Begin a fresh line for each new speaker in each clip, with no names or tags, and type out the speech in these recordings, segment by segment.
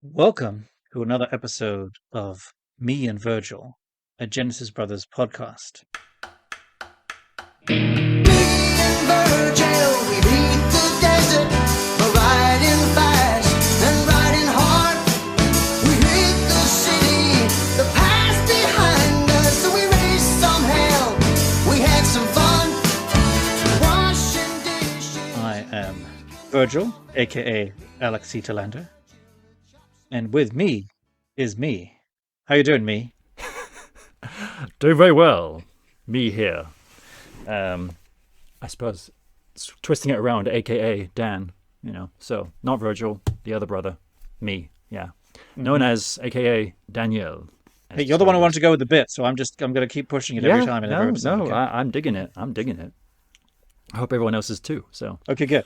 Welcome to another episode of Me and Virgil, a Genesis Brothers podcast.
Virgil, we beat the desert, we're riding fast and riding hard. We hit the city, the past behind us, so we raised some hell. We had some fun, washing dishes.
I am Virgil, aka Alex Lander, and with me is me. How you doing, me?
Doing very well. Me here. I suppose twisting it around, aka Dan, so not Virgil, the other brother, me, yeah. Known as aka Danielle.
Hey, you're the one who wanted to go with the bit, so I'm going to keep pushing it every time in every episode.
No,
okay?
I'm digging it. I hope everyone else is too. So
Okay, good.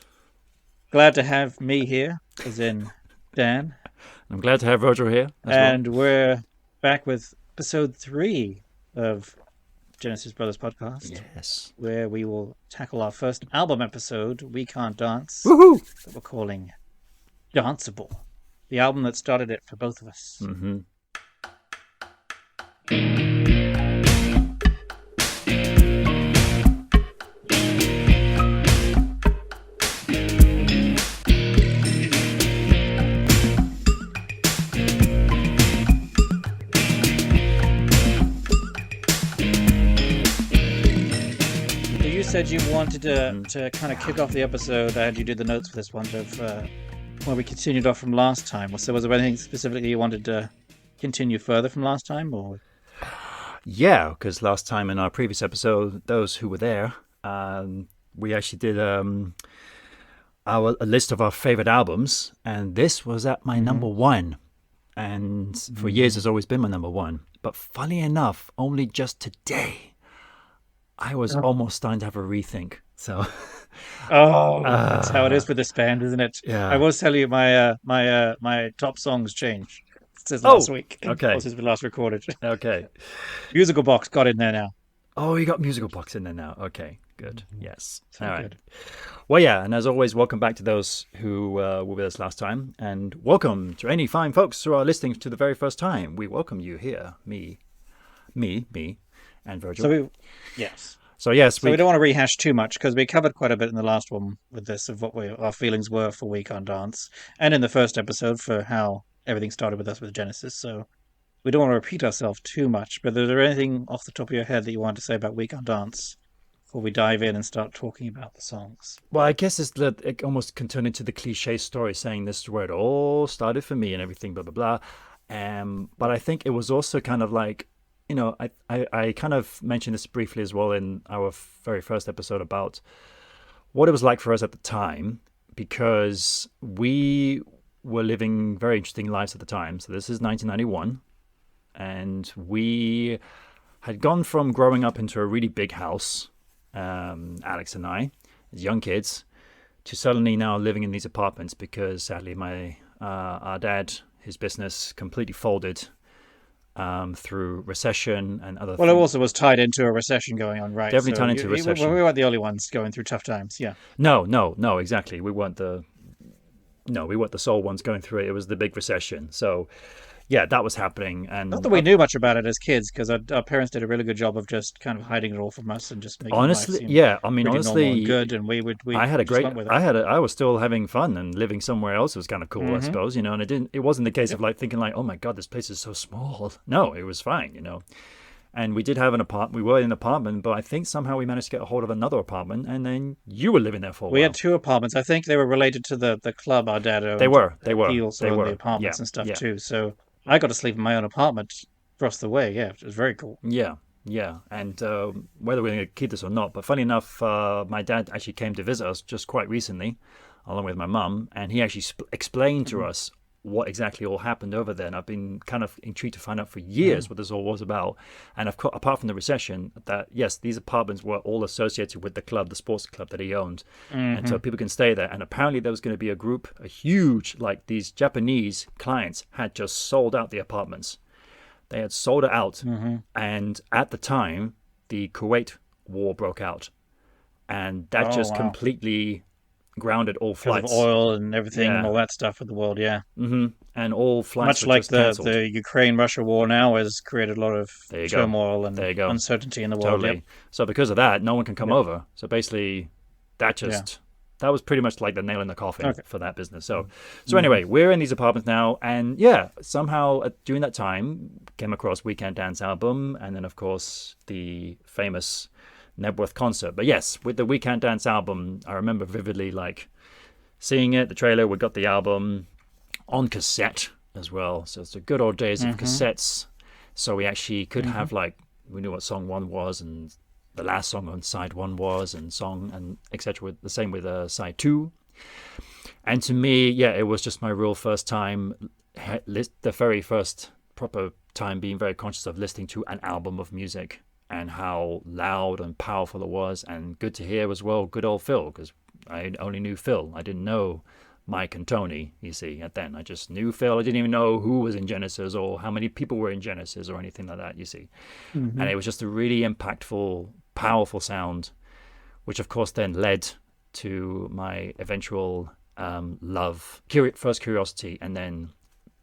Glad to have me here, as in Dan.
I'm glad to have Virgil here as
And we're back with episode 3 of Genesis Brothers podcast.
Yes.
Where we will tackle our first album episode, We Can't Dance,
Woohoo!
that we're calling Danceable, the album that started it for both of us.
Mm-hmm.
You said you wanted to kind of kick off the episode. I had you do the notes for this one of where we continued off from last time. So was there anything specifically you wanted to continue further from last time, or?
Yeah, because last time in our previous episode, those who were there, we actually did a list of our favorite albums, and this was at my number one. And for years, it's always been my number one. But funny enough, only just today, I was almost starting to have a rethink. So,
That's how it is with this band, isn't it?
Yeah.
I will tell you, my top songs changed since last week.
Okay.
Or since we last recorded.
okay.
Musical Box got in there now.
Oh, you got Musical Box in there now. Okay, good. Yes.
So
All right.
good.
Well, yeah, and as always, welcome back to those who were with us last time, and welcome to any fine folks who are listening to the very first time. We welcome you here, me, and Virgil.
Yes.
So yes,
So we don't want to rehash too much because we covered quite a bit in the last one with this of what our feelings were for We Can't Dance, and in the first episode for how everything started with us with Genesis. So we don't want to repeat ourselves too much. But is there anything off the top of your head that you want to say about We Can't Dance before we dive in and start talking about the songs?
Well, I guess it almost can turn into the cliche story saying this is where it all started for me and everything, blah, blah, blah. But I think it was also kind of like, I kind of mentioned this briefly as well in our very first episode about what it was like for us at the time, because we were living very interesting lives at the time. So this is 1991, and we had gone from growing up into a really big house, Alex and I, as young kids, to suddenly now living in these apartments because sadly our dad, his business completely folded through recession and other
Well,
things.
it also was tied into a recession going on, right?
Definitely tied into a recession.
We weren't the only ones going through tough times, yeah.
No, exactly. We weren't the sole ones going through it. It was the big recession. So, yeah, that was happening. And
Not that we knew much about it as kids, because our parents did a really good job of just kind of hiding it all from us and just making
honestly,
life seem
yeah, I mean,
pretty
honestly,
normal and good. And
I had a
just
great.
went with it.
I was still having fun and living somewhere else was kind of cool, I
Mhm.
suppose, and it wasn't the case of like thinking like, oh my god, this place is so small. No, it was fine, And we did have an apartment. We were in an apartment, but I think somehow we managed to get a hold of another apartment, and then you were living there for a while.
We had 2 apartments. I think they were related to the club our dad owned.
They were.
He also owned the apartments
Yeah,
and stuff
yeah.
too. So I got to sleep in my own apartment across the way. Yeah, it was very cool.
Yeah, and whether we're going to keep this or not, but funny enough, my dad actually came to visit us just quite recently, along with my mum, and he actually explained to us what exactly all happened over there. And I've been kind of intrigued to find out for years what this all was about. And apart from the recession, that yes, these apartments were all associated with the club, the sports club that he owned, and so people can stay there. And apparently there was going to be a huge, like these Japanese clients had just sold out the apartments. They had sold it out, and at the time, the Kuwait war broke out, and that
Oh,
just
wow.
completely grounded all
because of
flights.
oil and everything and
Yeah.
all that stuff with the world. Yeah,
And all flights
much
were
like
just cancelled.
the Ukraine-Russia war now has created a lot of
There you go.
turmoil
There
and
you go.
uncertainty in the world. Yep.
Totally. So because of that, no one can come
Yep.
over. So basically, that
Yeah.
just that was pretty much like the nail in the coffin
Okay.
for that business. So
Hmm.
anyway, we're in these apartments now, and yeah, somehow during that time came across Weekend Dance album, and then of course the famous Nebworth concert. But yes, with the Weekend Dance album, I remember vividly like seeing it, the trailer. We got the album on cassette as well. So it's the good old days of
Hmm.
cassettes. So we actually could
Hmm.
have like we knew what song one was and the last song on side one was and song and etc. The same with side two. And to me, yeah, it was just my real first time, the very first proper time being very conscious of listening to an album of music and how loud and powerful it was and good to hear as well. Good old Phil, because I only knew Phil. I didn't know Mike and Tony, you see, at then. I just knew Phil. I didn't even know who was in Genesis or how many people were in Genesis or anything like that, you see. And
Hmm.
it was just a really impactful, powerful sound, which of course then led to my eventual love, first curiosity, and then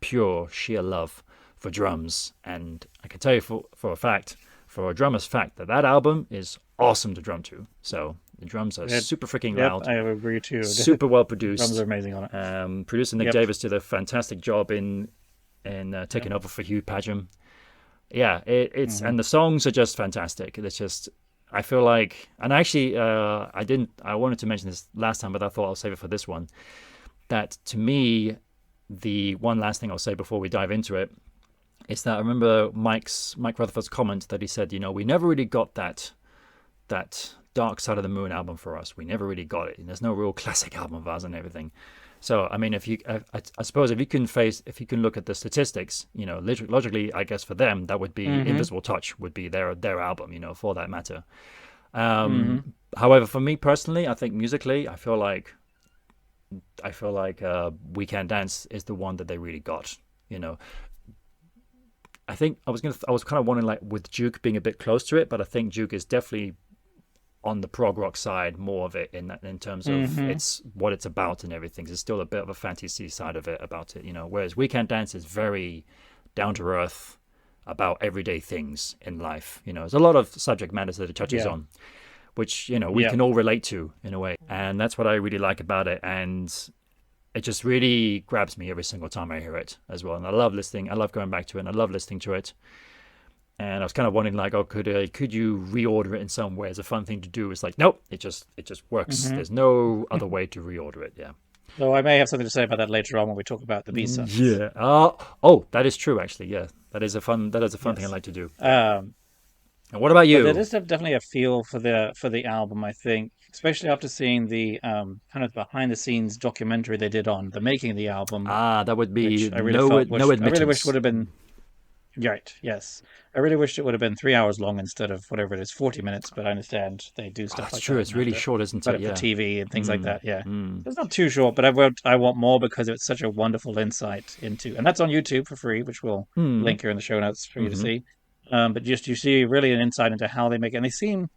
pure sheer love for drums. And I can tell you for a fact, for a drummer's fact, that album is awesome to drum to. So the drums are
It,
super freaking
yep,
loud,
I agree too.
super well
The drums are
produced.
amazing on it.
Producer Nick
Yep.
Davis did a fantastic job in
Yep.
taking over for Hugh Padgham. Yeah, it's
Hmm.
and the songs are just fantastic. It's just I feel like, and actually, I wanted to mention this last time, but I thought I'll save it for this one. That to me, the one last thing I'll say before we dive into it is that I remember Mike Rutherford's comment that he said, we never really got that Dark Side of the Moon album for us. We never really got it. And there's no real classic album of ours and everything. So I mean, if you, I suppose, if you can look at the statistics, logically, I guess for them that would be
Hmm.
Invisible Touch would be their album, for that matter.
Hmm.
However, for me personally, I think musically, I feel like Weekend Dance is the one that they really got. You know, I think I was kind of wondering like with Duke being a bit close to it, but I think Duke is definitely on the prog rock side more of it in terms of
Hmm.
it's what it's about and everything. There's still a bit of a fantasy side of it about it, whereas Weekend Dance is very down to earth about everyday things in life. There's a lot of subject matters that it touches
Yeah.
on, which we
Yep.
can all relate to in a way, and that's what I really like about it. And it just really grabs me every single time I hear it as well. And I love listening. I love going back to it. And I love listening to it. And I was kind of wondering, like, oh, could you reorder it in some way as a fun thing to do? It's like, nope, it just works.
Hmm.
There's no other way to reorder it. Yeah.
So I may have something to say about that later on when we talk about the B sides.
Yeah. Oh, that is true. Actually, yeah. That is a fun thing I
Yes.
like to do. Yeah.
Um,
And what about
but there
you?
is definitely a feel for the album, I think, especially after seeing the kind of behind the scenes documentary they did on the making of the album,
That would
which
be no
I really wish would
admittance.
have been right. Yes, I really wished it would have been 3 hours long instead of whatever it is, 40 minutes. But I understand they do
Oh,
stuff
that's
like
true.
that
It's
and have
really
to
short, isn't
cut
it?
it for
Yeah.
TV and things like
Mm,
that. Yeah,
mm.
so it's not too short, but I want more because it's such a wonderful insight into, and that's on YouTube for free, which we'll
Mm.
link here in the show notes for you to
Mm-hmm.
see. But just you see really an insight into how they make it, and they seem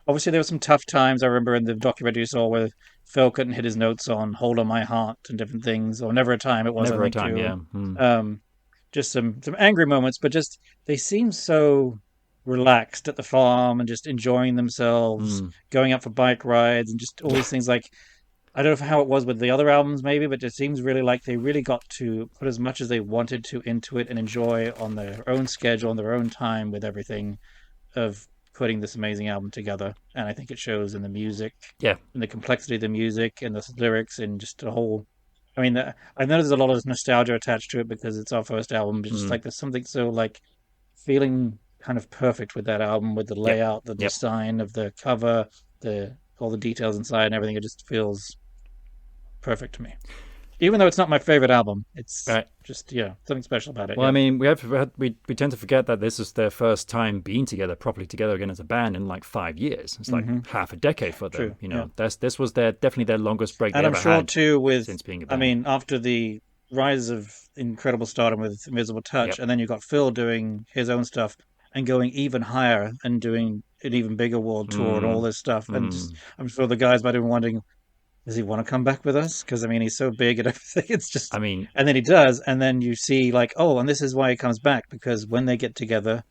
obviously there were some tough times. I remember in the documentary you saw where Phil couldn't hit his notes on "Hold on My Heart" and different things, or "Never a Time" it was, I
Never a
think
time.
too.
Yeah. Mm.
Um, just some angry moments, but just they seem so relaxed at the farm and just enjoying themselves,
Mm.
going out for bike rides and just all
Yeah.
these things. Like I don't know how it was with the other albums, maybe, but it seems really like they really got to put as much as they wanted to into it and enjoy on their own schedule, on their own time with everything of putting this amazing album together. And I think it shows in the music,
Yeah.
in the complexity of the music, and the lyrics, and just the whole. I mean, I know there's a lot of nostalgia attached to it because it's our first album. But just
Mm.
like there's something so like feeling kind of perfect with that album, with the
Yep.
layout, the
Yep.
design of the cover, the all the details inside and everything. It just feels perfect to me. Even though it's not my favorite album, it's
Right.
just something special about it.
Well, I
Yeah.
mean, we tend to forget that this is their first time being together properly together again as a band in like 5 years. It's like
Hmm.
half a decade for them.
True. Yeah.
This was definitely their longest break they
And I'm
ever
sure
had
too
since being a
I
band.
mean, after the rise of incredible stardom with Invisible Touch,
Yep.
and then you got Phil doing his own stuff and going even higher and doing an even bigger world tour and all
Mm.
this stuff. And just,
Mm.
I'm sure the guys might have been wondering, does he want to come back with us? Because I mean, he's so big and everything. It's
I
just,
mean,
and then he does, and then you see like, oh, and this is why he comes back because when they get together,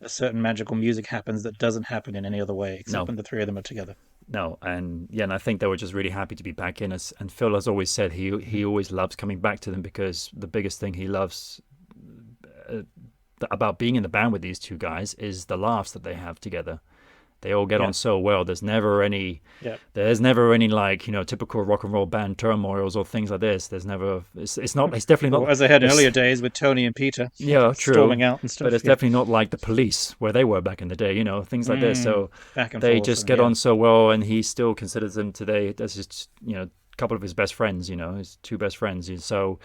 a certain magical music happens that doesn't happen in any other way except
no,
when the three of them are together.
no, and yeah, and I think they were just really happy to be back in us. And Phil has always said he always loves coming back to them because the biggest thing he loves uh, about being in the band with these two guys is the laughs that they have together. They all get
Yeah,
on so well.
yeah.
There's never any like typical rock and roll band turmoils or things like this. There's never. It's not. It's definitely
Or
not.
as I had in
It's
earlier days with Tony and Peter
yeah, true,
storming out and
but
stuff.
it's
Yeah,
definitely not like the Police where they were back in the day. Things like this.
mm,
So
back and
they
forth,
just
and
get
yeah,
on so well, and he still considers them today as his couple of his best friends. His two best friends. So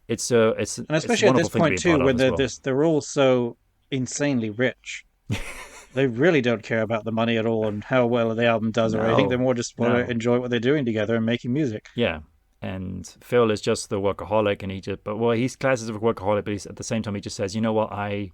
and
it's a
especially at
wonderful
this
thing to
point
be a part
too,
of
when
as well.
they're all so insanely rich. They really don't care about the money at all and how well the album does or anything. They
No,
more just want to
no.
enjoy what they're doing together and making music.
Yeah. And Phil is just the workaholic, and he's classes of a workaholic, but at the same time he just says, you know what, I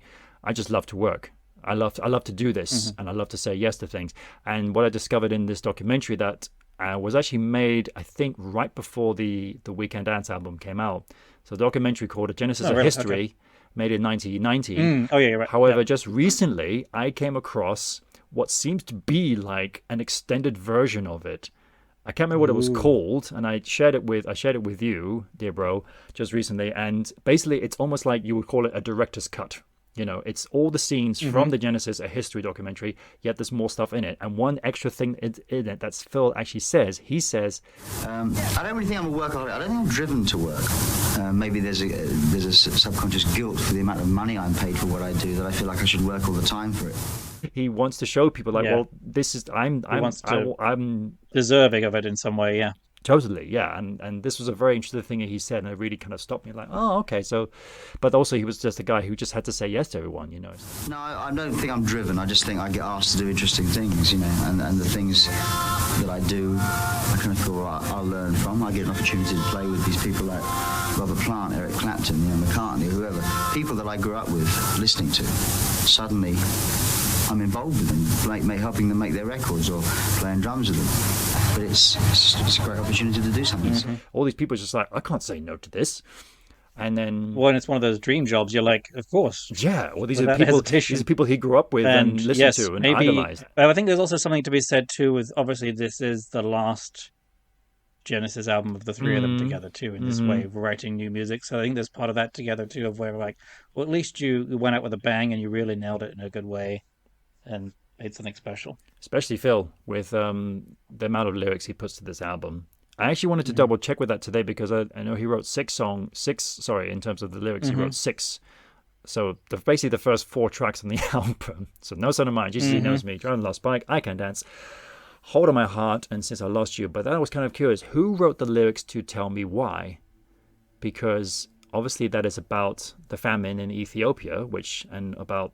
just love to work. I love to do this,
Hmm.
and I love to say yes to things. And what I discovered in this documentary that was actually made, I think, right before the Weekend Dance album came out. So the documentary called "A Genesis
Oh,
of
really? Okay.
History," made in 1990.
Oh, yeah, you're right. Yeah.
However, just recently I came across what seems to be like an extended version of it. I can't remember what it was
Ooh.
called, and I shared it with you, dear bro, just recently. And basically, it's almost like you would call it a director's cut. It's all the scenes from
Hmm.
the Genesis, a history documentary, yet there's more stuff in it. And one extra thing in it that Phil actually says, he says,
I don't really think I'm a workaholic. I don't think I'm driven to work. Maybe there's a subconscious guilt for the amount of money I'm paid for what I do that I feel like I should work all the time for it.
he wants to show people like,
Yeah.
well, this is
He wants to
I'm
deserving of it in some way. Yeah.
totally, yeah, and this was a very interesting thing that he said, and it really kind of stopped me, like, oh, okay, so, but also he was just a guy who just had to say yes to everyone.
No, I don't think I'm driven. I just think I get asked to do interesting things, and the things that I do, I kind of feel I'll learn from. I get an opportunity to play with these people like Robert Plant, Eric Clapton, McCartney, whoever, people that I grew up with listening to. Suddenly, I'm involved with them, helping them make their records or playing drums with them. But it's a great opportunity to do something.
Mm-hmm.
All these people are just like, I can't say no to this, and then
Well, and it's one of those dream jobs. You're like, of course,
yeah, well, these are
without
people,
hesitation.
these are people he grew up with and listened
yes,
to and
maybe.
idolized.
But I think there's also something to be said too. With obviously, this is the last Genesis album of the three of them together too. In this way, writing new music. So I think there's part of that together too, of where like, well, at least you went out with a bang and you really nailed it in a good way, and made something special.
Especially Phil, with the amount of lyrics he puts to this album. I actually wanted to double check with that today because I know he wrote six, in terms of the lyrics, he wrote six. So basically the first 4 tracks on the album. So No Son of Mine, Jesus He Knows Me, Driving Lost Bike, I Can Dance, Hold on My Heart, and Since I Lost You. But I was kind of curious, who wrote the lyrics to Tell Me Why? Because obviously that is about the famine in Ethiopia, and about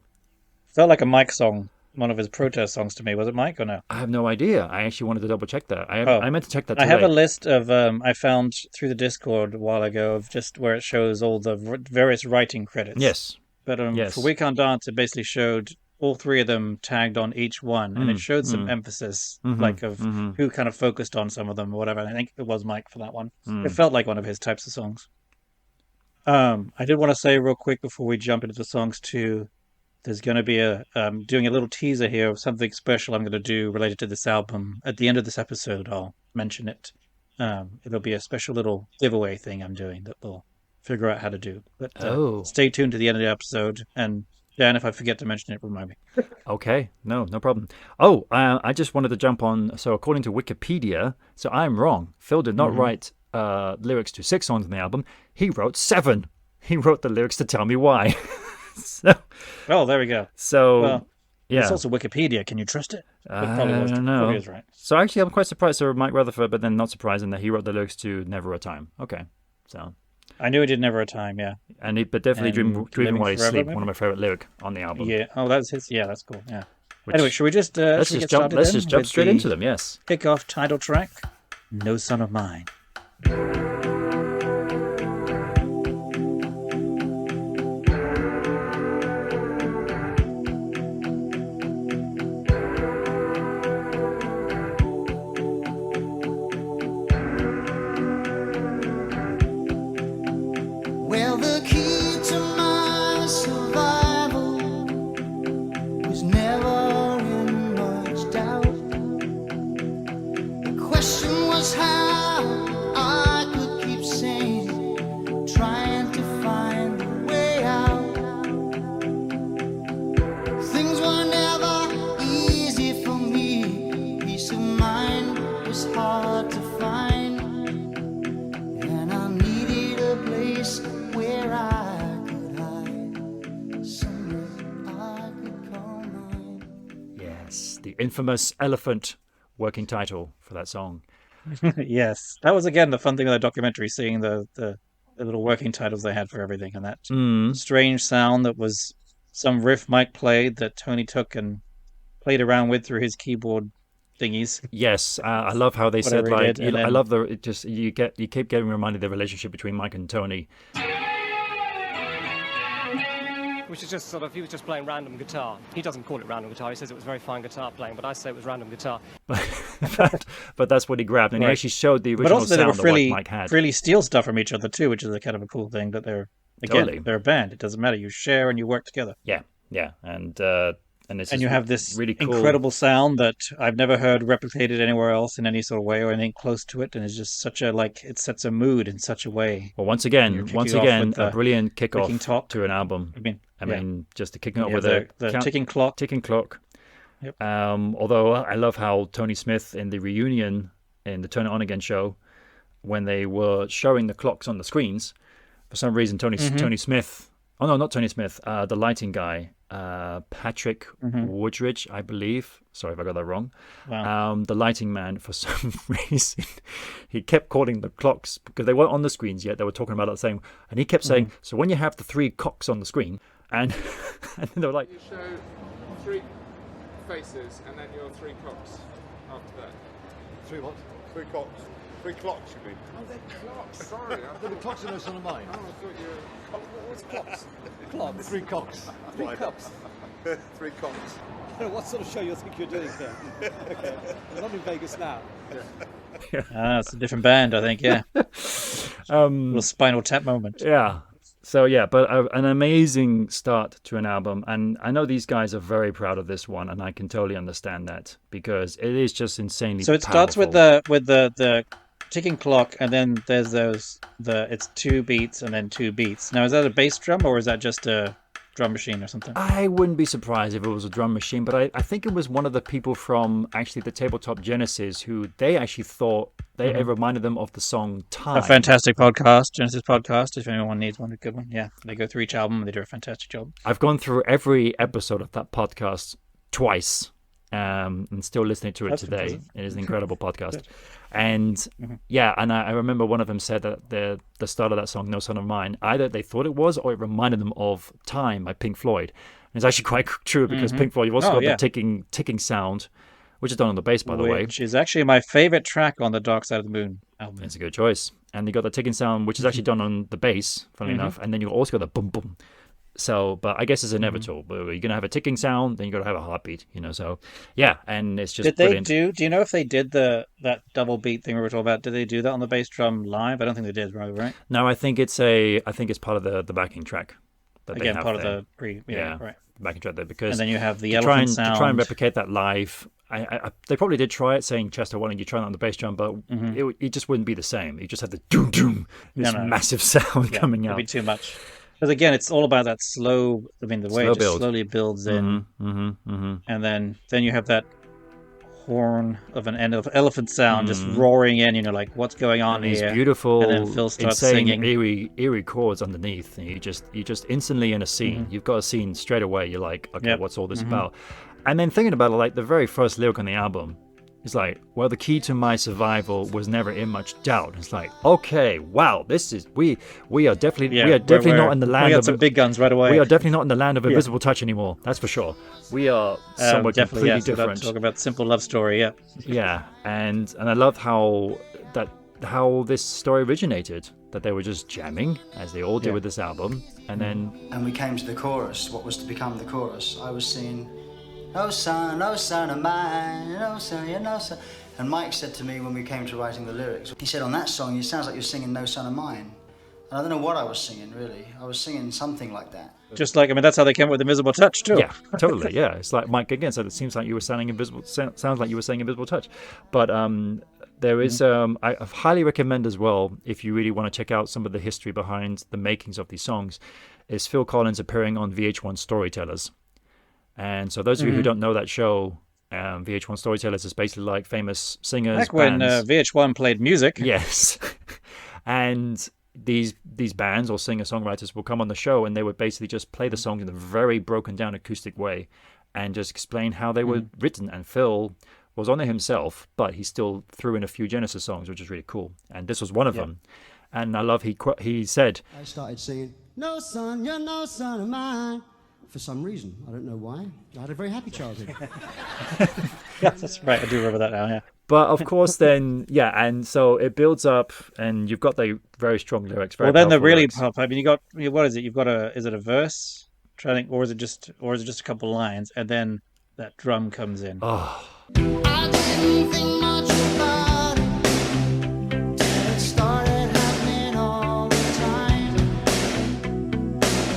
Felt like a Mike song, one of his protest songs to me. Was it Mike or no?
I have no idea. I actually wanted to double check that.
Oh,
I meant to check that
I
today.
have a list of I found through the Discord a while ago of just where it shows all the various writing credits.
Yes.
But
Yes.
for We Can't Dance, it basically showed all three of them tagged on each one, and it showed some emphasis, like of who kind of focused on some of them or whatever. And I think it was Mike for that one. It felt like one of his types of songs. I did want to say real quick before we jump into the songs too. There's going to be doing a little teaser here of something special I'm going to do related to this album. At the end of this episode, I'll mention it. It'll be a special little giveaway thing I'm doing that we'll figure out how to do. But stay tuned to the end of the episode. And Dan, if I forget to mention it, remind me.
Okay, no problem. Oh, I just wanted to jump on. So according to Wikipedia, so I'm wrong. Phil did not write lyrics to 6 songs on the album. He wrote 7. He wrote the lyrics to Tell Me Why.
Oh, there we go.
So,
Well,
yeah.
It's also Wikipedia. Can you trust it? It
I
probably
don't know.
Probably is right.
So actually, I'm quite surprised. So Mike Rutherford, but then not surprising that he wrote the lyrics to Never a Time. Okay, so
I knew he did Never a Time, yeah.
but definitely
And
Dreaming
Living
While You
Forever,
Sleep,
maybe?
one of my favorite lyric on the album.
Yeah. Oh, that's his. Yeah, that's cool. Yeah.
Which-
Anyway, should we just
let's
should we
just
get
jump.
started
Let's
then
just jump
with
straight
the
into them. Yes.
Kick-off title track, No Son of Mine.
the infamous elephant working title for that song.
Yes, that was again the fun thing of the documentary, seeing the little working titles they had for everything, and that
Mm.
strange sound that was some riff Mike played that Tony took and played around with through his keyboard thingies,
Yes, I love how they said
whatever he
like
did, and
I
then
love the it just you keep getting reminded of the relationship between Mike and Tony.
Which is just sort of, he was just playing random guitar. He doesn't call it random guitar, he says it was very fine guitar playing, but I say it was random guitar.
But that's what he grabbed, and he
Right.
actually showed the
but
original
also they were
sound that what
freely
Mike had.
freely steal stuff from each other too, which is a kind of a cool thing that they're
Totally.
they're a band. It doesn't matter. You share and you work together.
Yeah, and this
And
is
you have this
really cool.
incredible sound that I've never heard replicated anywhere else in any sort of way or anything close to it, and it's just such a it sets a mood in such a way.
Well, once
you're
again,
kicking off with
a
the
brilliant
clicking
kickoff
top.
to an album.
I mean,
mean, just to kicking off
you
with
have the
count-
ticking clock.
ticking clock.
Yep.
Although I love how Tony Smith in the reunion in the Turn It On Again show, when they were showing the clocks on the screens, for some reason Tony Smith. Oh no, not Tony Smith. The lighting guy, Patrick Woodridge, I believe. Sorry if I got that wrong.
Wow.
The lighting man, for some reason, he kept calling the clocks because they weren't on the screens yet. They were talking about it saying, and he kept saying, "So when you have the 3 clocks on the screen," and and they were like,
You show 3 faces and then your 3 cocks after that.
3 what?
3 cocks. 3 clocks, you mean?
Oh, they're clocks.
Sorry, I
The clocks are no son of mine.
I thought you were...
What's clocks? Clocks. 3 cocks. 3 cocks.
3 cocks.
What sort of show you think you're doing here? Okay, I'm not in Vegas now.
It's a different band, I think. Yeah, little Spinal Tap moment.
yeah. So yeah, but an amazing start to an album, and I know these guys are very proud of this one, and I can totally understand that because it is just insanely.
So it starts with
powerful.
the ticking clock, and then there's it's 2 beats and then 2 beats. Now, is that a bass drum or is that just a drum machine or something?
I wouldn't be surprised if it was a drum machine, but I think it was one of the people from actually the Tabletop Genesis who they actually thought it reminded them of the song Time.
A fantastic podcast, Genesis Podcast. If anyone needs one, a good one. Yeah, they go through each album and they do a fantastic job.
I've gone through every episode of that podcast twice, and still listening to it
That's
today.
impressive.
It is an incredible podcast. And yeah, and I remember one of them said that the start of that song, No Son of Mine, either they thought it was or it reminded them of Time by Pink Floyd. And it's actually quite true because Pink Floyd, you've also got the ticking sound, which is done on the bass, by the way.
Which is actually my favorite track on the Dark Side of the Moon album.
It's a good choice. And you got the ticking sound, which is actually done on the bass, funnily enough. And then you also got the boom boom. So, but I guess it's inevitable. But you're gonna have a ticking sound, then you got to have a heartbeat. So yeah, and it's just
Did they
brilliant.
do you know if they did that double beat thing we were talking about? Did they do that on the bass drum live? I don't think they did, right?
No, I think it's part of the backing track that they
Again,
have
part
there.
of the right.
Backing track there because
And then you have the
to try
elephant
and
sound.
to try and replicate that live. They probably did try it, saying Chester, why don't you try that on the bass drum? But it just wouldn't be the same. You just had the doom doom, this
No.
massive sound
Yeah,
coming
it'd
out.
be too much. Because again, it's all about that slow. I mean, the way
Slow
it just
build.
slowly builds in, and then you have that horn of an elephant sound just roaring in. Like what's going on
These
here?
beautiful,
and then Phil starts
insane,
singing.
eerie chords underneath. And you just instantly in a scene. You've got a scene straight away. You're like, okay,
Yep.
what's all this about? And then thinking about it, like the very first lyric on the album is like, well, the key to my survival was never in much doubt. It's like, okay, wow, this is we are definitely not in the land
we got
of
some big guns right away.
we are definitely not in the land of invisible touch anymore. That's for sure. We are somewhere
definitely
completely
yes.
different.
Talk about Simple Love Story. Yeah.
Yeah, and I love how this story originated. That they were just jamming, as they all do with this album, and then
And we came to the chorus, what was to become the chorus. I was singing, "No son of mine, no son, yeah, no son." And Mike said to me when we came to writing the lyrics, he said, "On that song, it sounds like you're singing No Son of Mine." And I don't know what I was singing, really. I was singing something like that.
Just like that's how they came up with Invisible Touch too.
yeah, totally, yeah. It's like Mike again said. It seems like you were saying invisible. Sounds like you were saying invisible touch, but there is. I highly recommend as well if you really want to check out some of the history behind the makings of these songs. Is Phil Collins appearing on VH1 Storytellers? And so those of you who don't know that show, VH1 Storytellers is basically like famous singers.
Back when
bands.
VH1 played music.
Yes. And these bands or singer-songwriters will come on the show and they would basically just play the songs in a very broken down acoustic way. and just explain how they were written. And Phil was on it himself, but he still threw in a few Genesis songs, which is really cool. And this was one of them. And I love he said,
I started singing, "No son, you're no son of mine." For some reason, I don't know why. I had a very happy childhood.
Yeah, that's right. I do remember that now. Yeah.
but of course, then and so it builds up, and you've got the very strong lyrics. Very
Well, then the
powerful
really
lyrics.
pop. I mean, you got what is it? You've got is it a verse? Trying to think, or is it just a couple lines, and then that drum comes in.
Oh,
I didn't think much about it till it started happening all the time.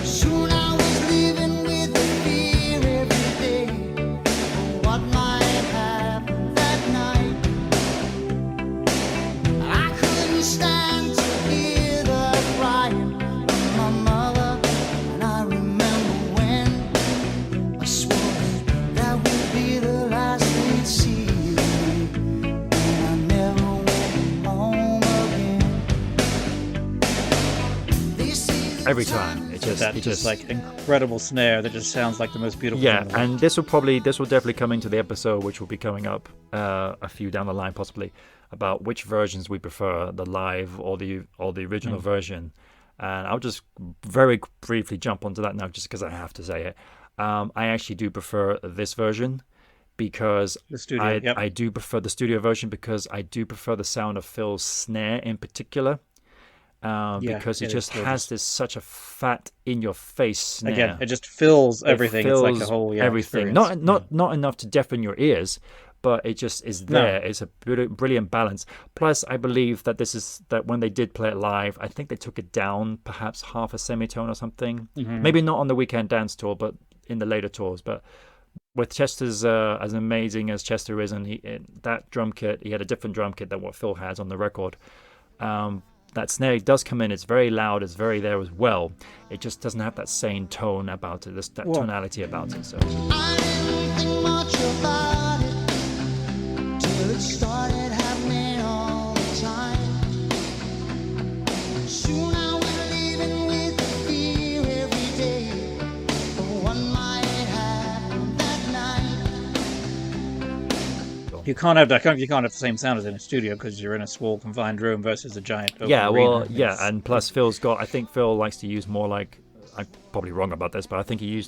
Soon I was living with the fear every day of what might happen that night. I couldn't stand to hear the crying of my mother, and I remember when I swore that would be the last we'd see. And I never went home again. This is
every time it just
That
it
just like incredible snare that just sounds like the most beautiful.
yeah.
thing in the world.
And this will definitely come into the episode, which will be coming up a few down the line, possibly, about which versions we prefer, the live or the original version. And I'll just very briefly jump onto that now, just because I have to say it. I actually do prefer this version because
The studio, yep.
I do prefer the studio version because I do prefer the sound of Phil's snare in particular. Because it
it is
just
gorgeous.
has this such a fat in your face snare.
Again, it just fills
It
everything. It's like a
fills
whole
everything.
experience.
Not enough to deafen your ears, but it just is
No.
there. It's a brilliant balance. Plus, I believe that that when they did play it live, I think they took it down perhaps half a semitone or something. Maybe not on the Weekend Dance tour, but in the later tours. But with Chester's as amazing as Chester is, and that drum kit, he had a different drum kit than what Phil has on the record. That snare does come in. It's very loud. It's very there as well. It just doesn't have that same tone about it. That tonality about it. So.
I didn't think much about it till it started happening all the time. Soon I was living with the fear every day of what might happen that night.
You can't have the same sound as in a studio because you're in a small confined room versus a giant open
Yeah,
arena.
well, yeah,
It's-
and plus I think Phil likes to use more like, I'm probably wrong about this, but I think he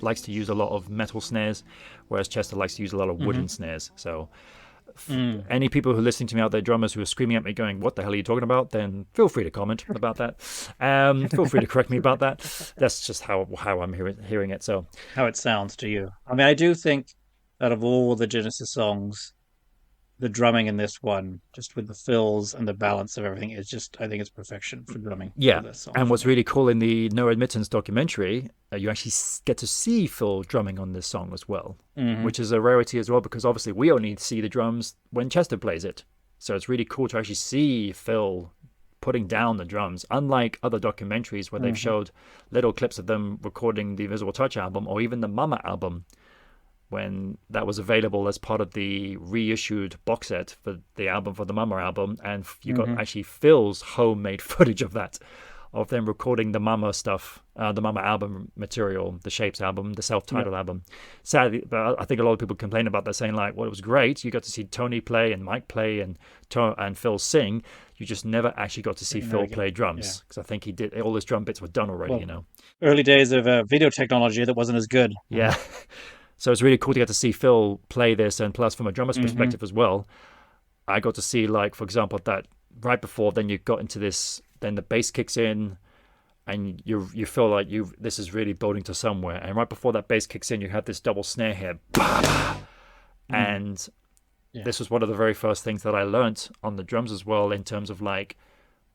likes to use a lot of metal snares, whereas Chester likes to use a lot of wooden snares. So any people who are listening to me out there, drummers who are screaming at me going, "What the hell are you talking about?" then feel free to comment about that. Feel free to correct me about that. That's just how I'm hearing it. So
how it sounds to you. I mean, I do think out of all the Genesis songs, the drumming in this one, just with the fills and the balance of everything, is just, I think it's perfection for drumming.
yeah,
for this song
and
for
what's
me.
really cool in the No Admittance documentary, you actually get to see Phil drumming on this song as well, which is a rarity as well, because obviously we only see the drums when Chester plays it. So it's really cool to actually see Phil putting down the drums, unlike other documentaries where they've showed little clips of them recording the Invisible Touch album or even the Mama album, when that was available as part of the reissued box set for the album, for the Mama album, and you got actually Phil's homemade footage of that, of them recording the Mama stuff, the Mama album material, the Shapes album, the self-titled album. Sadly, but I think a lot of people complain about that, saying like, well, it was great, you got to see Tony play and Mike play and Phil sing, you just never actually got to see Phil play drums, because I think he did, all his drum bits were done already, you know.
Early days of video technology that wasn't as good.
Yeah. So it's really cool to get to see Phil play this, and plus from a drummer's perspective as well, I got to see, like, for example, that right before then you got into this, then the bass kicks in, and you feel like this is really building to somewhere, and right before that bass kicks in, you have this double snare here, and this was one of the very first things that I learnt on the drums as well, in terms of like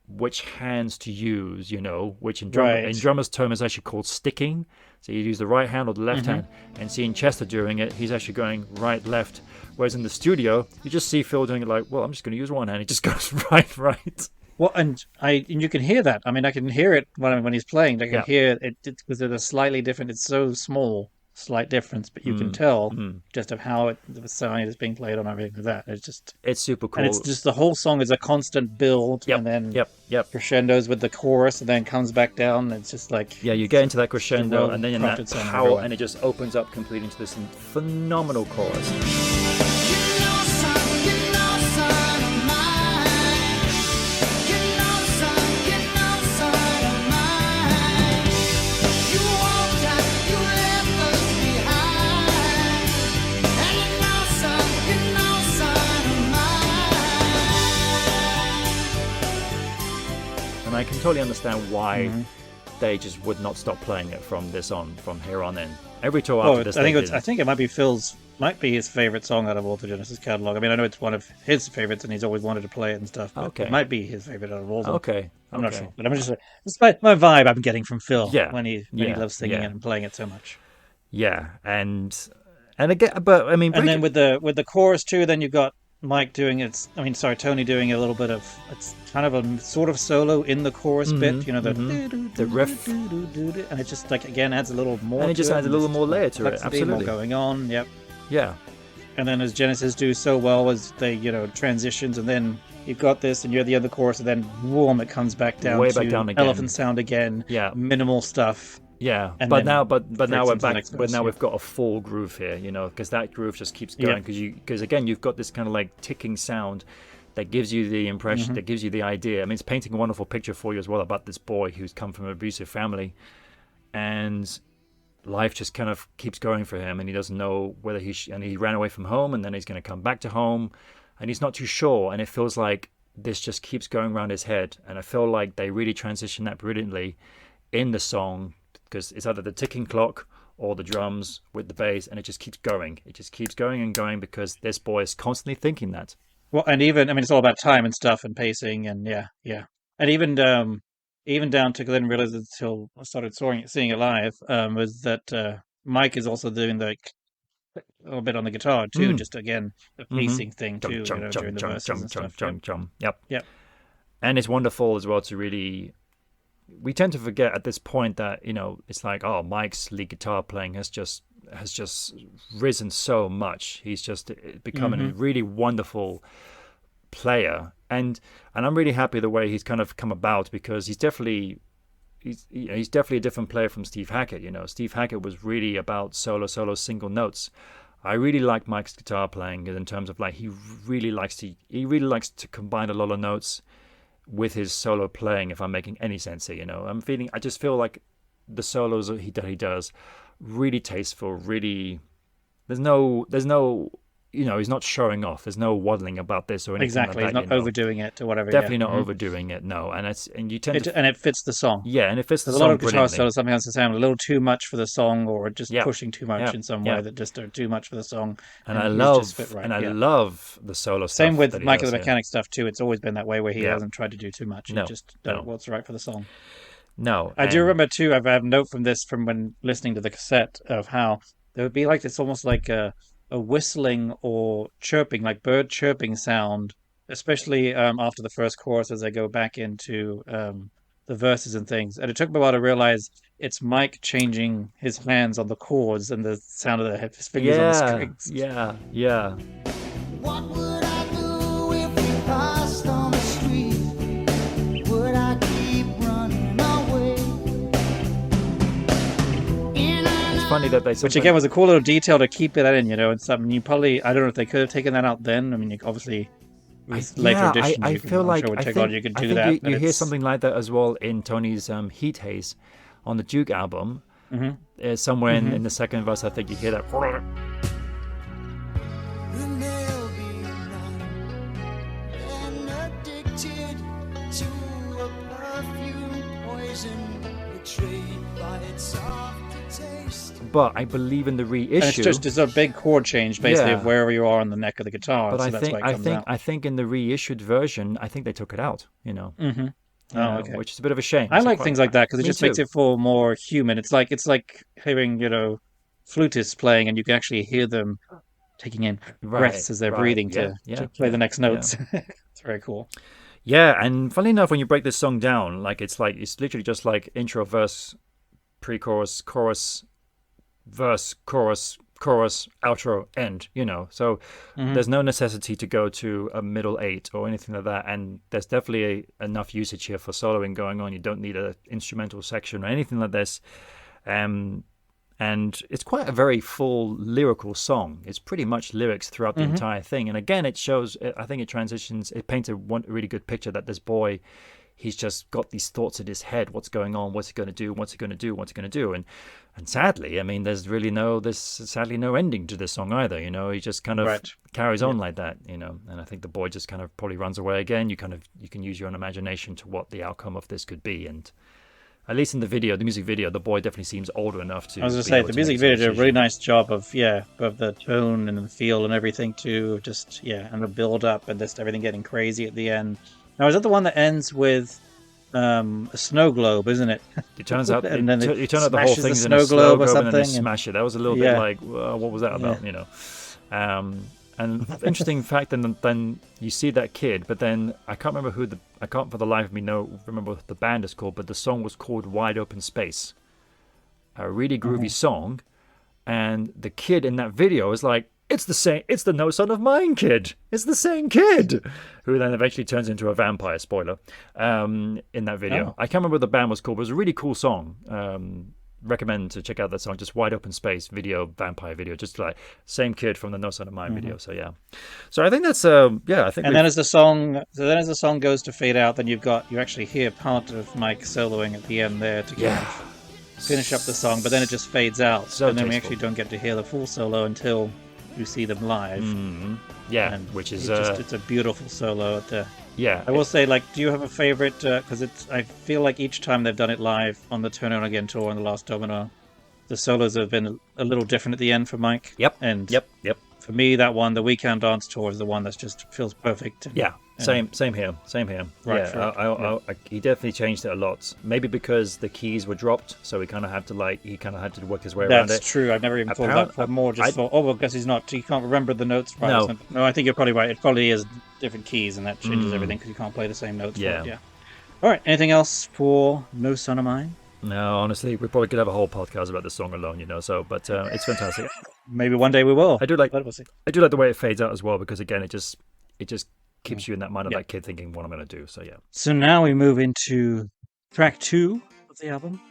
which hands to use, you know, which in drummer's term is actually called sticking. So you use the right hand or the left hand, and seeing Chester doing it, he's actually going right, left. Whereas in the studio, you just see Phil doing it like, well, I'm just going to use one hand. He just goes right.
Well, and you can hear that. I mean, I can hear it when he's playing. I can hear it because it's slightly different. It's so small. slight difference, but you can tell just of how the side is being played on everything like that.
It's super cool.
And it's just the whole song is a constant build,
Yep,
and then
yep.
crescendos with the chorus, and then comes back down. It's just like
Yeah, you get into that crescendo, and then in that
well-crafted song
power,
everywhere.
and it just opens up completely into this phenomenal chorus. And I can totally understand why they just would not stop playing it from here on in. Every tour after this,
I think it might be his favorite song out of all the Genesis catalog. I mean, I know it's one of his favorites, and he's always wanted to play it and stuff. But
Okay.
it might be his favorite out of all of them.
Okay,
I'm not sure, but I'm just it's my vibe I'm getting from Phil
Yeah,
when he loves singing it and playing it so much.
Yeah, and again, but I mean,
And then with the chorus too, then you've got Mike doing Tony doing a little bit of it's kind of a sort of solo in the chorus bit, you know,
the riff,
and it just like again adds a little more.
and it just
to
adds a little more layer to it.
complexity,
Absolutely,
more going on. Yep.
yeah.
And then as Genesis do so well as they transitions, and then you've got this, and you have the other chorus, and then boom, it comes back down
Way
to
back down again.
elephant sound again.
Yeah.
Minimal stuff.
Yeah,
And
but
then
now we're
breaks
back.
into the next
But
verse,
now
yeah.
we've got a full groove here, because that groove just keeps going. Because again, you've got this kind of like ticking sound that gives you the impression, that gives you the idea. I mean, it's painting a wonderful picture for you as well about this boy who's come from an abusive family, and life just kind of keeps going for him, and he doesn't know whether and he ran away from home, and then he's going to come back to home, and he's not too sure, and it feels like this just keeps going around his head, and I feel like they really transition that brilliantly in the song, because it's either the ticking clock or the drums with the bass, and it just keeps going. It just keeps going and going because this boy is constantly thinking that.
Well, and it's all about time and stuff and pacing, and yeah, and even down to, 'cause I didn't realize it until I started seeing it live, was that Mike is also doing a little bit on the guitar too, just again the pacing thing too, during the verses and stuff.
Yep.
Yep.
And it's wonderful as well to really. We tend to forget at this point that it's like, oh, Mike's lead guitar playing has just risen so much. He's just becoming a really wonderful player, and I'm really happy the way he's kind of come about, because he's definitely a different player from Steve Hackett. Steve Hackett was really about solo single notes. I really like Mike's guitar playing in terms of like he really likes to combine a lot of notes with his solo playing, if I'm making any sense here. I just feel like the solos that he does really tasteful, really there's no he's not showing off, there's no waddling about this or anything
Exactly,
like that,
he's not overdoing it or whatever.
definitely not overdoing it, no. And you tend to,
and it fits the song.
yeah, and it fits the
There's a
song
lot of guitar
brilliantly.
solos sometimes can sound a little too much for the song, or just
Yeah.
pushing too much
Yeah.
in some
Yeah.
way that just are too much for the song.
And I
his
love
just fit right,
and I
yeah.
love the solo
Same
stuff
with
that he
Michael
does
the
here.
Mechanic stuff too. It's always been that way, where he
Yeah.
hasn't tried to do too much.
No,
He just done
no.
what's right for the song.
No,
I do
and-
remember too. I have a note from when listening to the cassette of how there would be like this almost like a whistling or chirping, like bird chirping sound, especially after the first chorus as they go back into the verses and things. And it took me a while to realize it's Mike changing his hands on the chords and the sound of his fingers on the strings.
Yeah.
What would I do if we passed on the street? Would I keep running away?
It's funny that they
Which again was a cool little detail to keep that in, and something you probably, I don't know if they could have taken that out then. I mean, obviously with later editions,
I feel like
I'm sure it would
I
take
think,
on you could
I
do
think
that.
you
but
hear
it's-
something like that as well in Tony's Heat Haze on the Duke album. Somewhere in the second verse, I think you hear that.
And there'll be none and addicted to a perfume poison betrayed by its aftertaste.
But I believe in the
And
reissue.
it's a big chord change basically
Yeah.
of wherever you are on the neck of the guitar.
But
so
I
that's why
think
it comes out.
I think in the reissued version, I think they took it out.
Oh, okay.
Which is a bit of a shame.
I like things like that because it
Me
just makes
too.
it feel more human. It's like hearing flutists playing, and you can actually hear them taking in breaths as they're breathing to play the next notes. It's very cool.
Yeah, and funnily enough, when you break this song down, it's literally just like intro, verse, pre-chorus, chorus, verse, chorus, outro, end, So there's no necessity to go to a middle 8 or anything like that. And there's definitely enough usage here for soloing going on. You don't need an instrumental section or anything like this. And it's quite a very full lyrical song. It's pretty much lyrics throughout the entire thing. And again, it shows, I think it paints a really good picture that this boy, he's just got these thoughts in his head. What's going on? What's he going to do? What's he going to do? What's he going to do? And sadly, I mean, there's sadly no ending to this song either. He just kind of carries on like that, And I think the boy just kind of probably runs away again. You can use your own imagination to what the outcome of this could be. And at least in the music video, the boy definitely seems older enough to.
I was going to say, the music video did a really nice job of the tone and the feel and everything too. Just, and the build up and just everything getting crazy at the end. Now, is that the one that ends with a snow globe, isn't it?
It turns out,
and then
you turn out the whole thing in a snow globe or something, and then smash it. That was a little bit like, what was that about, And interesting fact, and then you see that kid, but then I can't remember I can't for the life of me remember what the band is called, but the song was called Wide Open Space. A really groovy song, and the kid in that video is like, it's the No Son of Mine kid. It's the same kid, who then eventually turns into a vampire, spoiler, in that video. I can't remember what the band was called, but it was a really cool song. Recommend to check out that song, just Wide Open Space video, vampire video, just like same kid from the No Son of Mine video. So so I think that's I think.
And then as the song goes to fade out, then you actually hear part of Mike soloing at the end there to kind of finish up the song, but then it just fades out, and then we actually don't get to hear the full solo until you see them live. And
which is
it's a beautiful solo at the.
Yeah,
I will say, do you have a favorite? Because I feel like each time they've done it live on the Turn On Again tour and the Last Domino, the solos have been a little different at the end for Mike.
Yep.
For me, that one, the We Can Dance tour, is the one that just feels perfect.
Same here.
Right.
He definitely changed it a lot. Maybe because the keys were dropped, so he kind of had to work his way around it.
That's true. I've never even thought of that. More just thought, because he can't remember the notes. Right? No, I think you're probably right. It probably is different keys, and that changes everything because you can't play the same notes. Yeah. All right. Anything else for No Son of Mine?
No, honestly, we probably could have a whole podcast about this song alone, but it's fantastic.
Maybe one day we will.
I do like the way it fades out as well, because again, it just keeps you in that mind of that kid thinking what I'm going to do. So
So now we move into track 2 of the album,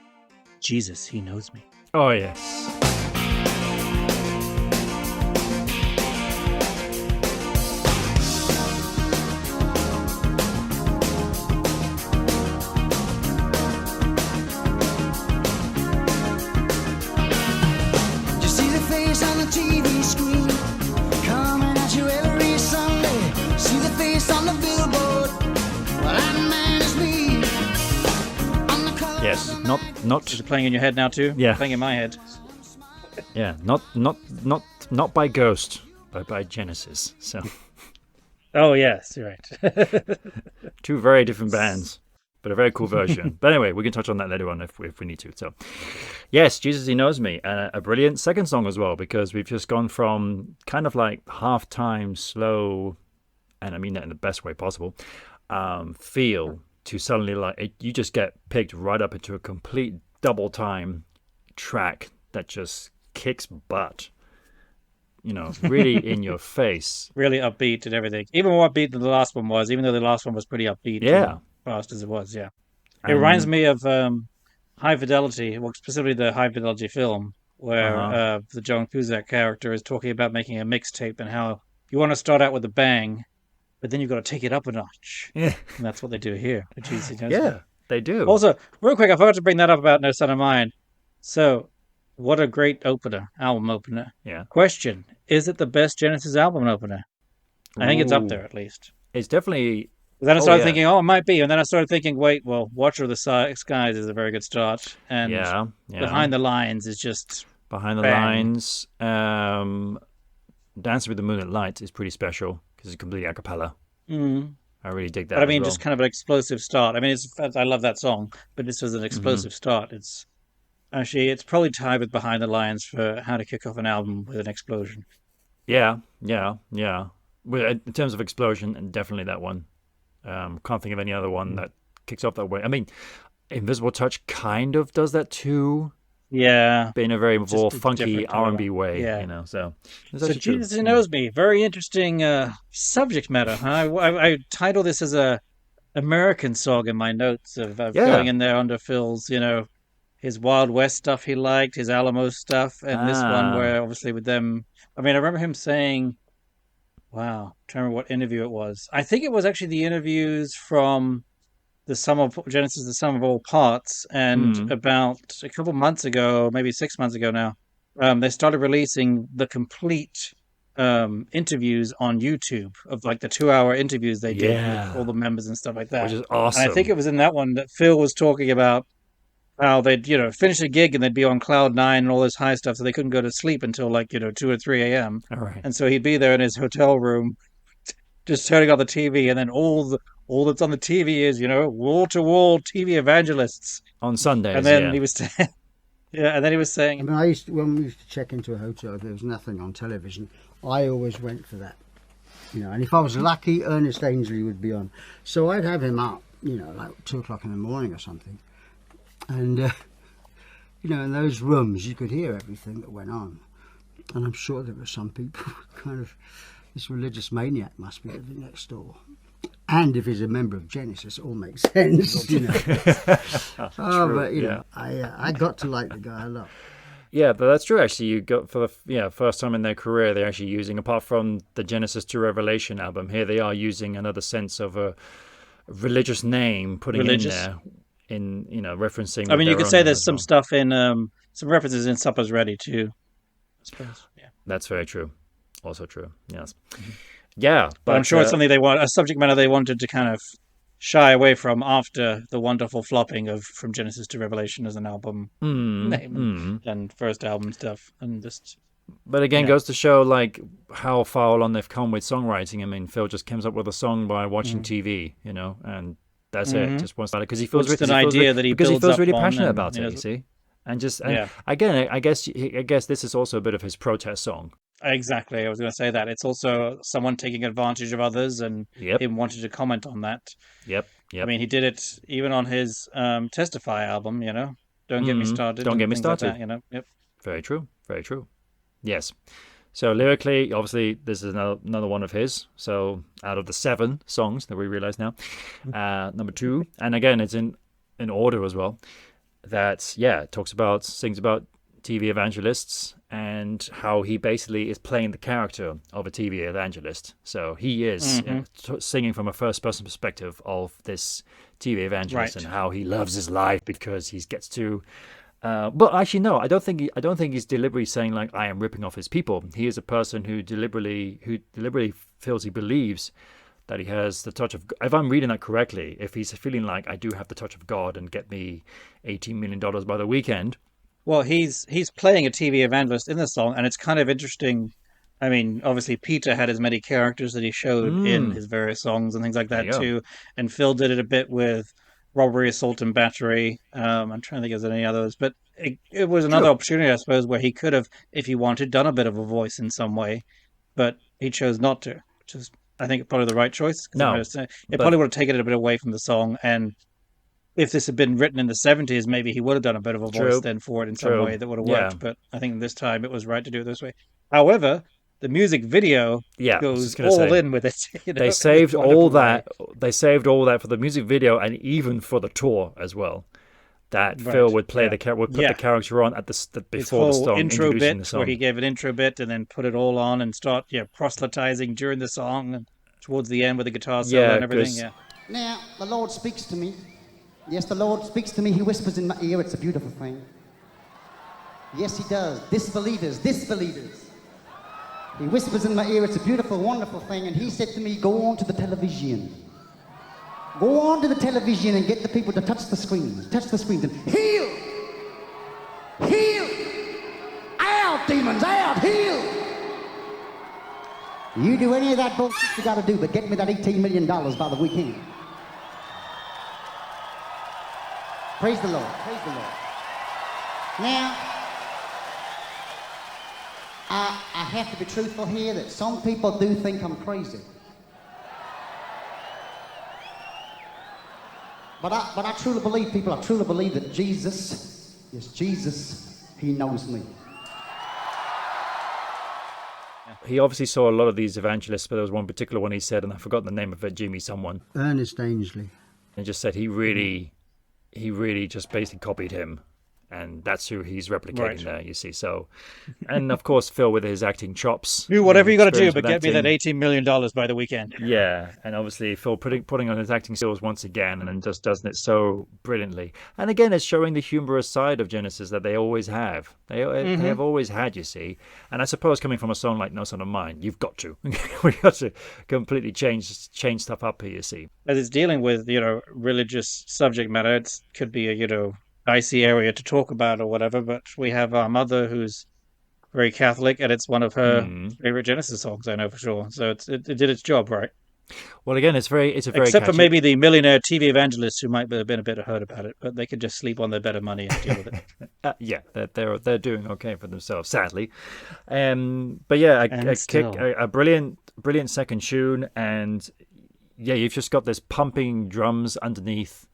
Jesus, He Knows Me.
Oh yes. Yes, not.
Is it playing in your head now too?
Yeah,
playing in my head.
Yeah, not by Ghost, but by Genesis. So.
Oh yes, you're right.
2 very different bands, but a very cool version. But anyway, we can touch on that later on if we need to. So, yes, Jesus, He Knows Me, a brilliant second song as well, because we've just gone from kind of like half-time slow, and I mean that in the best way possible, feel to suddenly you just get picked right up into a complete double time track that just kicks butt. Really in your face.
Really upbeat and everything. Even more upbeat than the last one was, even though the last one was pretty upbeat.
Yeah.
Fast as it was, yeah. It reminds me of High Fidelity, well, specifically the High Fidelity film, where the John Cusack character is talking about making a mixtape and how you want to start out with a bang, but then you've got to take it up a notch.
Yeah.
And that's what they do here.
They do.
Also, real quick, I forgot to bring that up about No Son of Mine. So, what a great album opener.
Yeah.
Question, is it the best Genesis album opener? I think it's up there at least.
It's definitely...
Then I started thinking, it might be. And then I started thinking, wait, well, Watcher of the Skies is a very good start. And Behind the Lines is just...
Behind the Lines, Dancing with the Moonlit Light is pretty special because it's completely a cappella. I really dig that.
But I mean, just kind of an explosive start. I mean, I love that song, but this was an explosive start. It's probably tied with Behind the Lines for how to kick off an album with an explosion.
Yeah. Well, in terms of explosion, definitely that one. Can't think of any other one that kicks off that way. I mean, Invisible Touch kind of does that too,
Yeah.
but in a very
Just
more
a
funky
different title.
R&B way,
Yeah.
So it's
So
actually true.
Jesus knows me. Very interesting subject matter. Huh? I title this as a American song in my notes of going
Yeah.
in there under Phil's, his Wild West stuff he liked, his Alamo stuff, and this one
Ah.
where obviously with them. I mean, I remember him saying, "Wow, I'm trying to remember what interview it was. I think it was actually the interviews from the Sum of Genesis, the Sum of All Parts, and
Mm.
about a couple months ago, maybe 6 months ago now, they started releasing the complete interviews on YouTube of like the 2 hour interviews they did with all
Yeah.
the members and stuff like
Which
that.
is
And I think
awesome.
it was in that one that Phil was talking about how they'd, finish a gig and they'd be on cloud nine and all this high stuff, so they couldn't go to sleep until like, 2 or 3 a.m.
All right.
And so he'd be there in his hotel room just turning on the TV, and then all that's on the TV is wall to wall TV evangelists.
On
And
Sundays,
then
yeah.
he was yeah, and then he was
I
saying,
mean, when we used to check into a hotel, if there was nothing on television, I always went for that. And if I was lucky, Ernest Ainsley would be on. So I'd have him up, like 2 o'clock in the morning or something. And, in those rooms, you could hear everything that went on. And I'm sure there were some people kind of, this religious maniac must be living next door. And if he's a member of Genesis, it all makes sense, But, I got to like the guy a lot.
Yeah, but that's true. Actually, you got for the first time in their career, they're actually using, apart from the Genesis to Revelation album, here they are using another sense of a religious name, putting
religious.
in there, referencing.
I mean, you
their
could
own
say
name
there's
as
some
well.
stuff in some references in Supper's Ready too. I suppose. Yeah.
That's very true. Also true. Yes. Yeah,
But I'm sure it's something a subject matter they wanted to kind of shy away from after the wonderful flopping of From Genesis to Revelation as an album name and first album stuff, and just.
But again,
Yeah.
goes to show like how far along they've come with songwriting. I mean, Phil just comes up with a song by watching TV, and that's it. Just one started because he feels
Which is an idea that he
because he
builds
feels
up
really
on
passionate
and,
about it. You see, and again, I guess this is also a bit of his protest song.
Exactly. I was going to say that. It's also someone taking advantage of others and
Yep.
him wanting to comment on that.
Yep.
I mean, he did it even on his Testify album, Don't Get Me Started.
Don't
and
Get Me
things like
Started.
that, Yep.
Very true. Very true. Yes. So lyrically, obviously, this is another one of his. So out of the 7 songs that we realize now, number 2, and again, it's in order as well. That sings about TV evangelists and how he basically is playing the character of a TV evangelist. So he is singing from a first-person perspective of this TV evangelist and how he loves his life because he gets to. But actually, no, I don't think he's deliberately saying like I am ripping off his people. He is a person who deliberately feels he believes that he has the touch of. If I'm reading that correctly, if he's feeling like I do have the touch of God and get me $18 million by the weekend.
Well, he's playing a TV evangelist in the song, and it's kind of interesting. I mean, obviously, Peter had as many characters that he showed in his various songs and things like that too. And Phil did it a bit with robbery, assault, and battery. I'm trying to think if there's any others, but it was another opportunity, I suppose, where he could have, if he wanted, done a bit of a voice in some way, but he chose not to, which is, I think, probably the right choice.
No,
it probably would have taken it a bit away from the song, and if this had been written in the 70s, maybe he would have done a bit of a voice then for it in some way that would have worked. But I think this time it was right to do it this way. However, the music video goes all in with it.
They saved all that. They saved all that for the music video and even for the tour as well. That Phil would play the put the character on at before the song,
intro
introducing
bit
the song.
where he gave an intro bit and then put it all on and start proselytizing during the song and towards the end with the guitar solo and everything. Yeah.
Now the Lord speaks to me. Yes, the Lord speaks to me. He whispers in my ear. It's a beautiful thing. Yes, he does. Disbelievers. He whispers in my ear. It's a beautiful, wonderful thing. And he said to me, go on to the television. Go on to the television and get the people to touch the screens. Touch the screens and heal. Heal. Out, demons, out, heal. You do any of that bullshit you got to do, but get me that $18 million by the weekend. Praise the Lord. Praise the Lord. Now, I have to be truthful here that some people do think I'm crazy. But I truly believe, people, I truly believe that Jesus He knows me.
He obviously saw a lot of these evangelists, but there was one particular one he said, and I've forgotten the name of it, Jimmy someone,
Ernest Ainsley.
and just said he really just basically copied him. And that's who he's replicating there, you see. So, and of course, Phil with his acting chops.
Do whatever you got to do,
experience
but
with
get me that
acting.
$18 million by the weekend.
Yeah, and obviously Phil putting on his acting skills once again, and then just doesn't it so brilliantly. And again, it's showing the humorous side of Genesis that they always have. They have always had, you see. And I suppose coming from a song like No Son of Mine, you've got to. We got to completely change stuff up here, you see.
As it's dealing with, religious subject matter, it could be a, dicey area to talk about or whatever, but we have our mother who's very Catholic, and it's one of her favorite Genesis songs, I know for sure. So it did its job, right?
Well, again, it's a very
Except for
catchy...
maybe the millionaire TV evangelists who might have been a bit hurt about it, but they could just sleep on their better money and deal with it.
Yeah, they're doing okay for themselves, sadly. But yeah, a brilliant second tune, and yeah, you've just got this pumping drums underneath,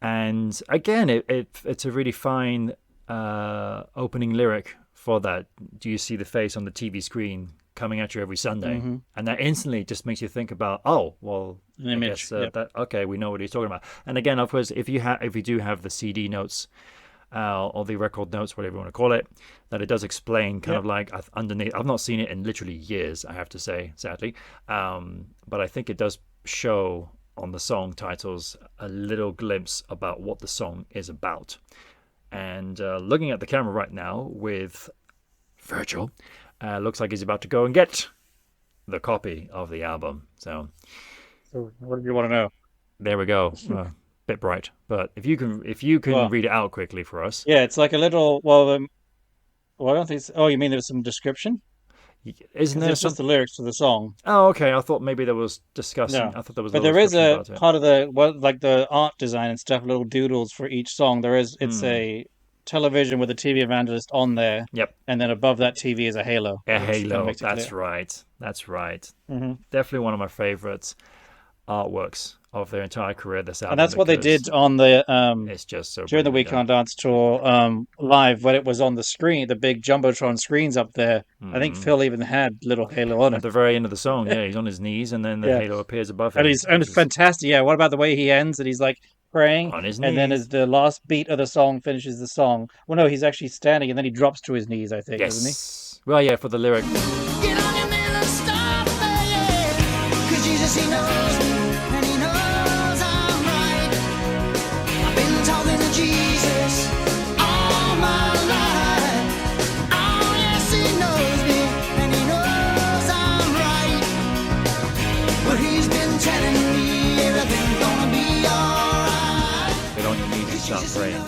and again, it's a really fine opening lyric for that. Do you see the face on the TV screen coming at you every Sunday? And that instantly just makes you think about, oh, well,
an image.
Okay, we know what he's talking about. And again, of course, if you do have the CD notes or the record notes, whatever you want to call it, that it does explain kind of like underneath. I've not seen it in literally years, I have to say, sadly, but I think it does show on the song titles a little glimpse about what the song is about. And looking at the camera right now with Virgil, looks like he's about to go and get the copy of the album. So
what do you want to know?
There we go. Bit bright, but if you can read it out quickly for us.
Yeah, it's like a little. Well, I don't think. Oh, you mean there's some description?
Isn't there
just the lyrics to the song?
Oh, okay. I thought maybe there was discussing.
No.
I thought there was.
But there is a part of like the art design and stuff, little doodles for each song. There is. It's a television with a TV evangelist on there.
Yep.
And then above that TV is a halo.
A halo. That's right. Definitely one of my favorites artworks of their entire career. This album,
and that's what they did on the
it's just so
during the We Can't Dance tour live when it was on the screen, the big jumbotron screens up there. I think Phil even had little halo on it
at the very end of the song. Yeah, he's on his knees, and then the halo appears above him.
And it's fantastic. Yeah, what about the way he ends? And he's like praying
on his knees,
and then as the last beat of the song finishes the song. Well, no, he's actually standing, and then he drops to his knees. I think, doesn't he?
Well, yeah, for the lyric.
Get on your man and stop there, 'cause Jesus, he knows me, and he knows I'm right. I've been talking to Jesus all my life. Oh, yes, he knows me, and he knows I'm right. But he's been telling me everything's gonna be alright.
Get on your knees and start praying.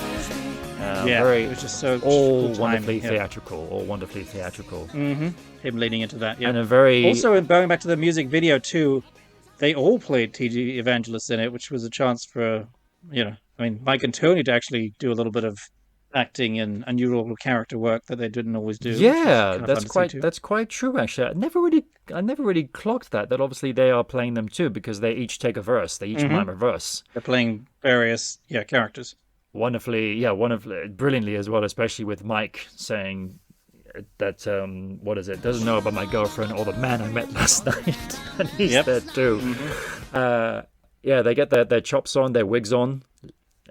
It was just so
all
cool
wonderfully
time,
theatrical. All wonderfully theatrical.
Him leading into that,
and a very
also going back to the music video too. They all played TV evangelists in it, which was a chance for Mike and Tony to actually do a little bit of acting and unusual character work that they didn't always do.
Yeah, that's quite true. Actually, I never really clocked that obviously they are playing them too, because they each take a verse. They each mime a verse.
They're playing various characters.
Wonderfully, brilliantly as well, especially with Mike saying that doesn't know about my girlfriend or the man I met last night, and he's there too. They get their chops on, their wigs on,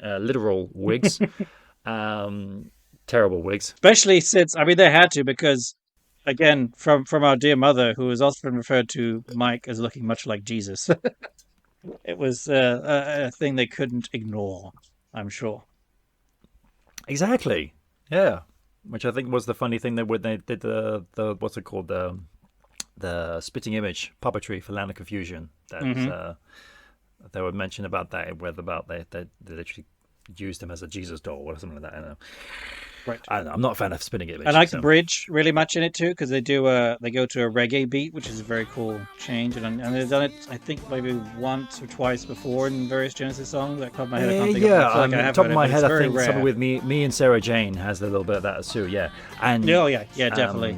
literal wigs, terrible wigs.
Especially since they had to, because again, from our dear mother, who has often referred to Mike as looking much like Jesus, it was a thing they couldn't ignore, I'm sure.
Exactly. Yeah. Which I think was the funny thing that when they did the what's it called, the spitting image puppetry for Land of Confusion, that they would mention about that, whether about they literally used him as a Jesus doll or something like that. I don't know.
Right.
I don't know. I'm not a fan of spitting image.
I like the bridge really much in it too, because they go to a reggae beat, which is a very cool change, and they've done it I think maybe once or twice before in various Genesis songs. That caught my head.
On top of my head, I think something with me and Sarah Jane has a little bit of that too. Yeah, and
definitely.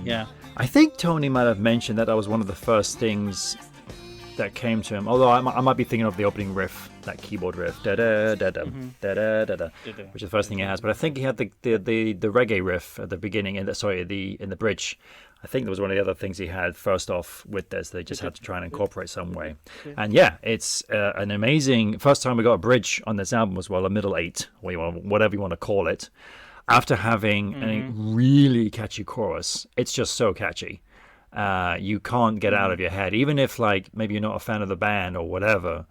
I think Tony might have mentioned that was one of the first things that came to him. Although I might be thinking of the opening riff that keyboard riff, da da da da da da da da, which is the first thing he has. But I think he had the reggae riff at the beginning, in the bridge. I think that was one of the other things he had first off with this. They just had to try and incorporate some way. And yeah, it's an amazing first time we got a bridge on this album as well, a middle eight, or whatever you want to call it. After having a really catchy chorus, it's just so catchy. You can't get out of your head, even if like maybe you're not a fan of the band or whatever.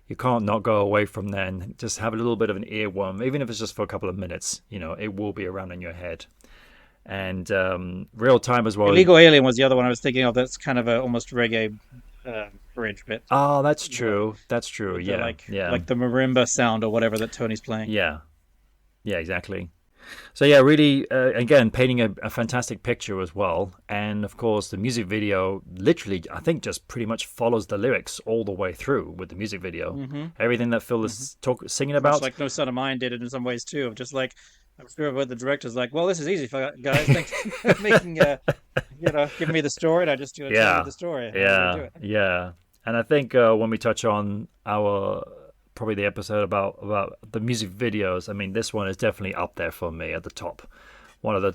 You can't not go away from there and just have a little bit of an earworm, even if it's just for a couple of minutes. It will be around in your head. And Real Time as well.
Illegal Alien was the other one I was thinking of. That's kind of a almost reggae bridge bit.
Oh, that's true. That's true.
With
Yeah,
like the marimba sound or whatever that Tony's playing.
Yeah, exactly. So yeah, really, again, painting a fantastic picture as well. And of course, the music video literally, I think, just pretty much follows the lyrics all the way through with the music video. Everything that Phil is singing about.
Much like No Son of Mine did it in some ways too. Just like, I'm sure what the director's like, well, this is easy for guys. Thanks for making, giving me the story. And I just tell you the story.
Yeah. And I think when we touch on probably the episode about the music videos, I mean, this one is definitely up there for me at the top. One of the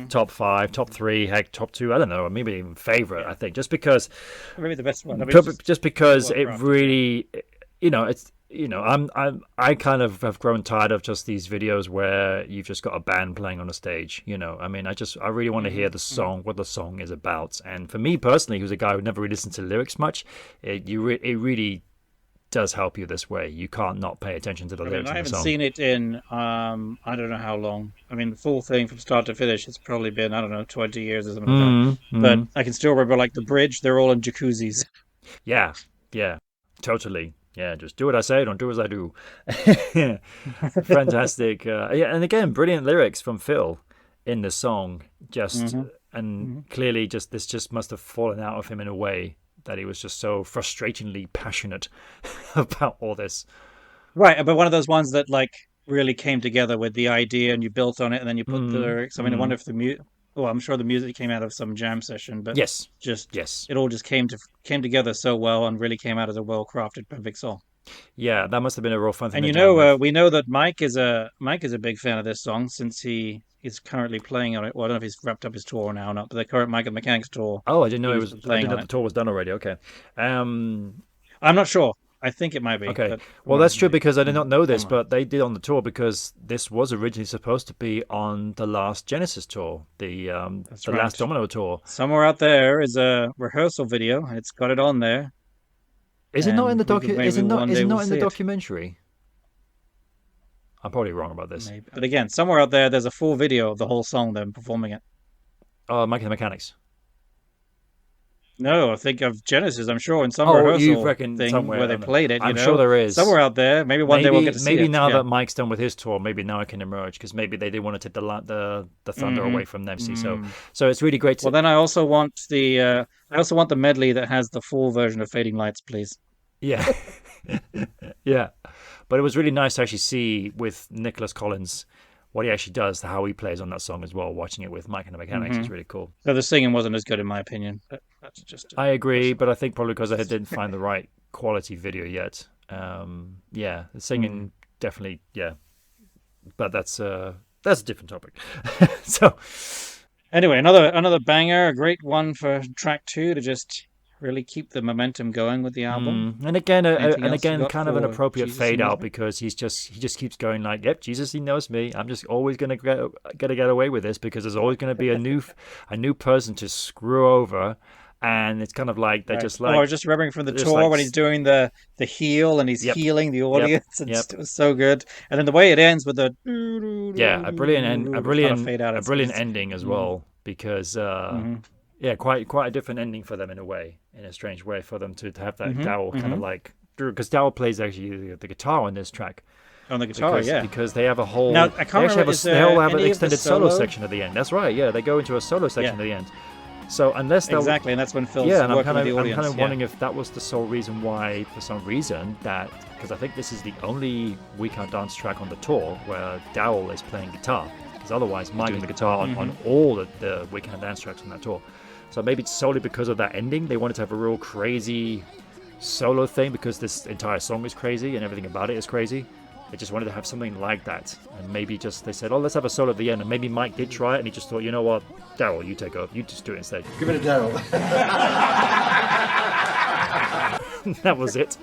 top 5, top 3, heck, top 2. I don't know, maybe even favorite. I think just because
maybe the best one.
Just because it really, I kind of have grown tired of just these videos where you've just got a band playing on a stage. I mean, I really want to hear the song, what the song is about. And for me personally, who's a guy who never really listened to lyrics much, it really does help you this way. You can't not pay attention to the lyrics.
I
haven't
seen it in I don't know how long. I mean, the full thing from start to finish, it's probably been 20 years or something like that. But I can still remember like the bridge. They're all in jacuzzis.
Yeah, totally. Yeah, just do what I say, don't do as I do. Fantastic. And again, brilliant lyrics from Phil in the song. Clearly, this just must have fallen out of him in a way that he was just so frustratingly passionate about all this.
Right, but one of those ones that like really came together with the idea and you built on it and then you put the lyrics. I mean, I wonder if I'm sure the music came out of some jam session, but
yes,
it all just came together so well and really came out as a well-crafted, perfect song.
Yeah, that must have been a real fun thing.
And we know that Mike is a big fan of this song since he is currently playing on it. Well, I don't know if he's wrapped up his tour now or not, but the current Mike and Mechanics tour.
Oh, I didn't know the tour was done already. Okay,
I'm not sure. I think it might be.
Okay. Well, that's true because I did not know this, but they did on the tour because this was originally supposed to be on the last Genesis tour, the last Domino tour.
Somewhere out there is a rehearsal video. It's got it on there.
Is it not in the Is it not in the documentary? I'm probably wrong about this.
Maybe. But again, somewhere out there's a full video of the whole song, them performing it.
Oh, Mike and the Mechanics.
No, I think of Genesis. I'm sure in some rehearsal thing where they played it.
I'm sure there is
somewhere out there. Maybe one day we'll get to see it.
Maybe now that Mike's done with his tour, maybe now it can emerge because maybe they did want to take the thunder away from them. So it's really great.
Well, then I also want the medley that has the full version of Fading Lights, please.
Yeah, yeah. But it was really nice to actually see with Nicholas Collins what he actually does, how he plays on that song as well. Watching it with Mike and the Mechanics is really cool.
So the singing wasn't as good in my opinion. But that's just.
I agree, but I think probably because I didn't find the right quality video yet. The singing definitely, yeah. But that's a different topic. So
anyway, another banger, a great one for track 2 to just really keep the momentum going with the album.
And again, kind of an appropriate fade out because he just keeps going like, "Yep, Jesus, he knows me. I'm just always gonna get away with this because there's always gonna be a new person to screw over." And it's kind of like they're just like,
or just remembering from the tour when he's doing the heel and he's healing the audience. It was so good. And then the way it ends with the
a brilliant ending as well because. Yeah, quite a different ending for them in a strange way for them to have that Dowell kind of like, because Dowell plays actually the guitar on this track.
On the guitar,
because they have a whole.
Now I can't remember.
They all have an extended solo section at the end. That's right. Yeah, they go into a solo section at the end. So unless and
that's when Phil's working with the audience.
I'm kind of wondering if that was the sole reason why, for some reason, because I think this is the only We Can't Dance track on the tour where Dowell is playing guitar. Because otherwise, Mike is the guitar on all the We Can't Dance tracks on that tour. So maybe it's solely because of that ending. They wanted to have a real crazy solo thing because this entire song is crazy and everything about it is crazy. They just wanted to have something like that, and maybe just they said, "Oh, let's have a solo at the end." And maybe Mike did try it, and he just thought, "You know what, Daryl, you take over. You just do it instead."
Give it a Daryl.
That was it.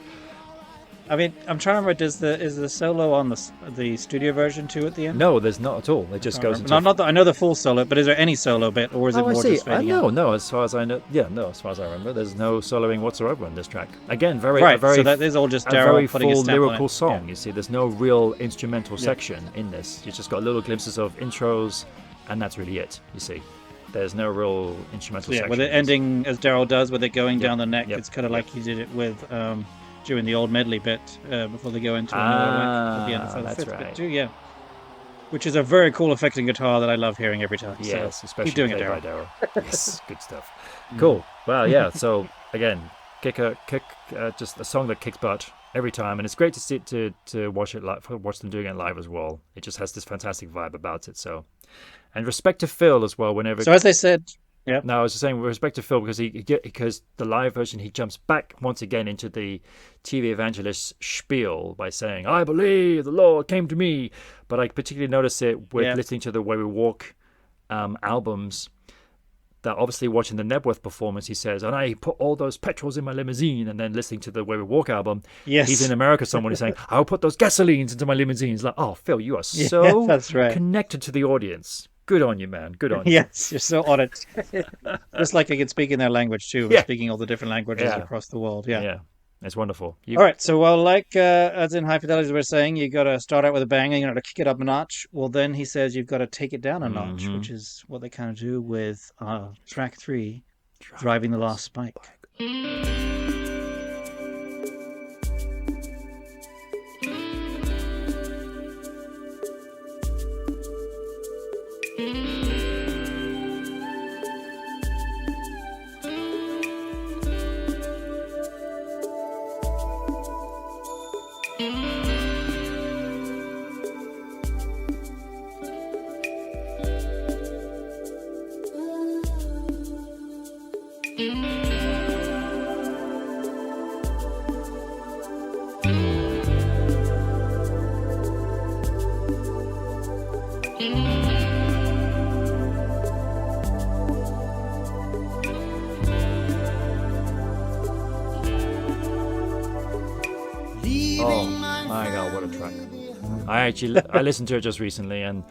I mean, I'm trying to remember. Is the solo on the studio version too at the end?
No, there's not at all. It just goes into.
No, not that I know the full solo, but is there any solo bit, or is it
Oh, I
more
see.
just fading out?
No. As far as I know, no. As far as I remember, there's no soloing whatsoever on this track. Again,
Right, so that is all just
a
Daryl
very
putting his
full
stamp on
lyrical
it.
song.
Yeah.
You see, there's no real instrumental section in this. You just got little glimpses of intros, and that's really it. You see, there's no real instrumental
Yeah,
section.
with it
in this.
ending as Daryl does, with it going
Yep,
down the neck.
yep,
It's kind of like
yep.
he did it with during the old medley bit before they go into another at the end of the
That's
fifth bit
right.
too. Yeah, which is a very cool affecting guitar that I love hearing every time.
Yes,
so
especially
keep doing it,
played by
Daryl.
Daryl. Yes, good stuff. Cool. Well, yeah. So again, just a song that kicks butt every time, and it's great to see to watch it live, watch them doing it live as well. It just has this fantastic vibe about it. So, and respect to Phil as well. Whenever
So as they said, yeah,
no, I was just saying with respect to Phil because the live version he jumps back once again into the TV evangelist spiel by saying, "I believe the Lord came to me," but I particularly notice it with listening to the Way We Walk albums. That obviously watching the Nebworth performance, he says, "And I put all those petrols in my limousine," and then listening to the Way We Walk album,
Yes.
he's in America. Someone is saying, "I'll put those gasolines into my limousine." It's like, oh, Phil, you are so
that's right.
connected to the audience. Good on you, man. Good on you.
Yes, you're so on it. Just like I can speak in their language too.
Yeah.
Speaking all the different languages
Yeah.
across the world. Yeah.
Yeah, it's wonderful.
All right. So, well, like as in High Fidelity, as we're saying, you got to start out with a bang, and you got to kick it up a notch. Well, then he says you've got to take it down a notch, which is what they kind of do with track 3, Driving the Last Spike.
Oh my god, what a track! I listened to it just recently, and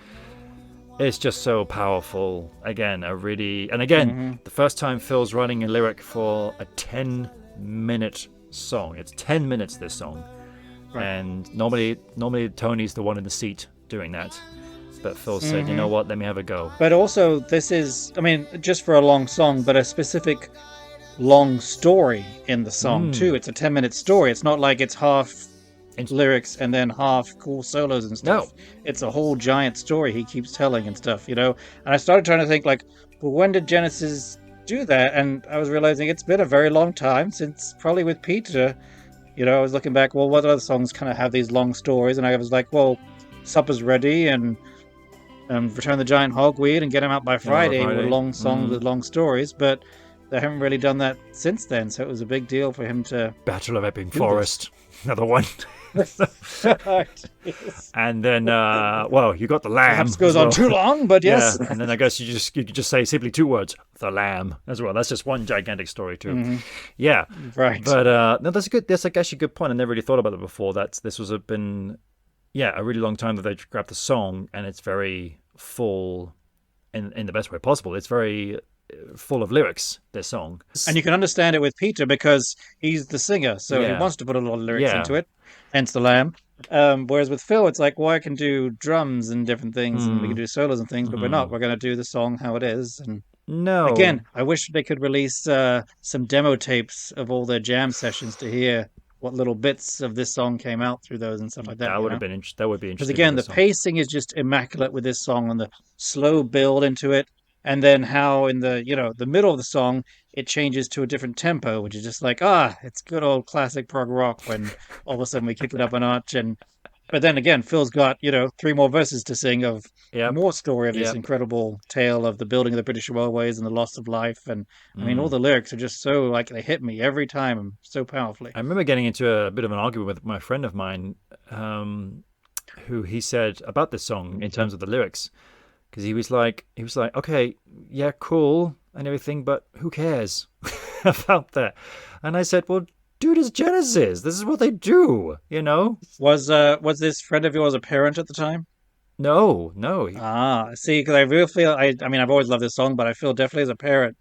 it's just so powerful. Again, the first time Phil's running a lyric for a 10-minute song. It's 10 minutes this song, and normally Tony's the one in the seat doing that, but Phil said, "You know what? Let me have a go."
But also, this is, I mean, just for a long song, but a specific long story in the song too. It's a 10-minute story. It's not like it's half lyrics and then half cool solos and stuff.
No.
It's a whole giant story he keeps telling and stuff, you know. And I started trying to think like, well, when did Genesis do that? And I was realizing it's been a very long time since probably with Peter. You know, I was looking back, well, what other songs kind of have these long stories? And I was like, well, Supper's Ready and Return the Giant Hogweed and Get Him Out by Friday were long songs with long stories, but they haven't really done that since then, so it was a big deal for him to...
Battle of Epping Forest, another one. And then, well, you got the Lamb.
Perhaps goes on too long, but yes.
Yeah. And then I guess you could just say simply 2 words, the Lamb, as well. That's just one gigantic story too. Yeah,
Right.
But no, that's good. That's actually a good point. I never really thought about it before. This was been a really long time that they grabbed the song, and it's very full, in the best way possible. It's very full of lyrics, this song.
And you can understand it with Peter because he's the singer, so he wants to put a lot of lyrics into it, hence the Lamb. Whereas with Phil, it's like, well, I can do drums and different things, and we can do solos and things, but we're not. We're going to do the song how it is. And
No.
again, I wish they could release some demo tapes of all their jam sessions to hear what little bits of this song came out through those and stuff like that.
That would have been that would be
Because
interesting.
again, the
with this song.
pacing is just immaculate with this song, and the slow build into it, and then how in the the middle of the song it changes to a different tempo, which is just like it's good old classic prog rock when all of a sudden we kick it up a notch, and But then again, Phil's got, 3 more verses to sing of
Yep.
more story of this
Yep.
incredible tale of the building of the British Railways and the loss of life. And I mean, all
Mm.
the lyrics are just so, like, they hit me every time so powerfully.
I remember getting into a bit of an argument with my friend of mine, who he said about this song in terms of the lyrics, because he was like, okay, yeah, cool and everything, but who cares about that? And I said, well, dude, it's Genesis. This is what they do, you know?
Was this friend of yours a parent at the time?
No, no.
See, because I really feel, I mean, I've always loved this song, but I feel definitely as a parent,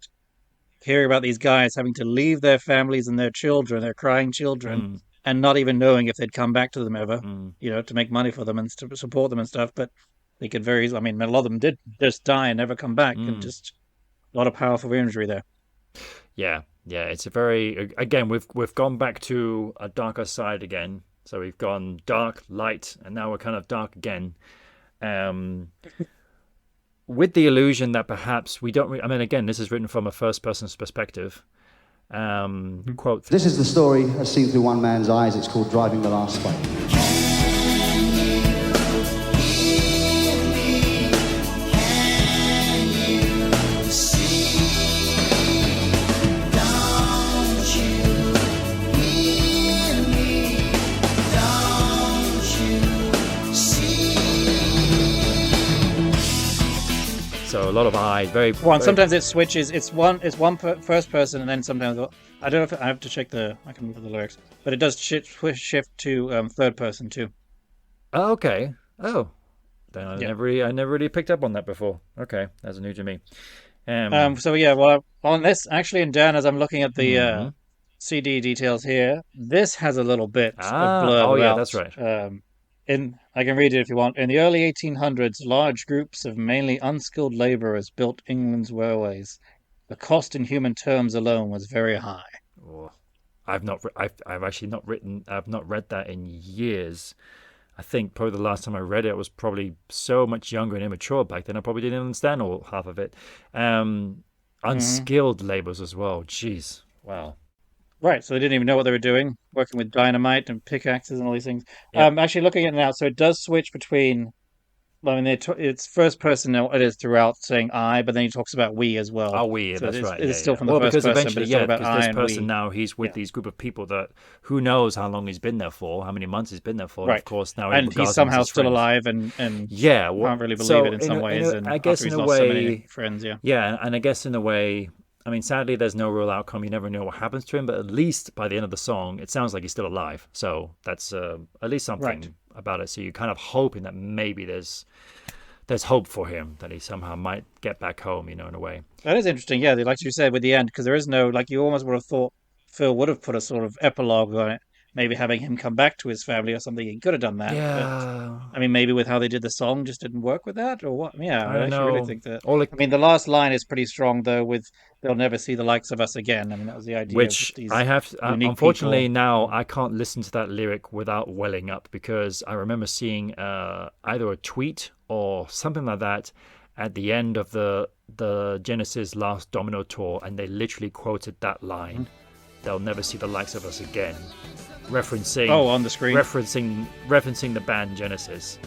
hearing about these guys having to leave their families and their children, their crying children,
Mm,
and not even knowing if they'd come back to them ever,
mm,
to make money for them and to support them and stuff. But they could I mean, a lot of them did just die and never come back, and
mm.
just a lot of powerful imagery there.
Yeah, yeah. It's a very, again, we've gone back to a darker side again. So we've gone dark, light, and now we're kind of dark again. Um, with the illusion that perhaps we don't. I mean, again, this is written from a first person's perspective. Quote:
This is the story as seen through one man's eyes. It's called Driving the Last Spike.
So a lot of I, very.
Well, and
very
sometimes it switches. It's first person, and then sometimes I don't know if I have to check I can look at the lyrics, but it does shift to third person too.
oh, okay. Oh, then I
Yeah.
never really picked up on that before. Okay, that's new to me.
So yeah, well, on this actually, and Dan, as I'm looking at the
Mhm.
CD details here, this has a little bit of blurb
Oh yeah,
about.
that's right.
I can read it if you want. In the early 1800s, large groups of mainly unskilled labourers built England's railways. The cost in human terms alone was very high.
Oh, I've actually not written. I've not read that in years. I think probably the last time I read it, I was probably so much younger and immature back then. I probably didn't understand all half of it. Unskilled laborers as well. Jeez, wow.
Right, so they didn't even know what they were doing, working with dynamite and pickaxes and all these things.
Yep.
Actually, looking at it now, so it does switch between. I mean, it's first person now. It is throughout saying I, but then he talks about we as well.
Oh, we.
So
That's right.
it is
Yeah,
still
yeah.
from the
Well,
first
because
person, but
eventually,
it's talking
yeah,
about
because
I
this
and
person
we.
now he's with
Yeah,
these group of people that who knows how long he's been there for, how many months he's been there for, and of
right.
course now he
And he's
regards them as
somehow
his
still
friends.
alive, and
Yeah. Well,
can't really believe
so
it in some ways. And
I guess
after
in
he's
a
lost so many
way,
friends, yeah.
yeah, and I guess in a way, I mean, sadly, there's no real outcome. You never know what happens to him, but at least by the end of the song, it sounds like he's still alive. So that's at least something
Right.
about it. So you're kind of hoping that maybe there's hope for him that he somehow might get back home, in a way.
That is interesting. Yeah, like you said with the end, because there is no, like, you almost would have thought Phil would have put a sort of epilogue on it, maybe having him come back to his family or something. He could have done that, but
Yeah,
I mean, maybe with how they did the song, just didn't work with that, or what? Yeah,
I
I
don't
actually really
know.
think that.
All
I mean, the last line is pretty strong though. With "They'll never see the likes of us again." I mean, that was the idea of
which
just these
I have,
unique
unfortunately,
people.
now I can't listen to that lyric without welling up because I remember seeing either a tweet or something like that at the end of the Genesis last Domino tour, and they literally quoted that line. They'll never see the likes of us again, referencing
Oh, on the screen.
referencing the band Genesis,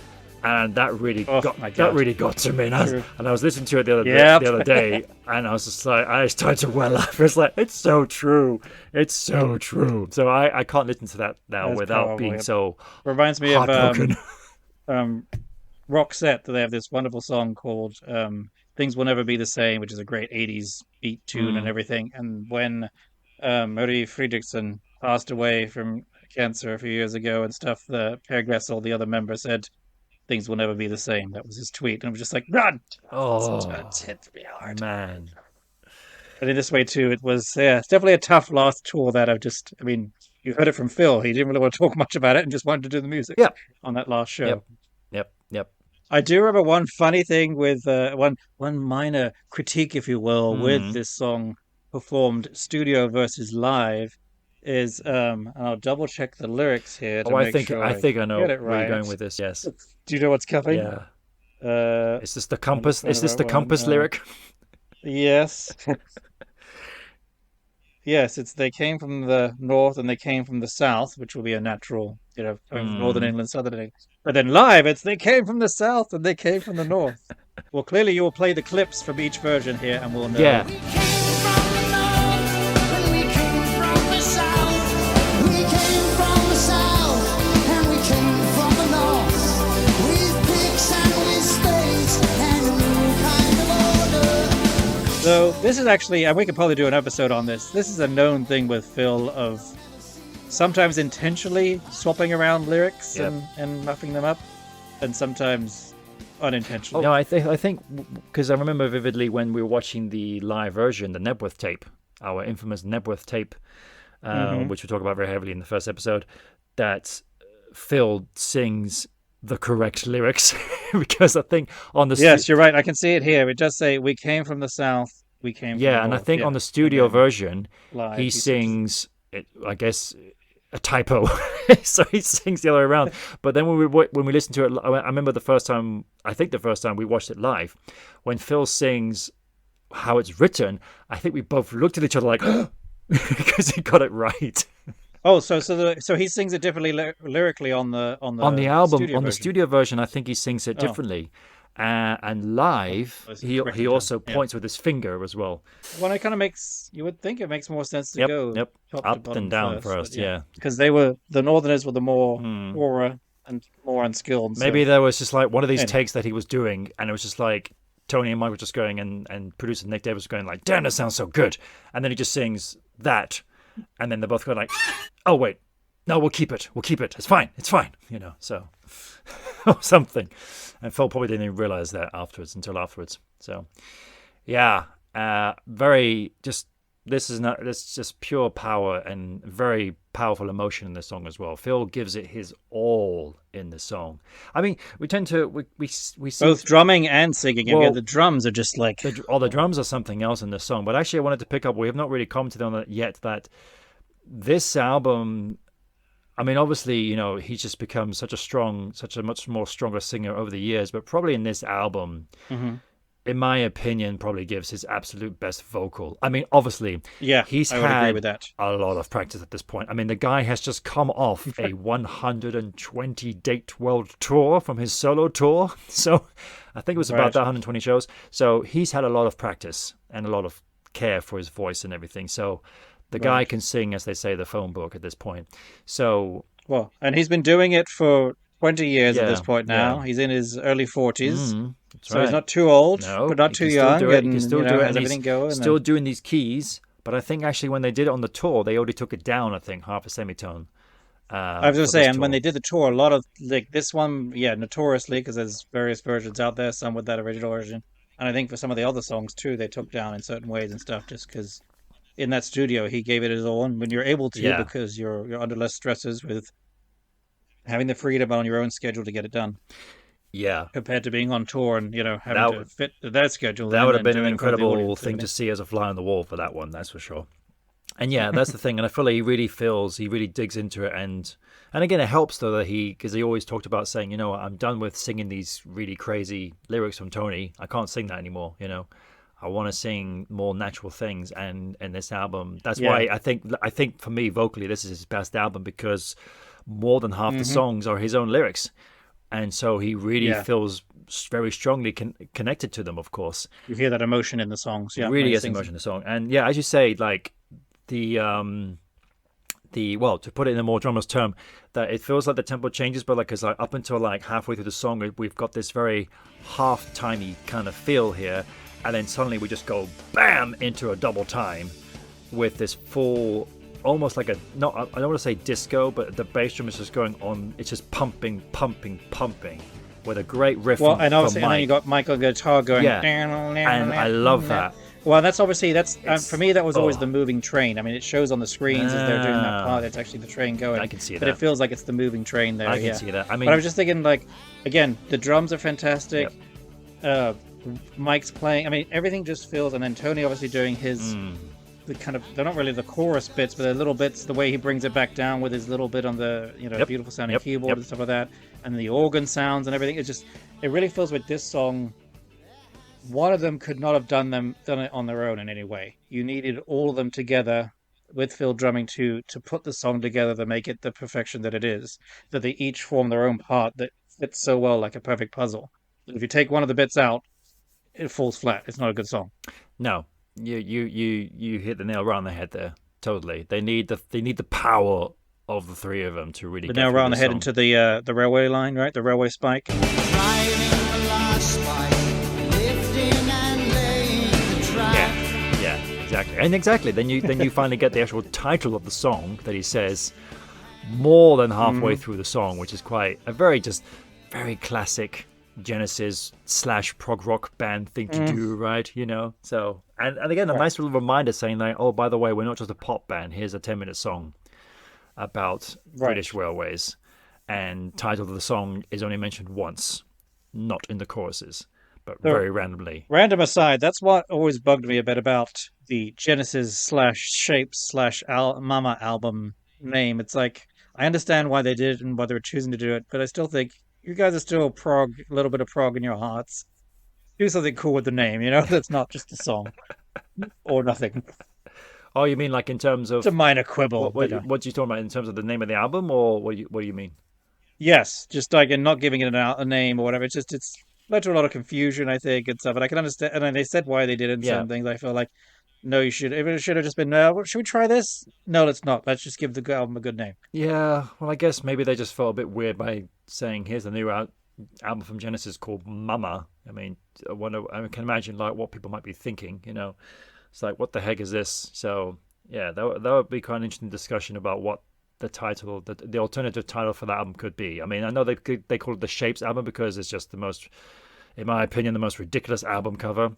and that really
Oh
got
my
that
God.
really got to me. And
True.
I was listening to it
Yep.
the other day, and I was just like, I started to well up. It's like it's so true, it's so true. So I can't listen to that now
That's
without
powerful,
being
yep.
so
Reminds me of
heartbroken.
Roxette. They have this wonderful song called "Things Will Never Be the Same," which is a great '80s beat tune and
Mm.
everything. And when Marie Fredriksson passed away from cancer a few years ago and stuff, the Per Gessle, the other member, said, "Things will never be the same." That was his tweet, and it was just like, "Run!"
Oh
It hit me hard.
man,
But in this way too, it was it's definitely a tough last tour. That I mean, you heard it from Phil. He didn't really want to talk much about it and just wanted to do the music
yep,
on that last show.
yep, yep.
I do remember one funny thing with one minor critique, if you will, with
Mm.
this song performed studio versus live is and I'll double check the lyrics here to
Oh, I
make
think
sure
I
I
think I
get
know
it
where you're
right.
going with this. Yes,
Do you know what's coming?
yeah. Is this the
I'll just
compass?
find
Is
the
this
right
the
one.
compass lyric?
Yes. Yes, it's they came from the north and they came from the south, which will be a natural, coming from Northern England, Southern England. But then live, it's they came from the south and they came from the north. Well, clearly you will play the clips from each version here, and we'll know.
Yeah.
We came from the north and we came from the south. We came from the south and we came from the north. With picks and with spades and a new kind of order.
So this is actually, and we could probably do an episode on this. This is a known thing with Phil of sometimes intentionally swapping around lyrics
Yep.
and muffing them up, and sometimes unintentionally.
No, I think because I remember vividly when we were watching the live version, the Nebworth tape, our infamous Nebworth tape, which we talk about very heavily in the first episode, that Phil sings the correct lyrics because I think on the
Yes, you're right. I can see it here. It does say we came from the south. We came. From the
and I
north."
think
Yeah.
on the studio version,
Live,
he
he
sings it, I guess, a typo. So he sings the other way around. But then when we listen to it, I remember the first time we watched it live, when Phil sings how it's written, I think we both looked at each other like, because he got it right.
Oh, so he sings it differently lyrically on the
album,
studio
on the
version.
studio version, I think he sings it
Oh.
differently. And live,
it's
he
correctly
also
done, yeah.
points with his finger as well.
Well, it kind of makes you would think it makes more sense to go
Yep.
top to
Up
bottom
and down
first,
first, yeah.
because the Northerners were the more poorer and more unskilled. So.
Maybe there was just like one of these
Anyway.
takes that he was doing, and it was just like Tony and Mike were just going, and producer Nick Davis was going like, "Damn, that sounds so good," and then he just sings that, and then they're both going like, "Oh wait, no, we'll keep it, it's fine, so or something." And Phil probably didn't even realize that until afterwards. So yeah, very just. This is just pure power and very powerful emotion in the song as well. Phil gives it his all in the song. I mean, we tend to we see
Both drumming and singing.
Well,
The drums are just like
the drums are something else in the song. But actually, I wanted to pick up. We have not really commented on it yet. That this album, I mean, obviously, he's just become such a much more stronger singer over the years. But probably in this album.
Mhm.
In my opinion, probably gives his absolute best vocal. I mean, obviously, he's
I would agree
had
with that.
a lot of practice at this point. I mean, the guy has just come off a 120-date world tour from his solo tour. So I think it was about that 120 shows. So he's had a lot of practice and a lot of care for his voice and everything. So the guy can sing, as they say, the phone book at this point. So
well, and he's been doing it for 20 years at
Yeah,
this point now.
yeah.
He's in his early 40s. So
right.
he's not too old,
no,
but not
he
too
can still
young.
do it.
And,
He can still do it.
has
And
everything
he's
going.
still doing these keys. But I think actually when they did it on the tour, they already took it down, I think, half a semitone.
I was going to say, and when they did the tour, a lot of, like, this one, notoriously, because there's various versions out there, some with that original version. And I think for some of the other songs, too, they took down in certain ways and stuff, just because in that studio, he gave it his all. And when you're able to, because you're under less stresses with having the freedom on your own schedule to get it done.
Yeah.
Compared to being on tour and, having to fit their schedule.
That would have been
do
an
it in front of the
incredible
audience,
thing to see as a fly on the wall for that one, that's for sure. And yeah, that's the thing. And I feel like he really digs into it. And again, it helps though that because he always talked about saying, I'm done with singing these really crazy lyrics from Tony. I can't sing that anymore, I want to sing more natural things. And this album, that's why I think for me, vocally, this is his best album because more than half the songs are his own lyrics. And so he really feels very strongly connected to them, of course.
You hear that emotion in the songs. Yeah,
really gets emotion in the song. And yeah, as you say, like to put it in a more drummer's term, that it feels like the tempo changes, but like it's like up until like halfway through the song, we've got this very half-timey kind of feel here. And then suddenly we just go bam into a double time with this full, almost like I don't want to say disco, but the bass drum is just going on. It's just pumping with a great riff.
Well, and obviously,
from Mike.
and then you got Michael guitar going.
Yeah, and I love that.
Well, that's obviously for me that was always the moving train. I mean, it shows on the screens as they're doing that part. It's actually the train going.
I can see
but
that.
it feels like it's the moving train there.
I can see that. I mean,
but I was just thinking, like, again, the drums are fantastic. Mike's playing. I mean, everything just feels. And then Tony obviously doing his. The kind of, they're not really the chorus bits, but they're little bits, the way he brings it back down with his little bit on the, beautiful sounding keyboard and stuff like that, and the organ sounds and everything. It really feels with this song, one of them could not have done it on their own in any way. You needed all of them together with Phil drumming to put the song together to make it the perfection that it is. That they each form their own part that fits so well like a perfect puzzle. If you take one of the bits out, it falls flat. It's not a good song.
No, you hit the nail right on the head there. Totally. They need the power of the three of them to really
But
get
now
through
we're on the
this
head
song.
into the railway line, right? The railway spike.
Driving the last spike, lifting and laying the track.
Yeah, exactly. And exactly. Then you finally get the actual title of the song that he says more than halfway through the song, which is quite a very classic Genesis / prog rock band thing to do, right? So and again a nice little reminder saying like, oh, by the way, we're not just a pop band. Here's a 10-minute song about British railways, and title of the song is only mentioned once, not in the choruses, but very randomly.
Random aside, that's what always bugged me a bit about the Genesis / Shapes / Mama album name. It's like, I understand why they did it and why they were choosing to do it, but I still think you guys are still prog, a little bit of prog in your hearts. Do something cool with the name, that's not just a song or nothing.
Oh, you mean like in terms of
It's a minor quibble.
what are you talking about in terms of the name of the album, or what do you mean?
Yes, just like in not giving it a name or whatever. It's led to a lot of confusion, I think, and stuff. And I can understand. And then they said why they did it in
Yeah.
some things. I feel like, no, you should. It should have just been, no. Should we try this? No, let's not. Let's just give the album a good name.
Yeah, well, I guess maybe they just felt a bit weird by saying, here's the new album from Genesis called Mama. I mean, I can imagine like what people might be thinking, It's like, what the heck is this? So, yeah, that would be kind of interesting discussion about what the title, the alternative title for that album could be. I mean, I know they call it the Shapes album because it's just the most, in my opinion, the most ridiculous album cover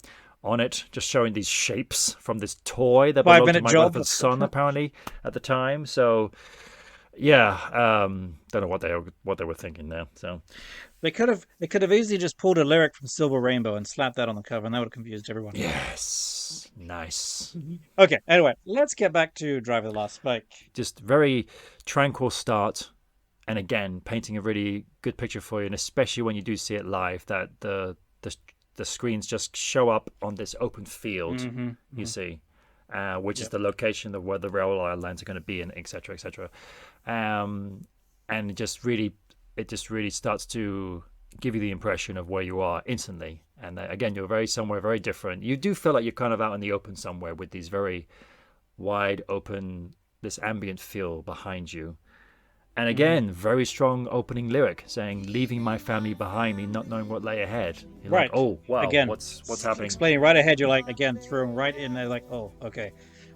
on it, just showing these shapes from this toy that belonged to my brother's son, apparently, at the time. So, yeah, don't know what they were thinking there. So
They could have easily just pulled a lyric from Silver Rainbow and slapped that on the cover, and that would have confused everyone.
yes, nice.
Okay, anyway, let's get back to Drive the Last Spike.
Just very tranquil start, and again painting a really good picture for you, and especially when you do see it live, that the screens just show up on this open field. You see, which is the location of where the railway lines are going to be, and etc. etc. And it just really starts to give you the impression of where you are instantly. And again, you're somewhere very different. You do feel like you're kind of out in the open somewhere with these very wide open, this ambient feel behind you. And again, very strong opening lyric saying, leaving my family behind me, not knowing what lay ahead. You're
Right.
like, oh, wow,
Again,
what's happening?
Explaining right ahead, you're like, again, thrown right in there, like, oh, okay.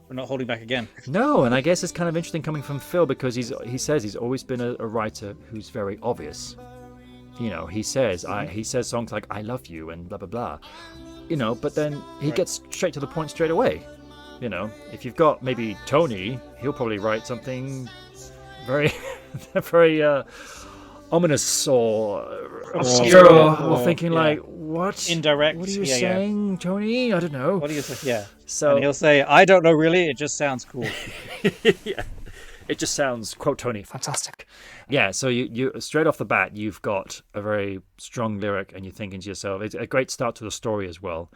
We're not holding back again.
No, and I guess it's kind of interesting coming from Phil because he says he's always been a writer who's very obvious. He says songs like "I love you" and blah blah blah. But then he gets straight to the point straight away. If you've got maybe Tony, he'll probably write something very, very ominous or obscure, or thinking like, what?
Indirect.
What are you saying, Tony? I don't know.
What do you say? Yeah.
So
and he'll say, I don't know really, it just sounds cool.
yeah. It just sounds, quote Tony, fantastic. Yeah, so you straight off the bat, you've got a very strong lyric, and you're thinking to yourself, it's a great start to the story as well,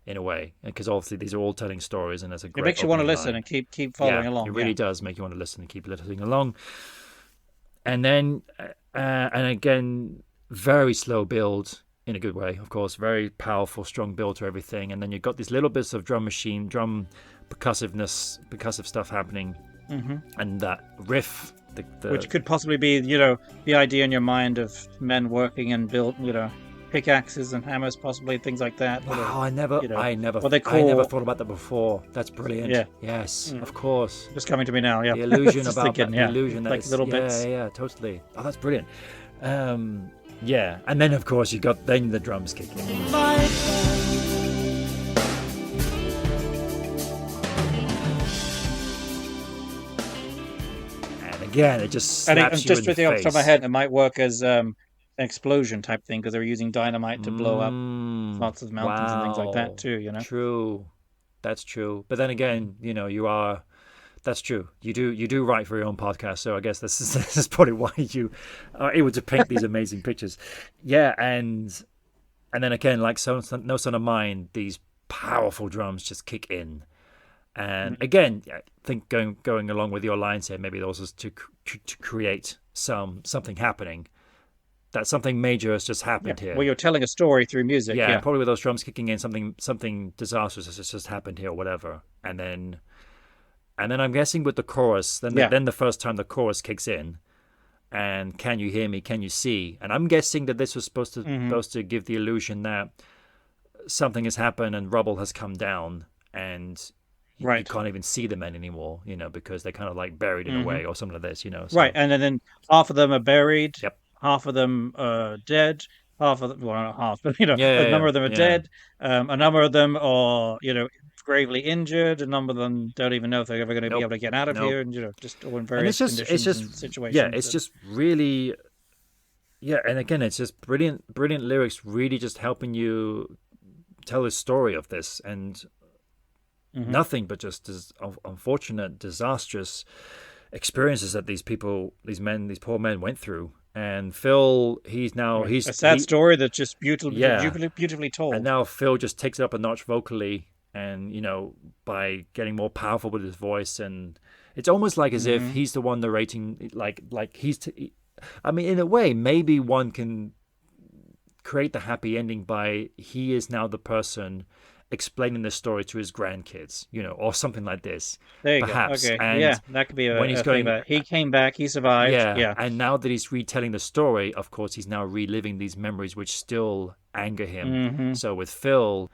in a way, because obviously these are all telling stories, and there's a great.
It makes you want to
opening
listen
line.
and keep following along.
It really does make you want to listen and keep listening along. And then, and again, very slow build in a good way, of course, very powerful, strong build to everything, and then you've got these little bits of drum percussive stuff happening. And that riff,
which could possibly be, the idea in your mind of men working and built, pickaxes and hammers, possibly things like that.
Wow, I never thought about that before. That's brilliant.
Yeah.
Yes, of course.
Just coming to me now. Yeah.
The illusion
Just
about
thinking,
that. The illusion that
like
it's,
little bits.
Yeah, totally. Oh, that's brilliant. Yeah, and then of course you got the drums kicking. Again, it just slaps you in the face.
Off the top of my head, it might work as an explosion type thing because they were using dynamite to blow up lots of mountains and things like that too.
True, that's true. But then again, that's true. You do write for your own podcast, so I guess this is probably why you are able to paint these amazing pictures. Yeah, and then again, like No Son of Mine, these powerful drums just kick in. And again, I think going along with your lines here, maybe also is to create something happening. That something major has just happened here.
Well, you're telling a story through music.
Yeah,
Yeah.
and probably with those drums kicking in, something disastrous has just happened here, or whatever. And then I'm guessing with the chorus, then the first time the chorus kicks in, and can you hear me? Can you see? And I'm guessing that this was supposed to give the illusion that something has happened and rubble has come down, and you can't even see the men anymore, because they're kind of like buried in a way or something like this, So.
Right, and then half of them are buried.
Yep.
Half of them are dead. Half of them, well, not half, but a number of them are
yeah.
dead. A number of them are, gravely injured. A number of them don't even know if they're ever going to be able to get out of here, and just all in various conditions and situations.
Yeah, it's just really, and again, it's just brilliant lyrics, really just helping you tell the story of this, and nothing but just unfortunate, disastrous experiences that these poor men went through. And Phil, he's
a sad story that's just beautifully told.
And now Phil just takes it up a notch vocally, and by getting more powerful with his voice, and it's almost like as if he's the one narrating, like I mean, in a way, maybe one can create the happy ending by he is now the person explaining the story to his grandkids, or something like this.
There you
perhaps.
go. Okay.
And
that could be
when he's going,
he came back, he survived. Yeah.
And now that he's retelling the story, of course, he's now reliving these memories which still anger him. So with Phil,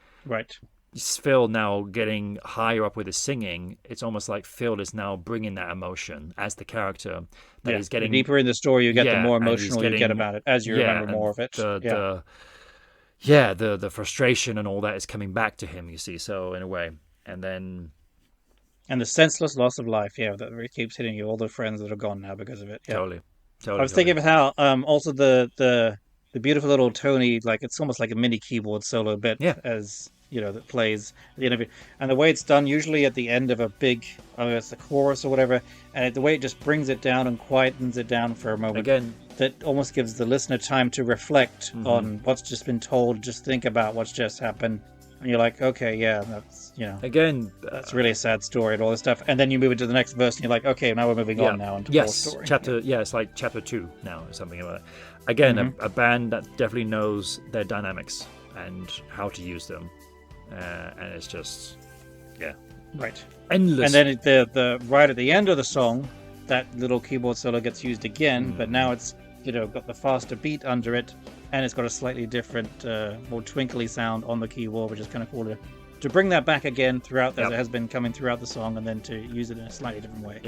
Phil now getting higher up with his singing, it's almost like Phil is now bringing that emotion as the character that he's getting.
The deeper in the story you get, the more emotional you get about it as you remember more of it.
The frustration and all that is coming back to him, you see, so in a way. And
the senseless loss of life, that keeps hitting you, all the friends that are gone now because of it.
Totally.
I was thinking of how also the beautiful little Tony, like it's almost like a mini keyboard solo bit as that plays at the end of it, and the way it's done usually at the end of a big, it's the chorus or whatever, and the way it just brings it down and quietens it down for a moment.
Again,
that almost gives the listener time to reflect on what's just been told, just think about what's just happened, and you're like, okay, that's
again,
that's really a sad story and all this stuff, and then you move into the next verse and you're like, okay, now we're moving on now into more story.
It's like chapter 2 now or something like that. Again, a band that definitely knows their dynamics and how to use them, and it's just endless.
And then the right at the end of the song, that little keyboard solo gets used again, but now it's got the faster beat under it, and it's got a slightly different, more twinkly sound on the keyboard, which is kind of cool to bring that back again throughout, as it has been coming throughout the song, and then to use it in a slightly different way.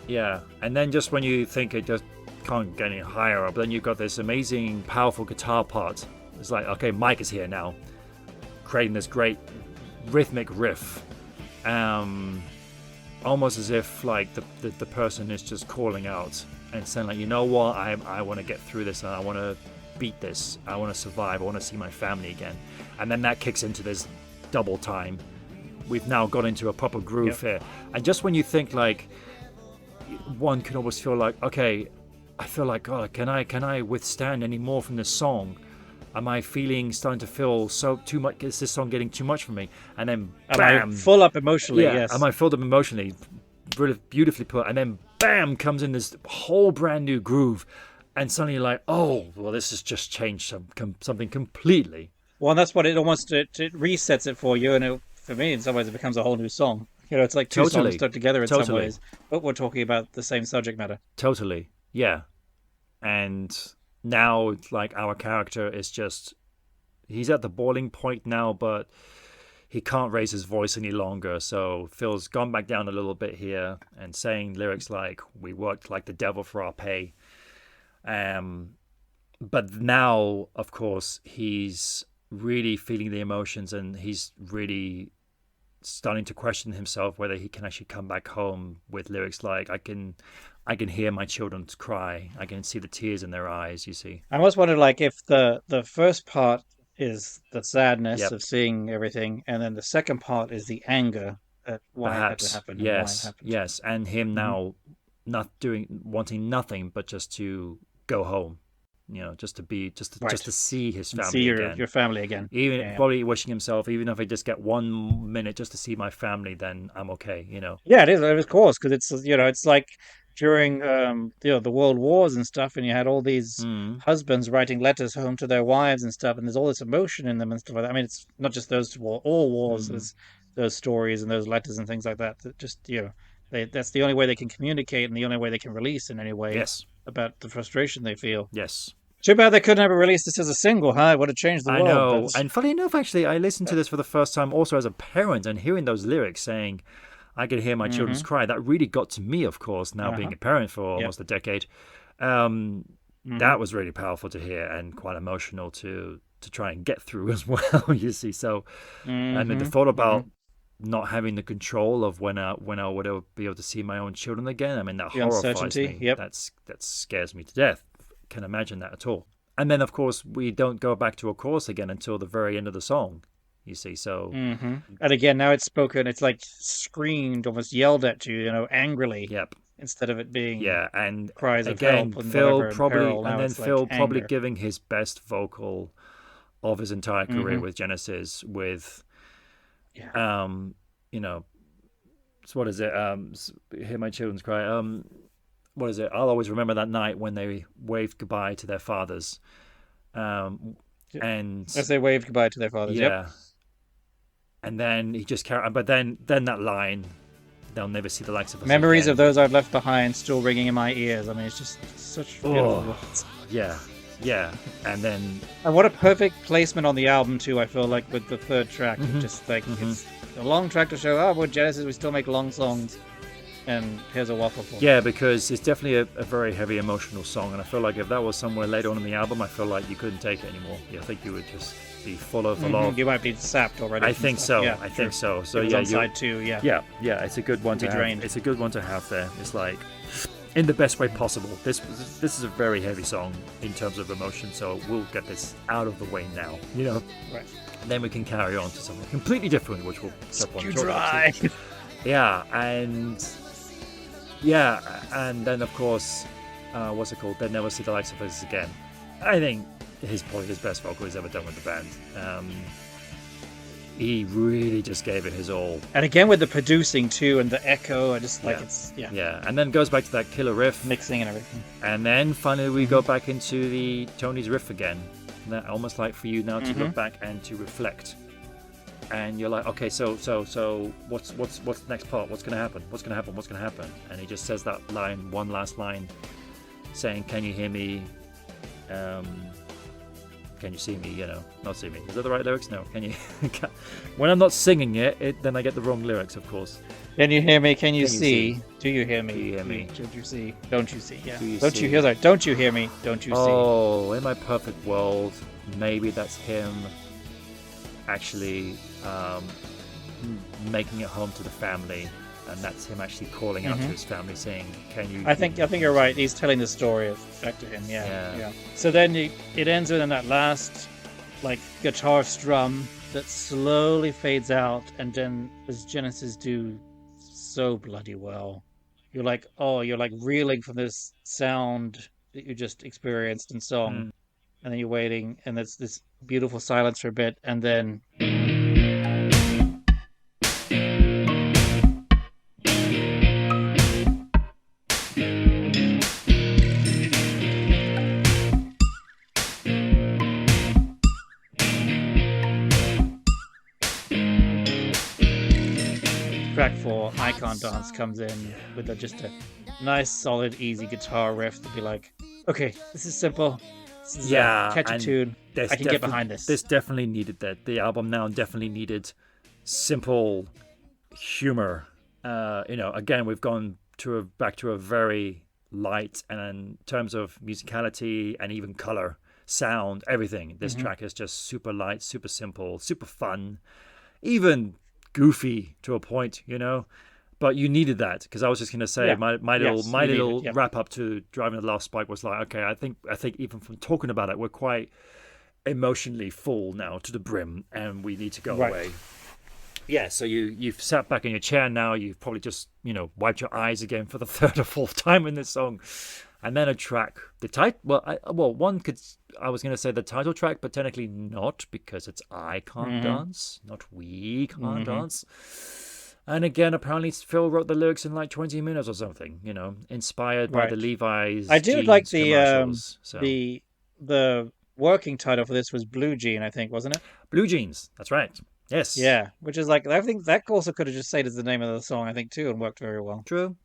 Yeah. And then just when you think it just can't get any higher up, then you've got this amazing, powerful guitar part. It's like, okay, Mike is here now, creating this great rhythmic riff. Almost as if like the person is just calling out and saying like, you know what, I want to get through this, and I want to beat this, I want to survive, I want to see my family again. And then that kicks into this double time. We've now got into a proper groove here. And just when you think like, one can almost feel like, okay, I feel like, God, can I withstand any more from this song? Am I starting to feel so too much? Is this song getting too much for me? And then bam,
am I full up emotionally? Yes.
Am I filled up emotionally? Really beautifully put. And then bam, comes in this whole brand new groove, and suddenly you're like, oh, well, this has just changed something completely.
Well, that's what it almost it resets it for you, and for me, in some ways, it becomes a whole new song. It's like two songs stuck together in some ways, but we're talking about the same subject matter.
Totally, yeah, and. Now, like, our character is he's at the boiling point now, but he can't raise his voice any longer. So Phil's gone back down a little bit here and saying lyrics like, we worked like the devil for our pay. But now, of course, he's really feeling the emotions, and he's really starting to question himself whether he can actually come back home with lyrics like, I can hear my children's cry. I can see the tears in their eyes, you see.
I almost wonder, like, if the first part is the sadness of seeing everything, and then the second part is the anger at why it had to happen.
Yes. And him now wanting nothing but just to go home. just to be just
Right.
to see his
And
family
see
again.
your family again.
Even
Yeah.
probably wishing himself, even if I just get 1 minute just to see my family, then I'm okay.
Yeah, it is, of course, because it's like during the World Wars and stuff, and you had all these
Mm.
husbands writing letters home to their wives and stuff, and there's all this emotion in them and stuff like that. I mean, it's not just those all wars. There's those stories and those letters and things like that. That just that's the only way they can communicate and the only way they can release in any way
Yes.
about the frustration they feel.
Yes.
Too bad they couldn't ever release this as a single, huh? It would have changed the
I
world.
know. And funny enough, actually, I listened to this for the first time also as a parent, and hearing those lyrics saying, I could hear my children's cry, that really got to me, of course, now being a parent for almost a decade. That was really powerful to hear and quite emotional to try and get through as well, you see. So, and the thought about not having the control of when I would ever be able to see my own children again, I mean, that
The
horrifies
uncertainty,
me.
yep.
That scares me to death. Can imagine that at all. And then, of course, we don't go back to a chorus again until the very end of the song, you see. So,
And again, now it's spoken, it's like screamed, almost yelled at you, angrily.
Yep.
Instead of it being
and
cries of
again,
help and
Phil
whatever, and
probably,
peril, now
and then
it's like
Phil probably
anger.
giving his best vocal of his entire career with Genesis, with, so what is it? Hear my children's cry. What is it? I'll always remember that night when they waved goodbye to their fathers. And
As they waved goodbye to their fathers.
yeah.
Yep.
And then he just carried, but then that line, they'll never see the likes of us
Memories
again.
of those I've left behind still ringing in my ears. I mean, it's just such beautiful words.
Yeah. And then
And what a perfect placement on the album too, I feel like, with the third track. Just like it's a long track to show, we're Genesis, we still make long songs. And here's a waffle.
yeah, because it's definitely a very heavy emotional song, and I feel like if that was somewhere later on in the album, I feel like you couldn't take it anymore. I think you would just be full of a lot of...
You might be sapped already.
I think so.
Yeah,
I think so. So
It was
yeah,
on side 2, yeah.
Yeah. It's a good one to
Be
have.
drained.
It's a good one to have there. It's like in the best way possible. This is a very heavy song in terms of emotion, so we'll get this out of the way now.
Right.
And then we can carry on to something completely different, which we'll jump on.
Too
shortly.
dry.
And then of course, what's it called? They'll never see the likes of us again. I think he's probably his best vocal he's ever done with the band. He really just gave it his all.
And again with the producing too, and the echo, I just like
Yeah, and then goes back to that killer riff,
mixing and everything.
and then finally we go back into the Tony's riff again. That almost like for you now to look back and to reflect. And you're like, okay, so what's the next part? What's gonna happen? What's gonna happen? And he just says that line, one last line, saying, "Can you hear me? Can you see me? Not see me." Is that the right lyrics? No. Can you? When I'm not singing it, then I get the wrong lyrics, of course.
Can you hear me? Can you
Can you
see?
see?
Do you hear me?
Do you hear me?
Don't you see? Don't you see? Yeah.
Do you
Don't
see?
you hear that? Don't you hear me? Don't you see?
Oh, in my perfect world, maybe that's him actually making it home to the family, and that's him actually calling out to his family saying, "Can you?"
I think you're right. He's telling the story back to him.
Yeah.
Yeah. So then it ends with that last like guitar strum that slowly fades out, and then as Genesis do so bloody well, you're like reeling from this sound that you just experienced in song, and then you're waiting, and there's this beautiful silence for a bit, and then. Track 4, I Can't Dance, comes in with just a nice, solid, easy guitar riff to be like, okay, this is simple. This is a catchy
and
tune. I can get behind this.
This definitely needed that. The album now definitely needed simple humor. Again, we've gone back to a very light, and in terms of musicality and even color, sound, everything. This track is just super light, super simple, super fun, even goofy to a point, but you needed that, because I was just going to say my little wrap up to Driving the Last Spike was like, okay, I think even from talking about it, we're quite emotionally full now to the brim, and we need to go away. Yeah, so you've sat back in your chair now. You've probably just wiped your eyes again for the third or fourth time in this song, And then a track, the title. I was going to say the title track, but technically not because it's I Can't Dance, not We Can't Dance. And again, apparently Phil wrote the lyrics in like 20 minutes or something. Inspired by the Levi's
I do
jeans
like
commercials. So.
the working title for this was Blue Jean, I think, wasn't it?
Blue Jeans. That's right. Yes.
Yeah, which is like, I think that also could have just stayed as the name of the song, I think, too, and worked very well.
True.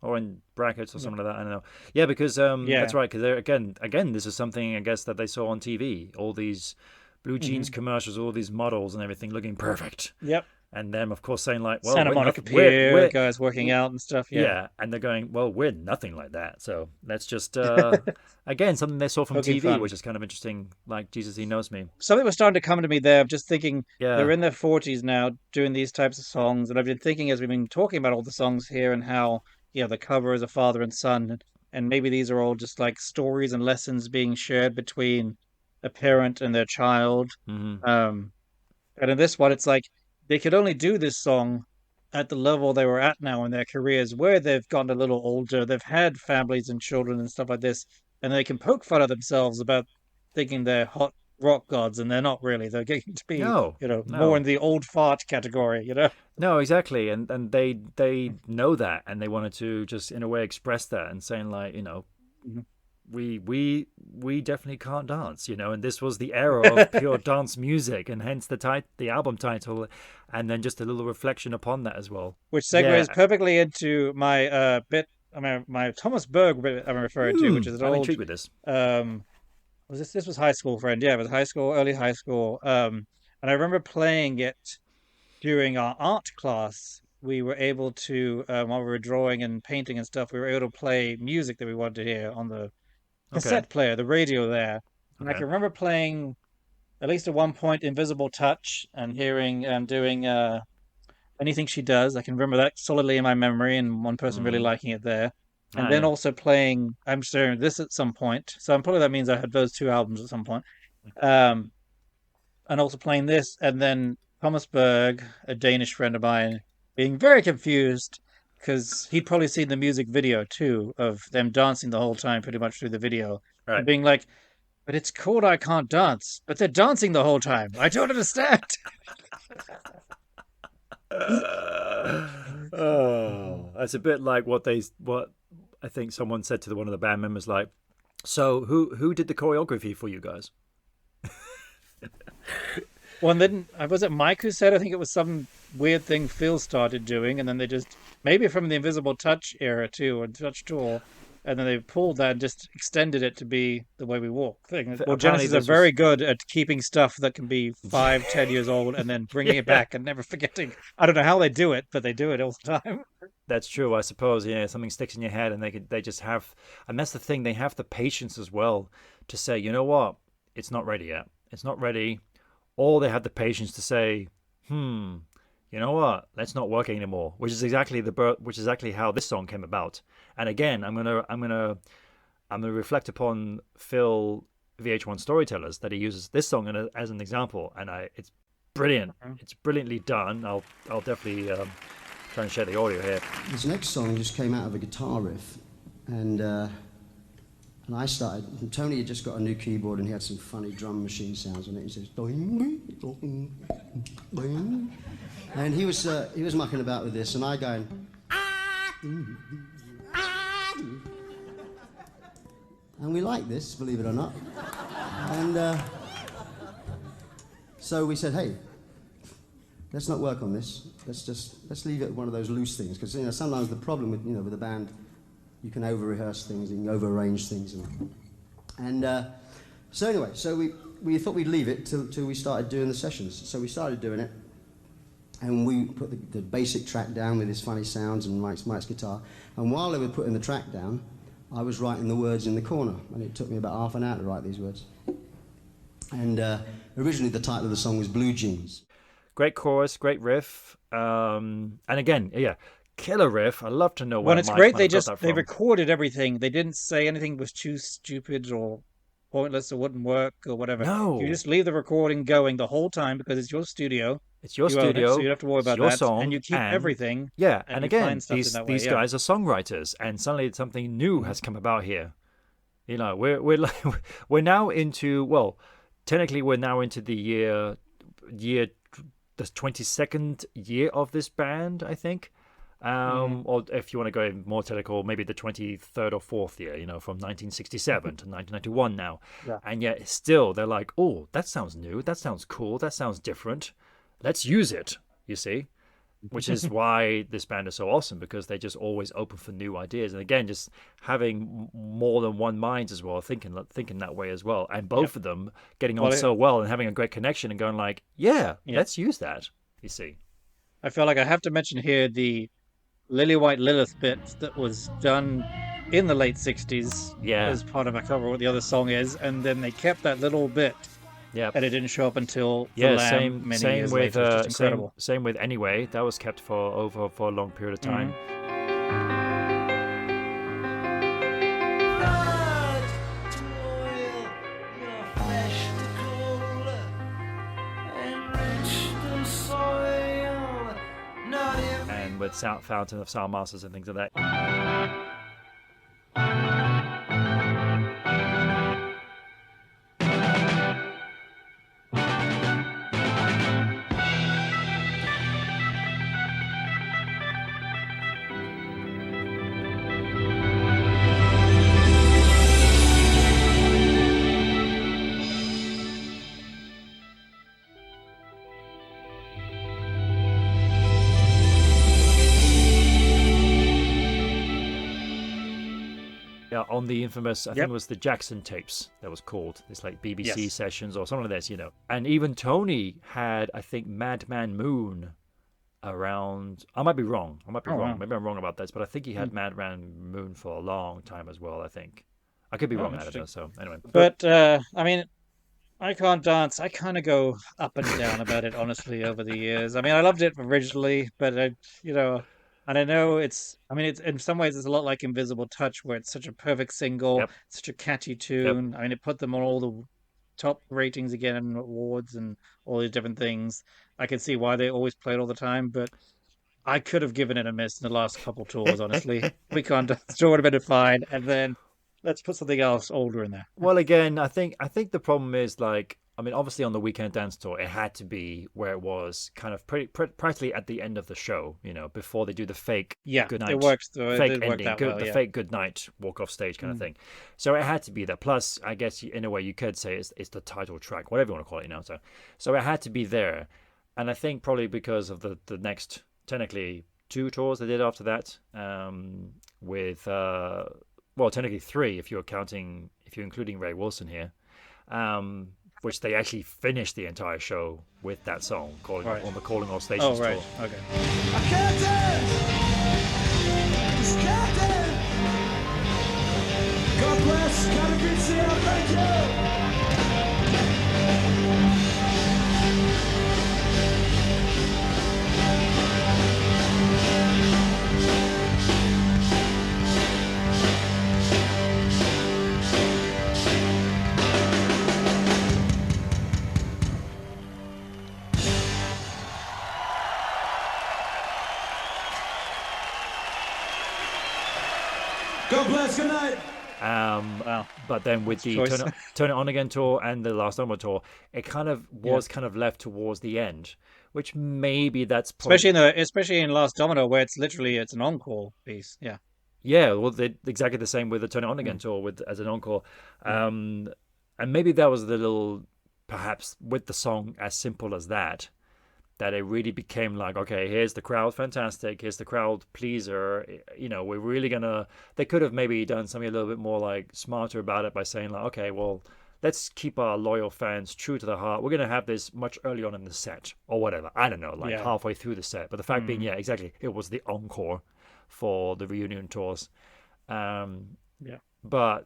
Or in brackets or something like that. I don't know. Yeah, because that's right. Because again, this is something I guess that they saw on TV. All these Blue Jeans commercials, all these models and everything looking perfect.
Yep.
And them, of course, saying like, well,
Santa Monica Pier, guys working out and stuff. Yeah.
And they're going, well, we're nothing like that. So let's just, again, something they saw from TV, fun. Which is kind of interesting. Like, Jesus, He Knows Me.
Something was starting to come to me there. I'm just thinking they're in their 40s now doing these types of songs. And I've been thinking as we've been talking about all the songs here and how, the cover is a father and son. And maybe these are all just like stories and lessons being shared between a parent and their child. And in this one, it's like, they could only do this song at the level they were at now in their careers, where they've gotten a little older, they've had families and children and stuff like this, and they can poke fun at themselves about thinking they're hot rock gods, and they're not really. They're getting to be, more in the old fart category,
No, exactly, and they know that, and they wanted to just in a way express that and saying like, we definitely can't dance, and this was the era of pure dance music, and hence the album title, and then just a little reflection upon that as well.
Which segues perfectly into my bit. I mean, my Thomas Berg bit I'm referring to, which is an
I'm
old.
intrigued with this.
This was high school friend? Yeah, it was early high school. And I remember playing it during our art class. We were able to, while we were drawing and painting and stuff, we were able to play music that we wanted to hear on the cassette player, the radio there. And I can remember playing, at least at one point, Invisible Touch and hearing and doing Anything She Does. I can remember that solidly in my memory, and one person really liking it there. And then also playing, I'm sure this at some point. So I'm probably that means I had those two albums at some point. And also playing this, and then Thomas Berg, a Danish friend of mine, being very confused because he'd probably seen the music video too of them dancing the whole time pretty much through the video.
Right.
And being like, but it's called I Can't Dance, but they're dancing the whole time. I don't understand.
That's a bit like what I think someone said to one of the band members, like, so who did the choreography for you guys?
Well, and then was it Mike who said, I think it was some weird thing Phil started doing, and then they just, maybe from the Invisible Touch era too, or Touch Tour, and then they pulled that and just extended it to be the way we walk thing. Well, Genesis are very good at keeping stuff that can be 5-10 years old and then bringing it back and never forgetting. I don't know how they do it, but they do it all the time.
That's true, I suppose. Yeah, something sticks in your head, and they just have, and that's the thing. They have the patience as well to say, you know what, it's not ready yet. It's not ready. Or they have the patience to say, you know what, let's not work anymore. Which is exactly how this song came about. And again, I'm gonna reflect upon Phil VH1 Storytellers, that he uses this song as an example, and it's brilliant. It's brilliantly done. I'll definitely try and share the audio here.
This next song just came out of a guitar riff, and I started. And Tony had just got a new keyboard, and he had some funny drum machine sounds on it. He says, doing, doing, doing. And he was mucking about with this, and I going, and we like this, believe it or not. And so we said, hey, let's not work on this. Let's leave it one of those loose things, because sometimes the problem with a band, you can over-rehearse things, you can over-arrange things, and so anyway, so we thought we'd leave it till we started doing the sessions. So we started doing it, and we put the basic track down with his funny sounds and Mike's guitar. And while they were putting the track down, I was writing the words in the corner, and it took me about half an hour to write these words. And originally the title of the song was Blue Jeans.
Great chorus, great riff, and again, killer riff. I love to know
when it's great. They
from.
Recorded everything. They didn't say anything was too stupid or pointless or wouldn't work or whatever.
No,
you just leave the recording going the whole time because it's your studio.
It's your
You own it,
studio.
so you don't have to worry
it's
about
your
that,
song,
and you keep everything.
Yeah,
and
and
you find
again,
stuff in
these
that way,
these
yeah.
guys are songwriters, and suddenly something new has come about here. You know, we're like, we're now into technically we're now into the year the 22nd year of this band, I think. Or if you want to go more technical, maybe the 23rd or 4th year, you know, from 1967 to 1991 now.
Yeah.
And yet still they're like, oh, that sounds new, that sounds cool, that sounds different. Let's use it, you see? Which is why this band is so awesome, because they're just always open for new ideas. And again, just having more than one mind as well, thinking that way as well. And both of them getting on so well and having a great connection and going like, let's use that, you see?
I feel like I have to mention here the Lily White Lilith bit that was done in the late 60s as part of a cover of what the other song is, and then they kept that little bit.
Yeah,
and it didn't show up until the Lamb many years later. It's just incredible.
Same with Anyway. That was kept for a long period of time. And with Fountain of Sound Masters and things like that. On the infamous, I think it was the Jackson tapes that was called. It's like BBC sessions or something like this, you know. And even Tony had, I think, Madman Moon around. I might be wrong. Maybe I'm wrong about this, but I think he had Madman Moon for a long time as well, I think. I could be wrong about it, so anyway.
But, I mean, I Can't Dance, I kind of go up and down about it, honestly, over the years. I mean, I loved it originally, but, and I know it's in some ways it's a lot like Invisible Touch, where it's such a perfect single, such a catchy tune. I mean, it put them on all the top ratings again and awards and all these different things. I can see why they always play it all the time, but I could have given it a miss in the last couple tours, honestly. We Can't Dance still would have been fine, and then let's put something else older in there.
Well, again, I think the problem is, like, I mean, obviously on the Weekend Dance Tour, it had to be where it was kind of practically at the end of the show, you know, before they do the fake good night,
it works.
Fake ending, fake good night walk off stage kind of thing. So it had to be there. Plus, I guess in a way you could say it's the title track, whatever you want to call it, you know. So it had to be there, and I think probably because of the next technically 2 tours they did after that, with technically 3 if you're including Ray Wilson here. Which they actually finished the entire show with that song, on the Calling All Stations tour.
Okay.
I can't dance. Just can't dance. God bless, gotta be seen, thank you. God bless, good night.
But then with the Turn It On Again tour and the Last Number tour, it kind of was kind of left towards the end, which maybe that's probably...
especially in Last Domino, where it's an encore piece.
Yeah, well, exactly the same with the Turn It On Again tour as an encore, and maybe that was the little, perhaps with the song as simple as that it really became like, okay, here's the crowd fantastic, here's the crowd pleaser, you know, we're really gonna... They could have maybe done something a little bit more like smarter about it by saying like, okay, well, let's keep our loyal fans true to the heart. We're gonna have this much early on in the set or whatever. I don't know, like halfway through the set. But the fact being, exactly, it was the encore for the reunion tours. But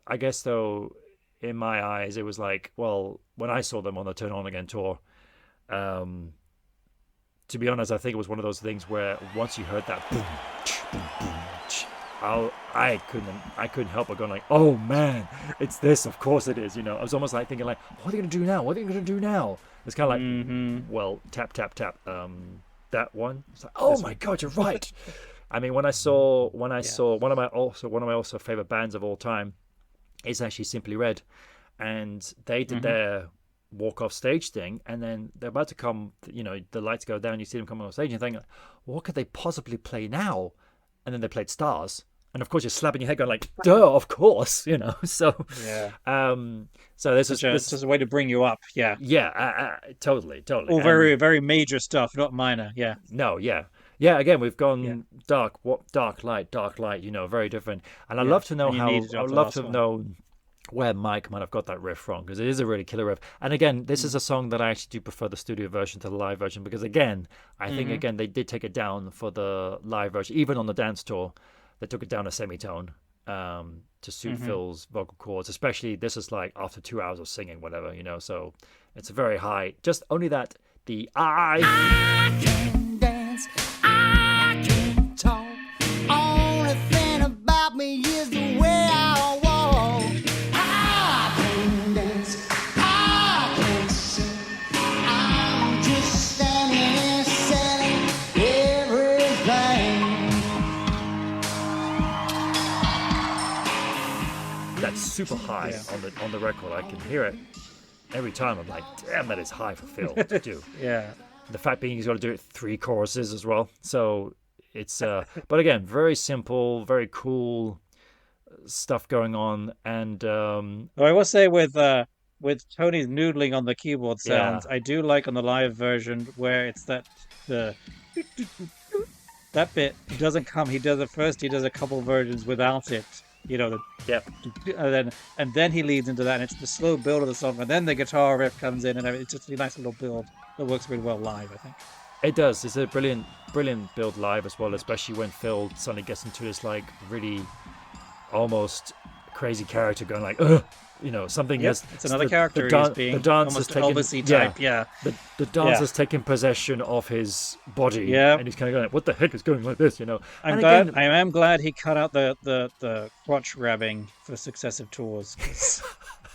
I guess though, in my eyes, it was like, well, when I saw them on the Turn On Again tour, to be honest, I think it was one of those things where once you heard that boom, boom, boom, I couldn't help but going like, oh man, it's this, of course it is, you know. I was almost like thinking like, what are they gonna do now? It's kind of like, well, tap tap tap. That one. It's like, oh my God, you're right. I mean, when I saw one of my also favorite bands of all time is actually Simply Red, and they did their walk off stage thing, and then they're about to come. You know, the lights go down. You see them coming off stage, and you think, what could they possibly play now? And then they played Stars. And of course, you're slapping your head, going like, "Duh, of course," you know. So, so this is
just a way to bring you up. Yeah,
totally.
All very, very major stuff, not minor. Yeah.
No, yeah. Again, we've gone dark light. You know, very different. And I'd love to know where Mike might have got that riff from, because it is a really killer riff. And again, this is a song that I actually do prefer the studio version to the live version, because again, I think they did take it down for the live version, even on the dance tour. They took it down a semitone to suit Phil's vocal cords. Especially, this is like after 2 hours of singing, whatever, you know. So it's a very high. Just only that the I
can dance, I can talk. Only thing about me is the way I walk. I can dance, I can sing. I'm just standing and selling everything.
that's super high on the record. I can hear it every time. I'm like, damn, that is high for Phil to do.
Yeah.
The fact being he's got to do it 3 choruses as well. So it's but again, very simple, very cool stuff going on. And
I will say with Tony's noodling on the keyboard sounds, I do like on the live version where it's that bit doesn't come. He does it first. He does a couple versions without it. You know, and then he leads into that, and it's the slow build of the song, and then the guitar riff comes in, and it's just a nice little build that works really well live, I think.
It does. It's a brilliant build live as well, especially when Phil suddenly gets into this like really almost crazy character going like, ugh, you know, something.
Yep, it's another character. He's being the dance almost Elvis-y type. Yeah.
The dance has taken possession of his body.
Yeah.
And he's kind of going, what the heck is going like this? You know.
I am glad he cut out the crotch grabbing for successive tours.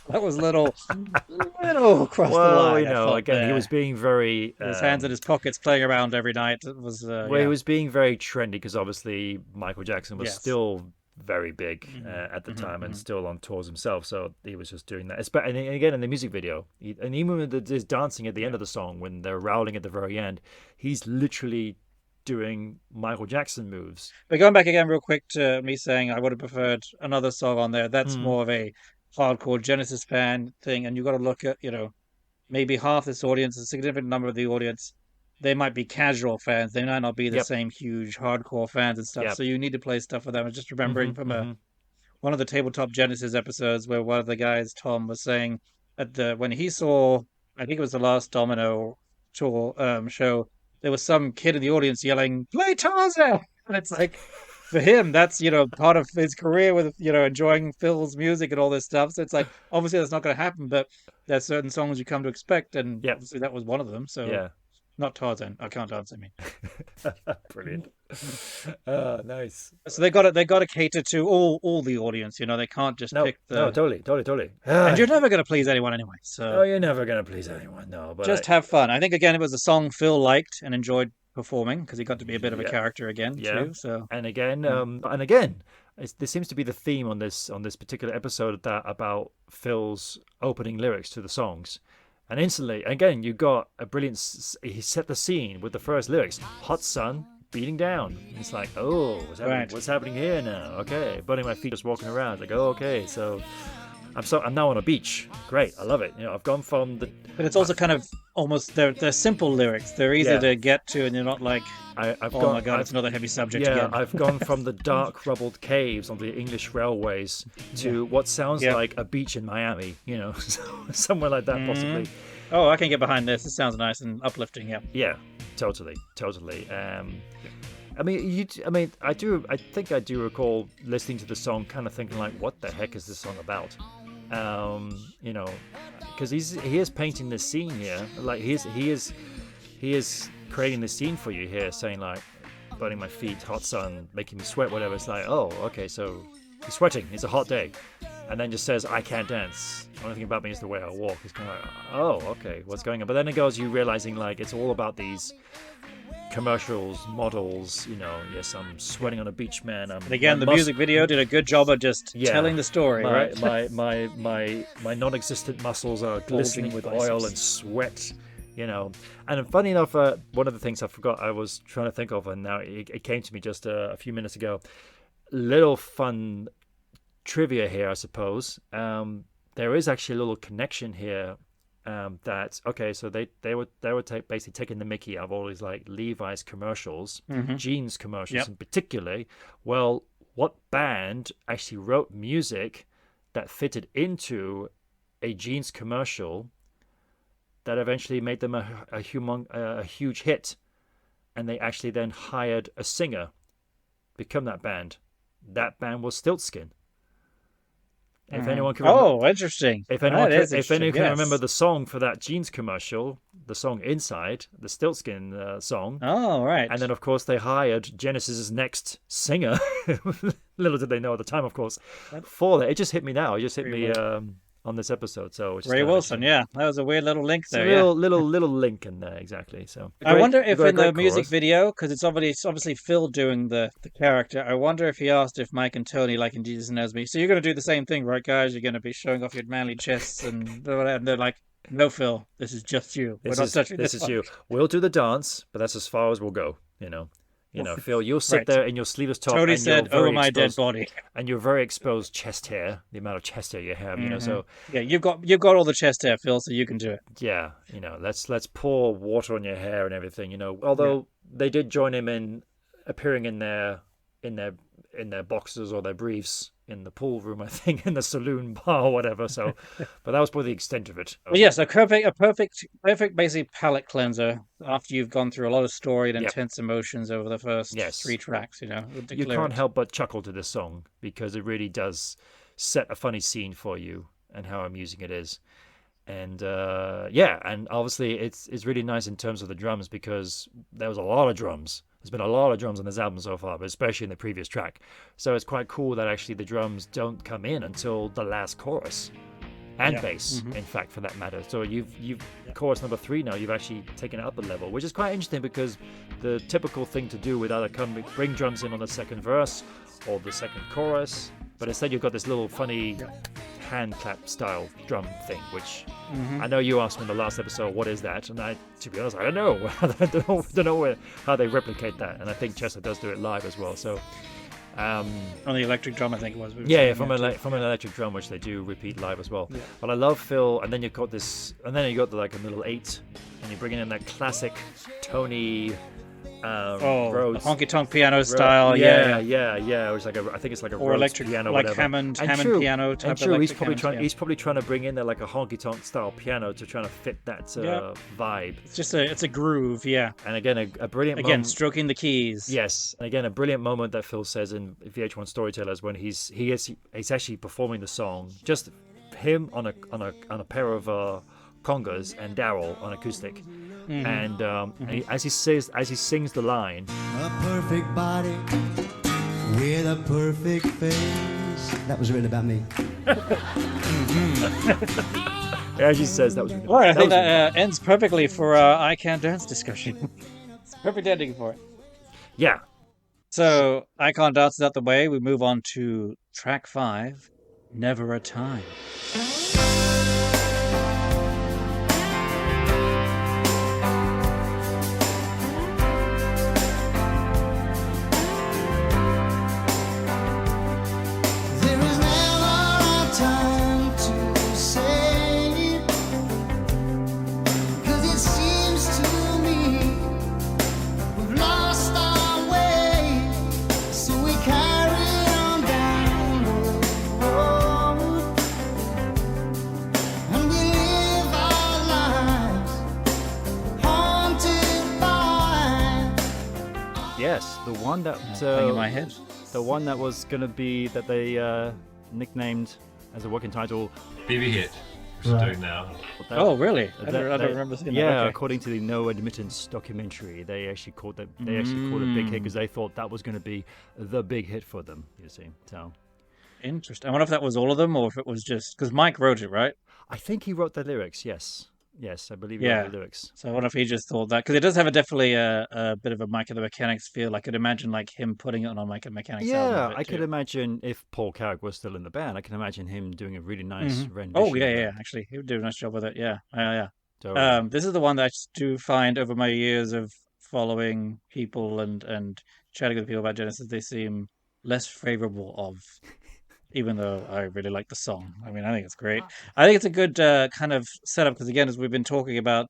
That was little across the line.
You know, again, he was being very
his hands in his pockets, playing around every night. It was
he was being very trendy, because obviously Michael Jackson was still very big at the time and still on tours himself, so he was just doing that. And again, in the music video, and even with his dancing at the end of the song when they're rowling at the very end, he's literally doing Michael Jackson moves.
But going back again real quick to me saying I would have preferred another song on there, that's more of a hardcore Genesis fan thing, and you've got to look at, you know, maybe half this audience, a significant number of the audience, they might be casual fans. They might not be the same huge hardcore fans and stuff. So you need to play stuff for them. I was just remembering from one of the Tabletop Genesis episodes where one of the guys, Tom, was saying when he saw, I think it was the last Domino tour show, there was some kid in the audience yelling, "Play Tarzan!" And it's like, for him, that's, you know, part of his career with, you know, enjoying Phil's music and all this stuff. So it's like, obviously that's not going to happen, but there's certain songs you come to expect, and obviously that was one of them. So not Tarzan. I can't dance. I mean,
brilliant. Nice.
So they got to cater to all the audience. You know, they can't just pick the.
No, totally.
And you're never going to please anyone anyway. So.
Oh, you're never going to please anyone. No, but
just have fun. I think again, it was a song Phil liked and enjoyed performing, because he got to be a bit of a character again too. So
and again, there seems to be the theme on this particular episode about Phil's opening lyrics to the songs. And instantly, again, you got a brilliant. He set the scene with the first lyrics: "Hot sun beating down." It's like, oh, what's happening here now? Okay, burning my feet, just walking around. Like, oh, okay, so I'm now on a beach. Great, I love it. You know, I've gone from the. But
it's also kind of almost they're simple lyrics. They're easy to get to, and you're not like, my God, it's another heavy subject again.
I've gone from the dark, rubbled caves on the English railways to what sounds like a beach in Miami. You know, somewhere like that possibly.
Oh, I can get behind this. This sounds nice and uplifting. Yeah.
Yeah, totally. I think I do recall listening to the song, kind of thinking like, what the heck is this song about? You know, because he is painting this scene here. Like he is creating this scene for you here, saying like, burning my feet, hot sun, making me sweat, whatever. It's like, oh, okay, so he's sweating. It's a hot day. and then just says, "I can't dance. The only thing about me is the way I walk." It's kind of like, oh, okay, what's going on? But then it goes, you realizing like it's all about these commercials, models. Yes, I'm sweating on a beach, man.
And again, the music video did a good job of just telling the story, right?
My non-existent muscles are glistening with
biceps.
oil and sweat. And funny enough, one of the things I forgot I was trying to think of, and now it came to me just a few minutes ago. Little fun trivia here, I suppose. There is actually a little connection here. So they were basically taking the mickey out of all these like Levi's commercials, jeans commercials in particular. Well, what band actually wrote music that fitted into a jeans commercial that eventually made them a huge hit, and they actually then hired a singer become that band. That band was Stiltskin. If anyone can
interesting.
If anyone can remember the song for that jeans commercial, the song Inside, the Stiltskin song.
Oh, right.
And then, of course, they hired Genesis's next singer. Little did they know at the time, of course, for that. It just hit me now. It just hit me on this episode. So
Ray Wilson, that was a weird little link there.
Little link in there, exactly. So
I wonder if in the music video, because it's obviously Phil doing the character. I wonder if he asked if Mike and Tony, like in Jesus Knows Me, so you're going to do the same thing, right, guys? You're going to be showing off your manly chests, and they're like, "No, Phil, this is just you. We're not touching this.
This is you. We'll do the dance, but that's as far as we'll go." Phil, you'll sit there in your sleeveless top.
Tony
and
said, "Over my dead body,"
and your very exposed chest hair. The amount of chest hair you have, So
you've got all the chest hair, Phil, so you can do it.
Yeah, let's pour water on your hair and everything. Although they did join him in appearing in their boxers or their briefs in the pool room, I think, in the saloon bar or whatever. So, but that was probably the extent of it.
Well, yes, a perfect, basically palate cleanser after you've gone through a lot of story and intense emotions over the first 3 tracks.
You can't help but chuckle to this song because it really does set a funny scene for you and how amusing it is. And and obviously it's really nice in terms of the drums because there was a lot of drums. There's been a lot of drums on this album so far, but especially in the previous track. So it's quite cool that actually the drums don't come in until the last chorus. And bass, in fact, for that matter. So you've chorus number 3 now, you've actually taken it up a level, which is quite interesting because the typical thing to do would either bring drums in on the second verse or the second chorus, but instead you've got this little funny hand clap style drum thing, which I know you asked me in the last episode, what is that? And to be honest, I don't know. I don't know how they replicate that. And I think Chester does do it live as well. So
on the electric drum, I think it was.
From an electric drum, which they do repeat live as well. Yeah. But I love Phil, and then you've got this, and then you got like a little 8, and you're bringing in that classic Tony. Rhodes,
honky tonk piano style,
yeah. It was like I think it's like a
or
Rhodes
electric
piano,
like
whatever.
Hammond piano type.
And true, he's probably trying to bring in there like a honky tonk style piano to try to fit that vibe.
It's just it's a groove, yeah.
And again, a brilliant moment.
Stroking the keys.
Yes, and again, a brilliant moment that Phil says in VH1 Storytellers when he's actually performing the song, just him on a pair of congas and Daryl on acoustic. And as he sings the line,
a perfect body with a perfect face.
That was written about me.
as he says, that was written.
Well, I think that ends perfectly for our I Can't Dance discussion. It's a perfect ending for it.
Yeah.
So I Can't Dance is out the way. We move on to track 5, Never a Time.
Yes, the one that
in my head.
The one that was going to be that they nicknamed as a working title
BB Hit. Which we're doing now.
Oh, really? I don't remember seeing that.
Yeah,
Okay.
according to the No Admittance documentary, they actually called it a big hit because they thought that was going to be the big hit for them. You see, so
Interesting. I wonder if that was all of them or if it was just because Mike wrote it, right?
I think he wrote the lyrics. Yes, yes, I believe he wrote
Yeah.
the lyrics.
So I wonder if he just thought that because it does have definitely a bit of a Mike and the Mechanics feel. I could imagine like him putting it on a Mike and the Mechanics album a
Yeah,
bit
I could
too.
imagine if Paul Carrick was still in the band, I can imagine him doing a really nice rendition
Oh yeah,
of
yeah.
that.
Actually, he would do a nice job with it. Yeah, yeah.
Totally.
This is the one that I just do find over my years of following people and chatting with people about Genesis, they seem less favorable of, even though I really like the song. I mean, I think it's great. I think it's a good kind of setup because, again, as we've been talking about,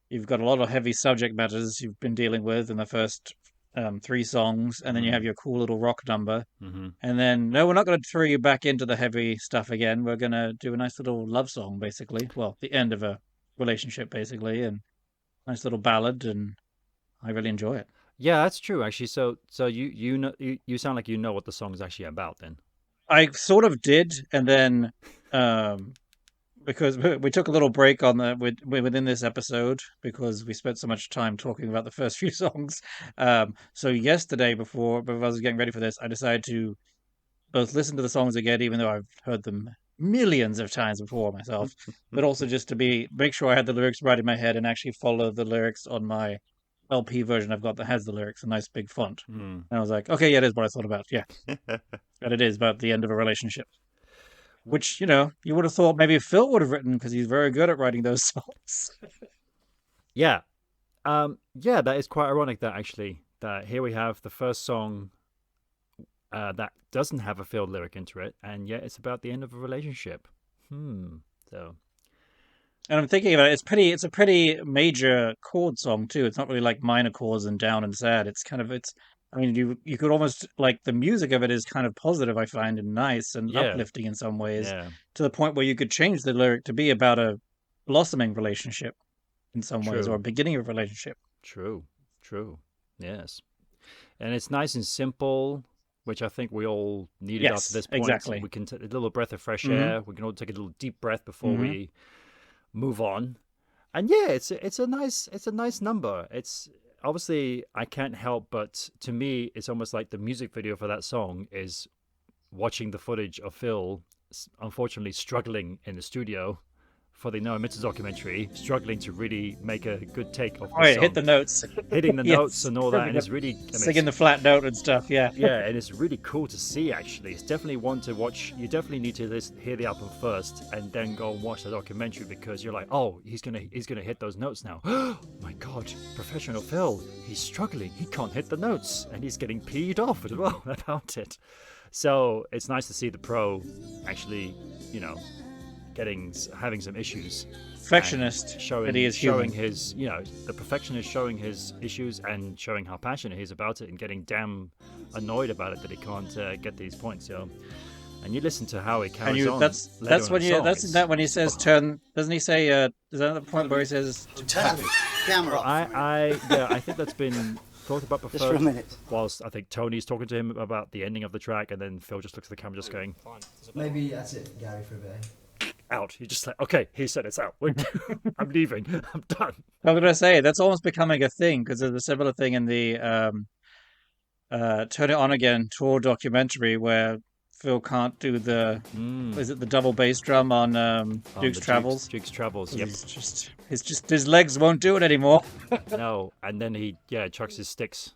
you've got a lot of heavy subject matters you've been dealing with in the first three songs, and then you have your cool little rock number.
Mm-hmm.
And then, no, we're not going to throw you back into the heavy stuff again. We're going to do a nice little love song, basically. Well, the end of a relationship, basically, and nice little ballad, and I really enjoy it.
Yeah, that's true actually. So you know you sound like you know what the song is actually about then.
I sort of did, and then um, because we took a little break on within this episode because we spent so much time talking about the first few songs. So yesterday, before I was getting ready for this, I decided to both listen to the songs again, even though I've heard them millions of times before myself, but also just to make sure I had the lyrics right in my head and actually follow the lyrics on my LP version I've got that has the lyrics in nice big font.
Hmm.
And I was like, okay, yeah, it is what I thought about. Yeah, that it is about the end of a relationship. Which, you would have thought maybe Phil would have written because he's very good at writing those songs.
Yeah. Yeah, that is quite ironic that actually that here we have the first song that doesn't have a filled lyric into it, and yet it's about the end of a relationship. So
And I'm thinking about it, it's a pretty major chord song too. It's not really like minor chords and down and sad. I mean, you could almost like the music of it is kind of positive, I find, and nice and
yeah,
uplifting in some ways,
yeah,
to the point where you could change the lyric to be about a blossoming relationship in some ways, or a
true,
beginning of a relationship.
true. Yes, and it's nice and simple, which I think we all needed after
Yes,
this point.
exactly.
We can take a little breath of fresh
Hmm.
air. We can all take a little deep breath before
Hmm.
we move on. And yeah, it's a nice number. It's obviously I can't help but to me it's almost like the music video for that song is watching the footage of Phil unfortunately struggling in the studio for the No Emitters documentary, struggling to really make a good take of
Oh,
the
yeah, hit
song,
the notes.
hitting the notes
Yes,
and all that, and it's really
singing the flat note and stuff. Yeah.
yeah, and it's really cool to see. Actually, it's definitely one to watch. You definitely need to hear the album first, and then go and watch the documentary because you're like, oh, he's gonna hit those notes now. My God, professional Phil, he's struggling. He can't hit the notes, and he's getting peed off as well about it. So it's nice to see the pro actually, having some issues.
Perfectionist,
Showing,
but he is
showing
human.
his, the perfectionist showing his issues and showing how passionate he is about it and getting damn annoyed about it that he can't get these points. And you listen to how he
And
carries on.
that's
later
when
in the song,
that's that when he says turn. Doesn't he say? Is that the point where he says?
Camera off.
I think that's been talked about before.
Just for a minute.
Whilst I think Tony's talking to him about the ending of the track, and then Phil just looks at the camera, just going
Maybe that's it, Gary, for a bit.
out. He's just like, okay, he said it's out. I'm leaving. I'm done.
I was gonna say that's almost becoming a thing because there's a similar thing in the Turn It On Again tour documentary where Phil can't do the is it the double bass drum on Duke's
The
Travels?
Duke's Travels. Yep.
His legs won't do it anymore.
No, and then he chucks his sticks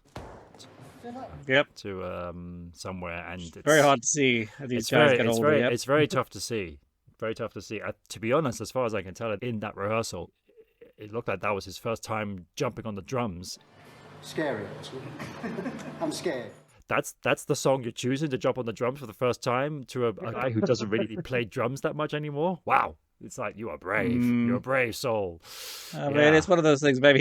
Yep.
to somewhere, and it's
Very hard to see as these guys get older. Yep.
It's very tough to see. Very tough to see. To be honest, as far as I can tell, in that rehearsal, it looked like that was his first time jumping on the drums.
Scary. I'm scared.
That's the song you're choosing to jump on the drums for the first time to a guy who doesn't really play drums that much anymore. Wow. It's like, you are brave. You're a brave soul.
I mean, it's one of those things. Maybe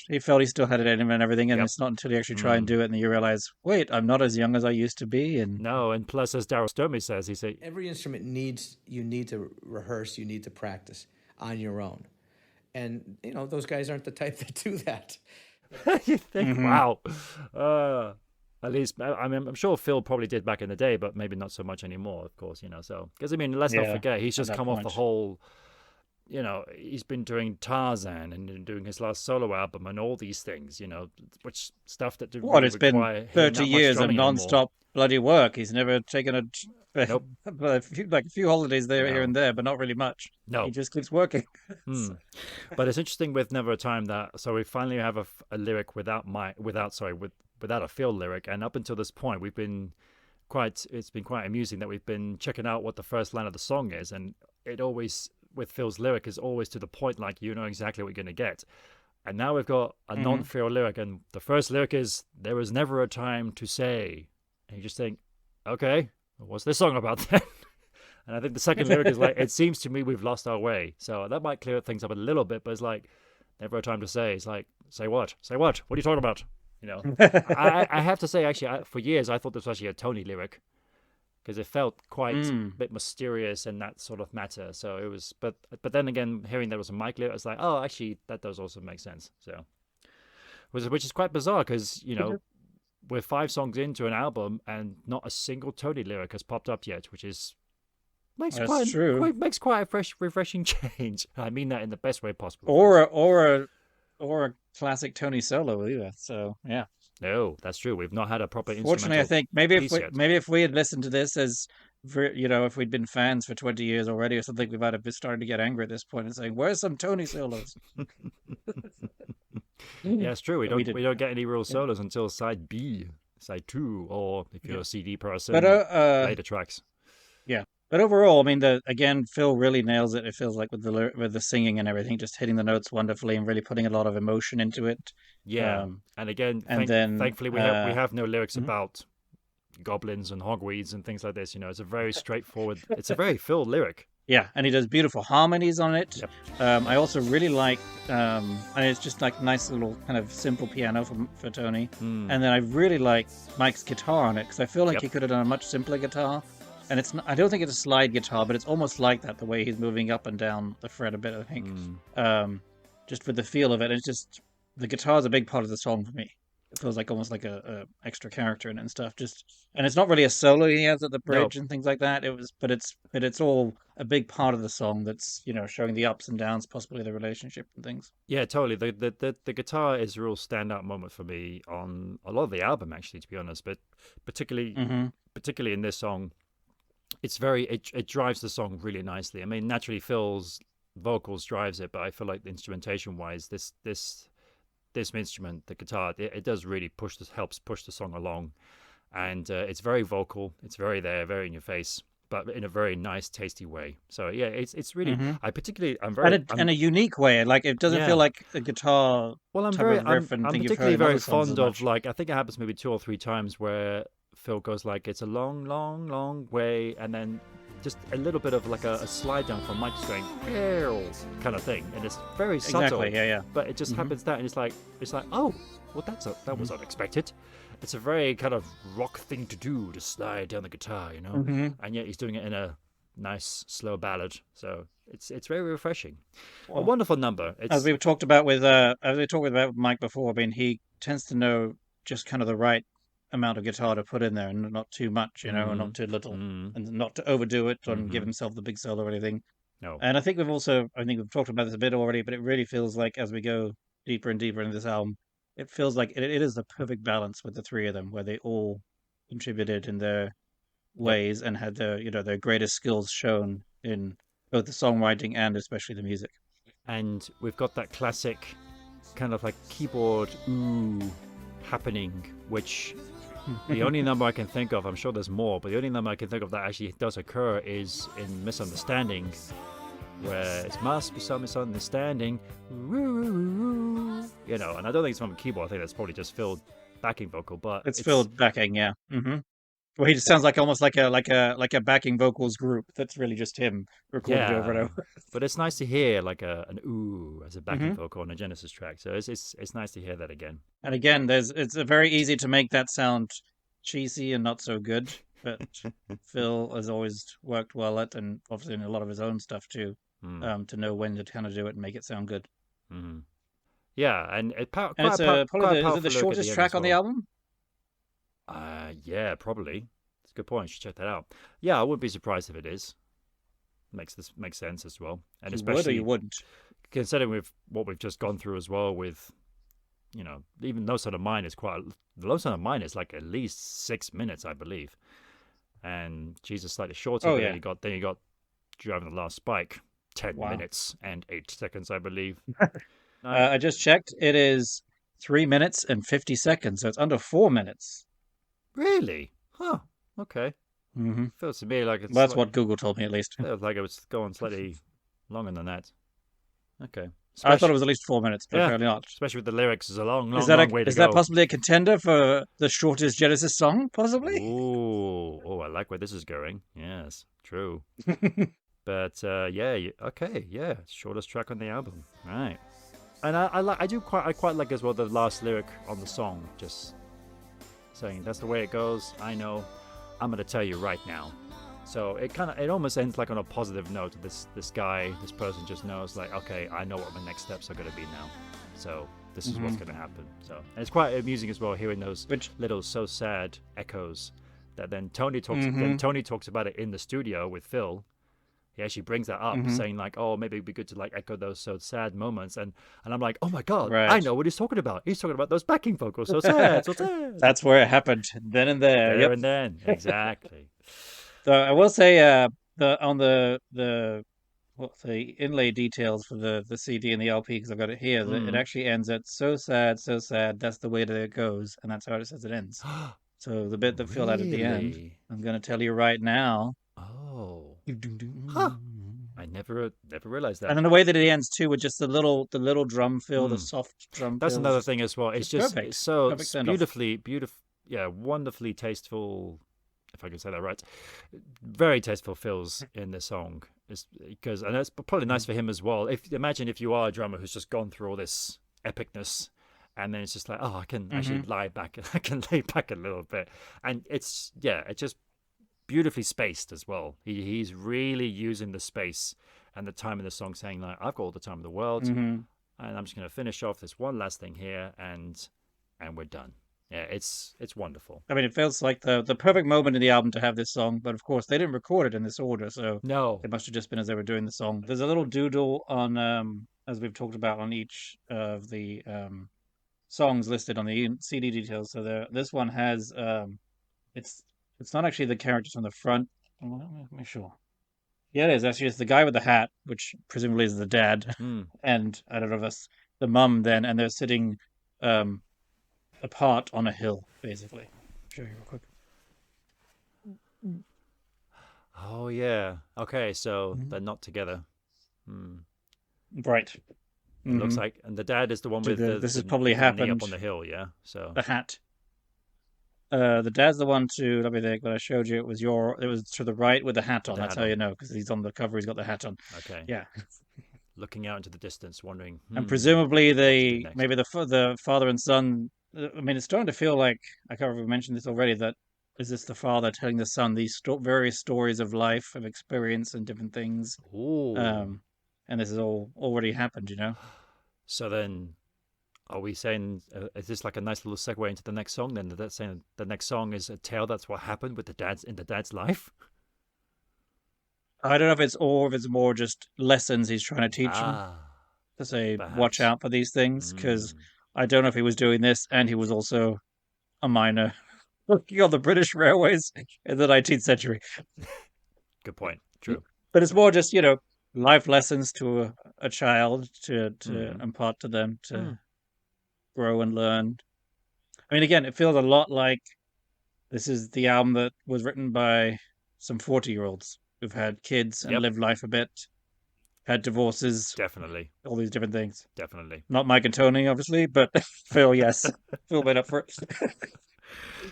he felt he still had it in him and everything, and
Yep.
it's not until you actually try and do it and you realize, wait, I'm not as young as I used to be. And
No, and plus, as Daryl Sturmey says, he said,
Every instrument you need to rehearse, you need to practice on your own. And, those guys aren't the type that do that.
you think, wow. At least, I'm sure Phil probably did back in the day, but maybe not so much anymore, of course, So, because, let's not forget, he's just come off the whole, he's been doing Tarzan and doing his last solo album and all these things, which stuff that
what, it's been
require
30
not much
years of
drumming
non-stop bloody work. He's never taken a but,
Nope.
but a few holidays there, here
No.
and there, but not really much.
No.
He just keeps working.
Hmm. But it's interesting with Never a Time that so we finally have a lyric without a fill lyric, and up until this point we've been it's been quite amusing that we've been checking out what the first line of the song is, and it always with Phil's lyric is always to the point, like you know exactly what you're going to get. And now we've got a non-fill lyric, and the first lyric is "There was never a time to say," and you just think, okay, what's this song about then? And I think the second lyric is like, "It seems to me we've lost our way," so that might clear things up a little bit. But it's like, never a time to say. It's like, say what? Say what? What are you talking about? You know, I have to say, actually, for years I thought this was actually a Tony lyric because it felt quite a bit mysterious and that sort of matter. So it was, but then again, hearing that it was a Mike lyric, I was like, oh, actually, that does also make sense. So, which is quite bizarre because you know we're 5 songs into an album and not a single Tony lyric has popped up yet, which is makes quite a refreshing change. I mean that in the best way possible.
Or a classic Tony solo either. So yeah.
No, that's true. We've not had a proper.
Fortunately, I think maybe if we had listened to this as, you know, if we'd been fans for 20 years already or something, we might have been starting to get angry at this point and saying, "Where's some Tony solos?"
Yeah, it's true. We don't get any real solos until side B, side 2, or if you're a CD person, later tracks.
Yeah. But overall, I mean, again, Phil really nails it. It feels like with the singing and everything, just hitting the notes wonderfully and really putting a lot of emotion into it.
Yeah, and again, thankfully we have no lyrics about goblins and hogweeds and things like this. You know, it's a very straightforward. It's a very Phil lyric.
Yeah, and he does beautiful harmonies on it.
Yep.
I also really like, and it's just like nice little kind of simple piano for Tony. And then I really like Mike's guitar on it because I feel like he could have done a much simpler guitar. And it's not, I don't think it's a slide guitar, but it's almost like that, the way he's moving up and down the fret a bit, I think. Just with the feel of it. It's just, the guitar is a big part of the song for me. It feels like almost like a extra character in it and stuff. And it's not really a solo he has at the bridge and things like that. But it's all a big part of the song that's, you know, showing the ups and downs, possibly the relationship and things.
Yeah, totally. The guitar is a real standout moment for me on a lot of the album, actually, to be honest. But particularly in this song, it drives the song really nicely. I mean, naturally Phil's vocals drives it, but I feel like the instrumentation wise, this instrument, the guitar, it does really helps push the song along, and it's very vocal. It's very there, very in your face, but in a very nice, tasty way. So yeah, it's really.
In a unique way. Like it doesn't feel like a guitar.
Well, I'm particularly very fond of like I think it happens maybe 2 or 3 times where Phil goes like, it's a long, long, long way, and then just a little bit of like a slide down from Mike just going kind of thing, and it's very subtle.
Exactly,
But it just happens that, and it's like, oh, well, that was unexpected. It's a very kind of rock thing to do, to slide down the guitar, you know, and yet he's doing it in a nice slow ballad. So it's very refreshing. Well, a wonderful number.
As we've talked about with Mike before, I mean, he tends to know just kind of the right amount of guitar to put in there, and not too much, you know, and not too little, and not to overdo it or give himself the big solo or anything.
No.
And I think we've talked about this a bit already, but it really feels like as we go deeper and deeper into this album, it feels like it is the perfect balance with the 3 of them, where they all contributed in their ways and had their greatest skills shown in both the songwriting and especially the music.
And we've got that classic kind of like keyboard happening, which the only number I can think of, I'm sure there's more, but the only number I can think of that actually does occur is in Misunderstanding, where it must be some misunderstanding, you know, and I don't think it's from a keyboard. I think that's probably just Phil backing vocal, but
it's Phil backing, yeah. Well, he just sounds like almost like a backing vocals group that's really just him recorded over and over.
But it's nice to hear like an ooh as a backing vocal on a Genesis track. So it's nice to hear that again. And
again, it's very easy to make that sound cheesy and not so good. But Phil has always worked well at, and obviously in a lot of his own stuff too, to know when to kind of do it and make it sound good.
Yeah, and is
it the shortest track on the album?
Yeah, probably. It's a good point. You should check that out. Yeah, I wouldn't be surprised if it is. Makes sense as well, and especially
you wouldn't,
considering with what we've just gone through as well. With, you know, even No Son of Mine is like at least 6 minutes, I believe. and Jesus slightly shorter.
Oh,
but
yeah.
then you got Driving the Last Spike, 10
Wow.
minutes and 8 seconds, I believe.
I just checked. It is 3 minutes and 50 seconds, so it's under 4 minutes.
Really? Huh. Okay.
Mm-hmm.
Feels to me like it's.
Well, that's what Google told me, at least.
Feels like it was going slightly longer than that. Okay.
I thought it was at least 4 minutes, but apparently not.
Especially with the lyrics, is a long way to go.
Is that possibly a contender for the shortest Genesis song? Possibly.
Oh, I like where this is going. Yes, true. But yeah, shortest track on the album, right? And I quite like as well the last lyric on the song, just saying that's the way it goes. I know, I'm gonna tell you right now. So it almost ends like on a positive note. This person just knows, like, okay, I know what my next steps are gonna be now. So this is what's gonna happen. So and it's quite amusing as well, hearing those little so sad echoes that then Tony talks about it in the studio with Phil. He actually brings that up, saying like, "Oh, maybe it'd be good to like echo those so sad moments." And I'm like, "Oh my god, I know what he's talking about. He's talking about those backing vocals, so sad, so sad."
That's where it happened, then and there.
There and then, exactly.
So I will say, the inlay details for the CD and the LP, because I've got it here. That it actually ends at so sad, so sad. That's the way that it goes, and that's how it says it ends. So the bit that Phil had at the end, I'm gonna tell you right now.
Oh. Huh. I never realized that.
And then the way that it ends too, with just the little drum fill, the soft drum.
That's
fills.
another thing as well. It's just
perfect.
It's so
Perfect
beautifully, wonderfully tasteful. If I can say that right, very tasteful fills in the song. And it's probably nice for him as well. Imagine if you are a drummer who's just gone through all this epicness, and then it's just like, oh, I can actually lie back. I can lay back a little bit, and it's just beautifully spaced as well. He's really using the space and the time in the song, saying like, I've got all the time in the world, and I'm just going to finish off this one last thing here, and we're done. Yeah, it's wonderful.
I mean, it feels like the perfect moment in the album to have this song, but of course they didn't record it in this order, so
no,
it must have just been as they were doing the song. There's a little doodle on, as we've talked about, on each of the songs listed on the CD details. So this one has it's not actually the characters on the front. Let me make sure. Yeah, it is actually. It's the guy with the hat, which presumably is the dad, and I don't know if that's the mum then, and they're sitting apart on a hill, basically. I'll show you real quick.
Oh yeah. Okay, so they're not together.
Right.
It looks like, and the dad is the one with
this has probably happened
up on the hill. Yeah. So
the hat. The dad's the one to. Let me think. When I showed you, it was to the right with the hat on. That's how you know, because he's on the cover. He's got the hat on.
Okay.
Yeah.
Looking out into the distance, wondering.
And presumably maybe the father and son. I mean, it's starting to feel like, I can't remember if we mentioned this already, that is this the father telling the son these various stories of life, of experience and different things.
Ooh.
And this has all already happened, you know.
So then, are we saying, is this like a nice little segue into the next song then? That's saying the next song is a tale that's what happened with the dad's life?
I don't know if it's more just lessons he's trying to teach him. To say,
perhaps.
Watch out for these things, because I don't know if he was doing this and he was also a miner working on the British railways in the 19th century.
Good point. True.
But it's more just, life lessons to a child to impart to them to grow and learn. I mean, again, it feels a lot like this is the album that was written by some 40-year-olds who've had kids and lived life a bit, had divorces.
Definitely.
All these different things.
Definitely.
Not Mike and Tony, obviously, but Phil, yes. Phil made up for it.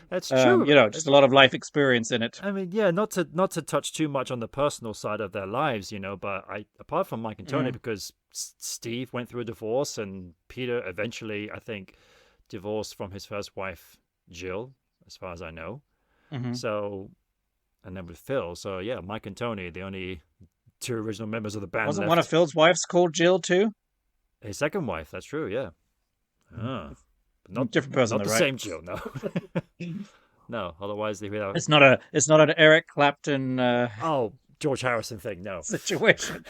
That's true.
Just a lot of life experience in it.
I mean, yeah, not to touch too much on the personal side of their lives, but apart from Mike and Tony, because Steve went through a divorce and Peter eventually, I think, divorced from his first wife, Jill, as far as I know. So, and then with Phil, so yeah, Mike and Tony, the only two original members of the band.
Wasn't one of Phil's wives called Jill too?
His second wife, that's true, yeah. Not
different person,
not the
right?
same Jill, no. No, otherwise they would have...
It's not an Eric Clapton
George Harrison thing, no.
Situation.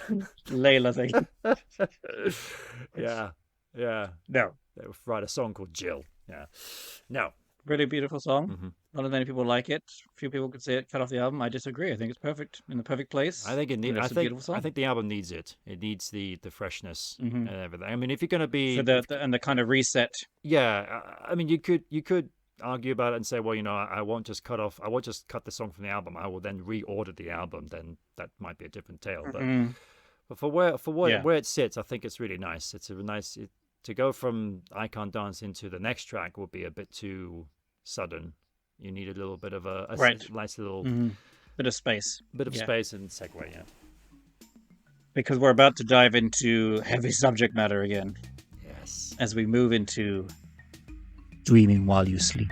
Layla thing.
Yeah.
No.
They would write a song called Jill. Yeah. No.
really beautiful song.
Hmm.
Not as many people like it. Few people could say it cut off the album. I disagree. I think it's perfect in the perfect place.
I think it need,
And it's a beautiful
I
song.
think the album needs it. It needs the freshness
Hmm.
and everything. I mean, if you're gonna
For
be,
and the kind of reset.
yeah, I mean, you could argue about it and say, well, I won't just I won't just cut the song from the album. I will then reorder the album. Then that might be a different tale. But
Yeah.
where it sits, I think it's really nice. It's a nice to go from I Can't Dance into the next track would be a bit too sudden. You need a little bit of a
Right.
nice little
Bit of space.
bit of
Yeah.
space and segue. Yeah.
Because we're about to dive into heavy subject matter again
Yes.
as we move into dreaming while you sleep.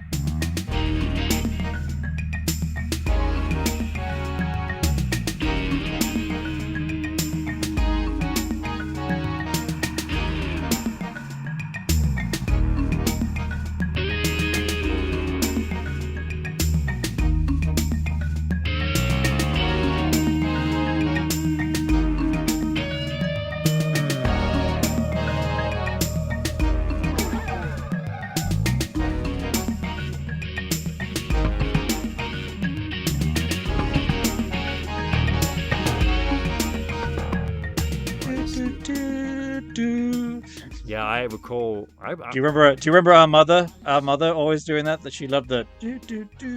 Do
Yeah, I recall.
you remember? Do you remember our mother? Our mother always doing that. That she loved the.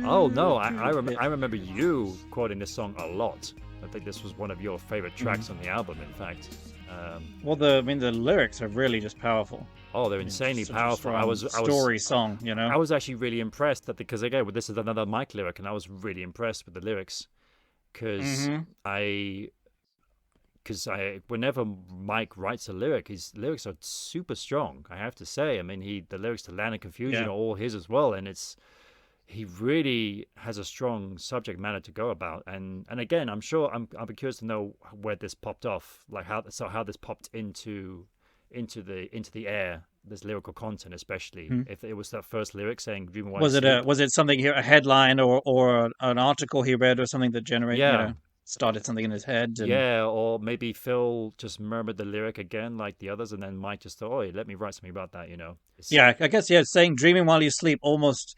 Oh no, I
Yeah.
remember you quoting this song a lot. I think this was one of your favorite tracks
Mm-hmm.
on the album. In fact,
Well, the lyrics are really just powerful.
oh, they're insanely
Such a
powerful.
strong story song, you know.
I was actually really impressed that because again, this is another Mike lyric, and I was really impressed with the lyrics because
Mhm.
whenever Mike writes a lyric, his lyrics are super strong. I have to say. I mean, the lyrics to "Land of Confusion"
Yeah.
are all his as well, and he really has a strong subject matter to go about. And again, I'll be curious to know where this popped off, like how this popped into the air. This lyrical content, especially if it was that first lyric saying "Dream While
Was
You
it
Sleep."
was it something here, a headline or an article he read or something that
Yeah.
started something in his head and
Yeah, or maybe Phil just murmured the lyric again like the others, and then Mike just thought, "Oh, let me write something about that,"
yeah, I guess saying "dreaming while you sleep" almost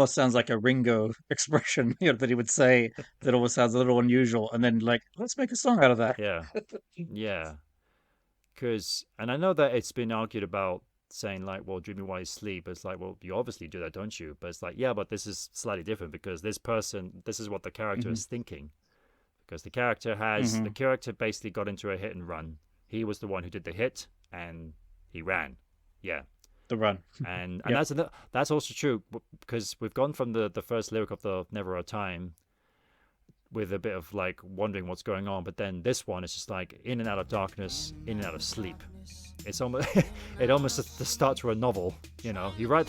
sounds like a Ringo expression, that he would say that almost sounds a little unusual, and then like let's make a song out of that.
Yeah, yeah. And I know that it's been argued about saying like, well, dreaming while you sleep. It's like, well, you obviously do that, don't you? But it's like, yeah, but this is slightly different because this is what the character is thinking. Because the character basically got into a hit and run. He was the one who did the hit and he ran. Yeah.
The run.
And
Yep.
that's also true because we've gone from the first lyric of the Never a Time with a bit of like wondering what's going on, but then this one is just like in and out of darkness, in and out of sleep. It's almost it almost starts with a novel. You write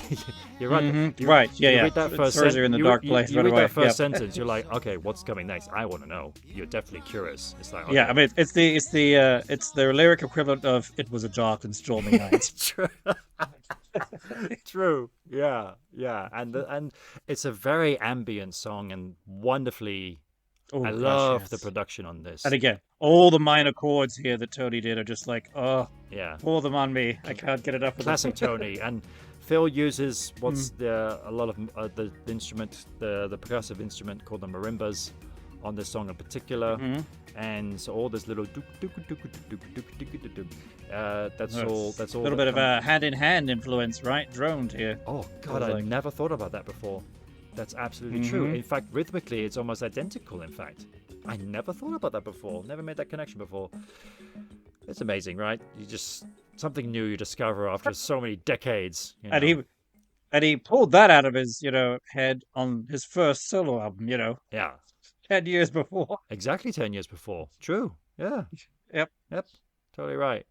you write
Right. Yeah.
you
Yeah.
read that
It
first
throws you in the dark place
you
right
read
away.
that first
Yep.
sentence, you're like, okay, what's coming next? I want to know. You're definitely curious. It's like, okay.
Yeah, I mean, it's the lyric equivalent of "It was a dark and stormy night."
True. True. Yeah. And it's a very ambient song and wonderfully.
Oh,
I
gosh,
love
yes.
the production on this.
And again, all the minor chords here that Tony did are just like, oh,
Yeah.
pour them on me. I can't get it up. With
Classic Tony. And Phil uses a lot of the instrument, the percussive instrument called the marimbas on this song in particular. And so all this little that's all
a little bit of a hand-in-hand influence, right? Droned here.
Oh God, I never thought about that before. That's absolutely true. In fact, rhythmically, it's almost identical. In fact, I never thought about that before. Never made that connection before. It's amazing, right? You just something new you discover after so many decades.
And he pulled that out of his, head on his first solo album.
Yeah,
10 years before.
exactly 10 years before. True. Yeah.
Yep.
Totally right.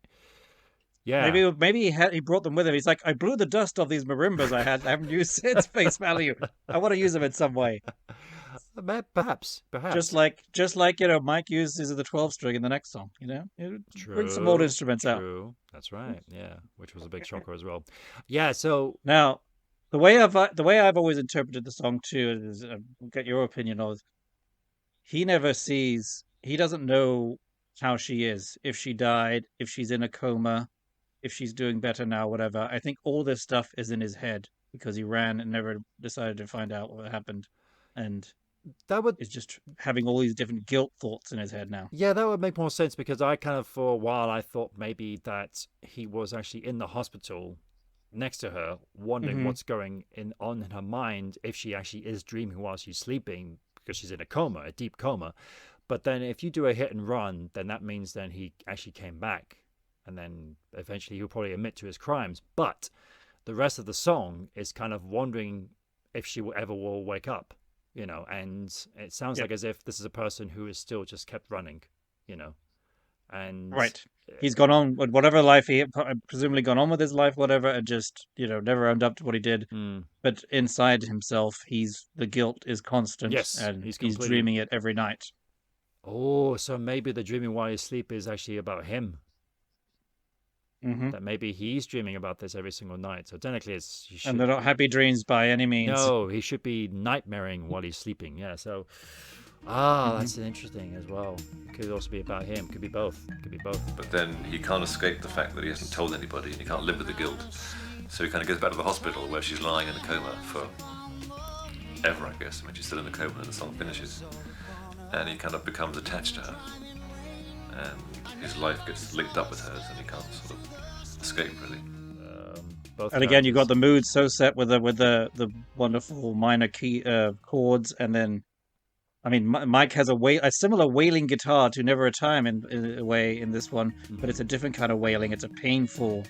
Yeah.
Maybe he brought them with him. He's like, I blew the dust off these marimbas I haven't used since face value. I want to use them in some way.
Perhaps.
Just like Mike uses the 12 string in the next song. Bring some old instruments out.
True. That's right. Yeah, which was a big shocker as well. Yeah. So
now, the way I've always interpreted the song too is, get your opinion on. He doesn't know how she is, if she died, if she's in a coma, if she's doing better now, whatever. I think all this stuff is in his head. because he ran and never decided to find out what happened, and
That would
is just having all these different guilt thoughts in his head now.
Yeah, that would make more sense because I kind of, for a while, I thought maybe that he was actually in the hospital next to her, wondering
Mhm.
what's going on in her mind, if she actually is dreaming while she's sleeping because she's in a coma, a deep coma. But then if you do a hit and run, then that means then he actually came back, and then eventually he'll probably admit to his crimes. But the rest of the song is kind of wondering if she will ever wake up. And it sounds
Yep.
like as if this is a person who is still just kept running, and
Right. He's gone on with whatever life he presumably gone on with his life, whatever, and just never owned up to what he did. But inside himself, the guilt is constant,
Yes,
and
he's
he's
completely-
dreaming it every night.
Oh, so maybe the dreaming while you sleep is actually about him.
Hmm.
That maybe he's dreaming about this every single night. So technically,
And they're not happy dreams by any means.
No, he should be nightmaring while he's sleeping. Yeah. So, that's interesting as well. It could also be about him. Could be both.
But then he can't escape the fact that he hasn't told anybody, and he can't live with the guilt. So he kind of goes back to the hospital where she's lying in a coma for ever, I guess. I mean, she's still in the coma and the song finishes. And he kind of becomes attached to her. And his life gets linked up with hers, and he can't sort of escape, really.
Both
And again, you got
characters.
the mood so set with the wonderful minor key chords, and then, I mean, Mike has a similar wailing guitar to Never a Time in a way in this one, but it's a different kind of wailing. It's a painful,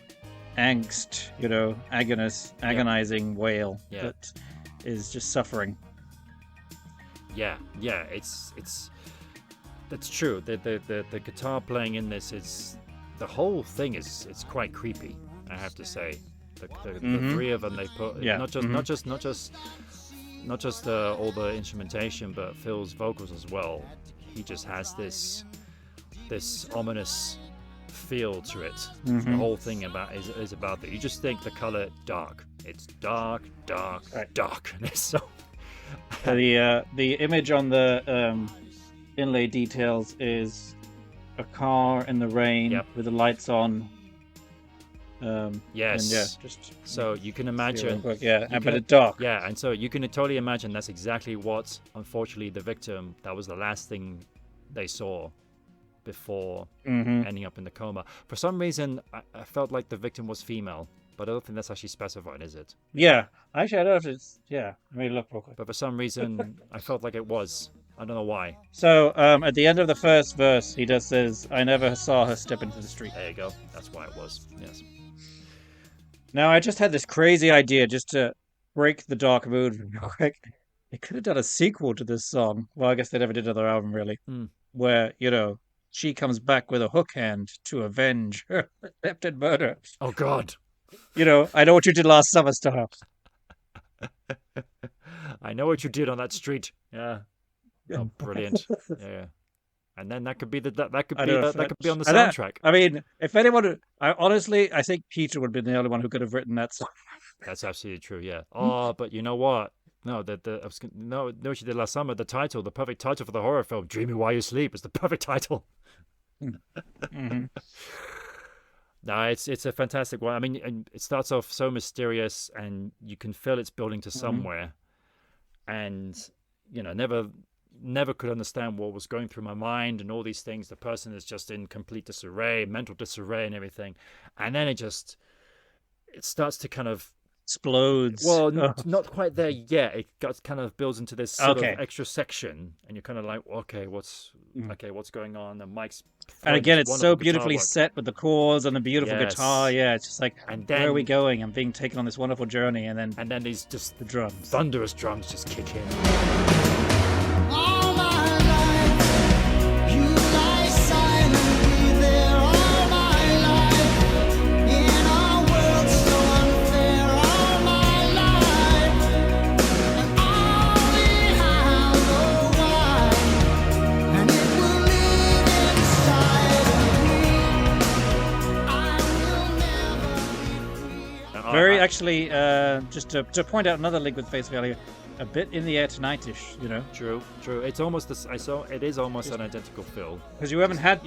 angst, agonizing wail that is just suffering.
Yeah, it's that's true. The guitar playing in this is the whole thing is it's quite creepy, I have to say. The three of them they put not just all the instrumentation, but Phil's vocals as well. He just has this ominous feel to it. The whole thing is about that. You just think the color dark. It's dark, dark. And it's so
The image on the inlay details is a car in the rain with the lights on.
Yes.
And just
so you can
see real
imagine.
quick, but it's dark.
Yeah, and so you can totally imagine that's exactly what, unfortunately, the victim. That was the last thing they saw before ending up in the coma. For some reason, I felt like the victim was female, but I don't think that's actually specified, is it?
Yeah, actually, I don't know if it's. Yeah, let me look real quick.
But for some reason, I felt like it was. I don't know why.
So, at the end of the first verse, he just says, "I never saw her step into the street."
There you go. That's why it was. Yes.
Now, I just had this crazy idea just to break the dark mood real quick. They could have done a sequel to this song. Well, I guess they never did another album, really. Where, she comes back with a hook hand to avenge her attempted murder.
Oh, God.
I know what you did last summer, Star.
I know what you did on that street. Yeah. Oh, brilliant. Yeah. And then that could be that could be on the soundtrack.
I mean, if anyone, honestly, I think Peter would have been the only one who could have written that song.
That's absolutely true. Yeah. Oh, but you know what? No, what she did last summer. The perfect title for the horror film, "Dreaming While You Sleep," is the perfect title.
Mm-hmm.
No, it's a fantastic one. I mean, and it starts off so mysterious, and you can feel it's building to somewhere, and never could understand what was going through my mind and all these things. The person is just in complete disarray, mental disarray, and everything, and then it starts to kind of
explodes.
Well, not quite there yet. It kind of builds into this sort of extra section, and you're kind of like, okay, what's going on? And Mike's
and again, it's so beautifully set with the chords and the beautiful guitar. Yeah, it's just like,
and then,
where are we going? I'm being taken on this wonderful journey, and then
these just
the drums,
thunderous drums, just kick in.
Very actually, just to point out another link with face value, a bit in the air tonight-ish,
True. It's almost this. It is almost an identical feel.
Because you haven't had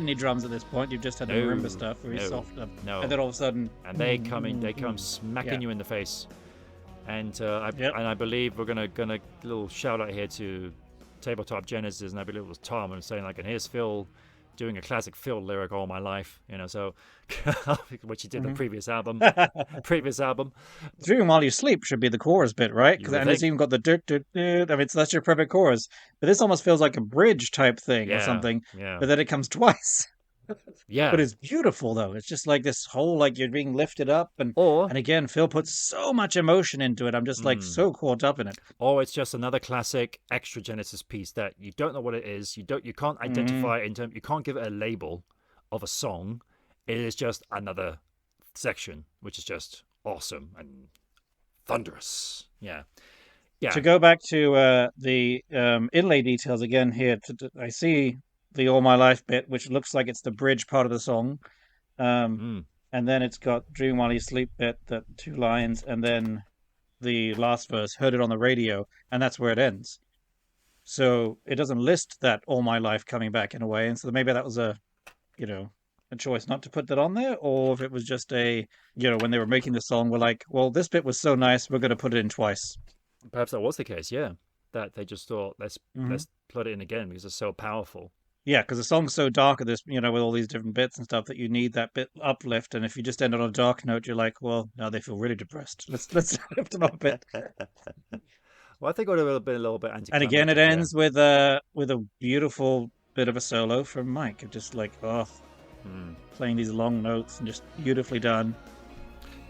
any drums at this point. You've just had the marimba stuff, very soft.
No.
And then all of a sudden,
and they come smacking you in the face. And
Yep.
I believe we're gonna little shout out here to Tabletop Genesis, and I believe it was Tom, and saying like, and here's Phil doing a classic Phil lyric all my life, so which he did in the previous album.
Dreaming While You Sleep should be the chorus bit, right?
You would
And it's
think.
even got the I mean, so that's your perfect chorus. But this almost feels like a bridge type thing or
Yeah,
something.
yeah.
But then it comes twice.
Yeah.
But it's beautiful though. It's just like this whole like you're being lifted up, and again, Phil puts so much emotion into it. I'm just like so caught up in it.
Or it's just another classic extra Genesis piece that you don't know what it is. You can't identify it in terms. You can't give it a label of a song. It is just another section, which is just awesome and thunderous. Yeah.
To go back to the inlay details again here, I see the All My Life bit, which looks like it's the bridge part of the song. And then it's got Dream While You Sleep bit, that 2 lines, and then the last verse, heard it on the radio, and that's where it ends. So it doesn't list that All My Life coming back in a way, and so maybe that was a choice not to put that on there, or if it was just when they were making the song, we're like, well, this bit was so nice, we're going to put it in twice.
Perhaps that was the case, yeah. That they just thought, let's put it in again because it's so powerful.
Yeah, because the song's so dark at this, with all these different bits and stuff, that you need that bit uplift. And if you just end on a dark note, you're like, well, now they feel really depressed. Let's lift them up a bit.
Well, I think it would have been a little bit anticlimactic.
And again, it ends with a beautiful bit of a solo from Mike. Just like, playing these long notes and just beautifully done.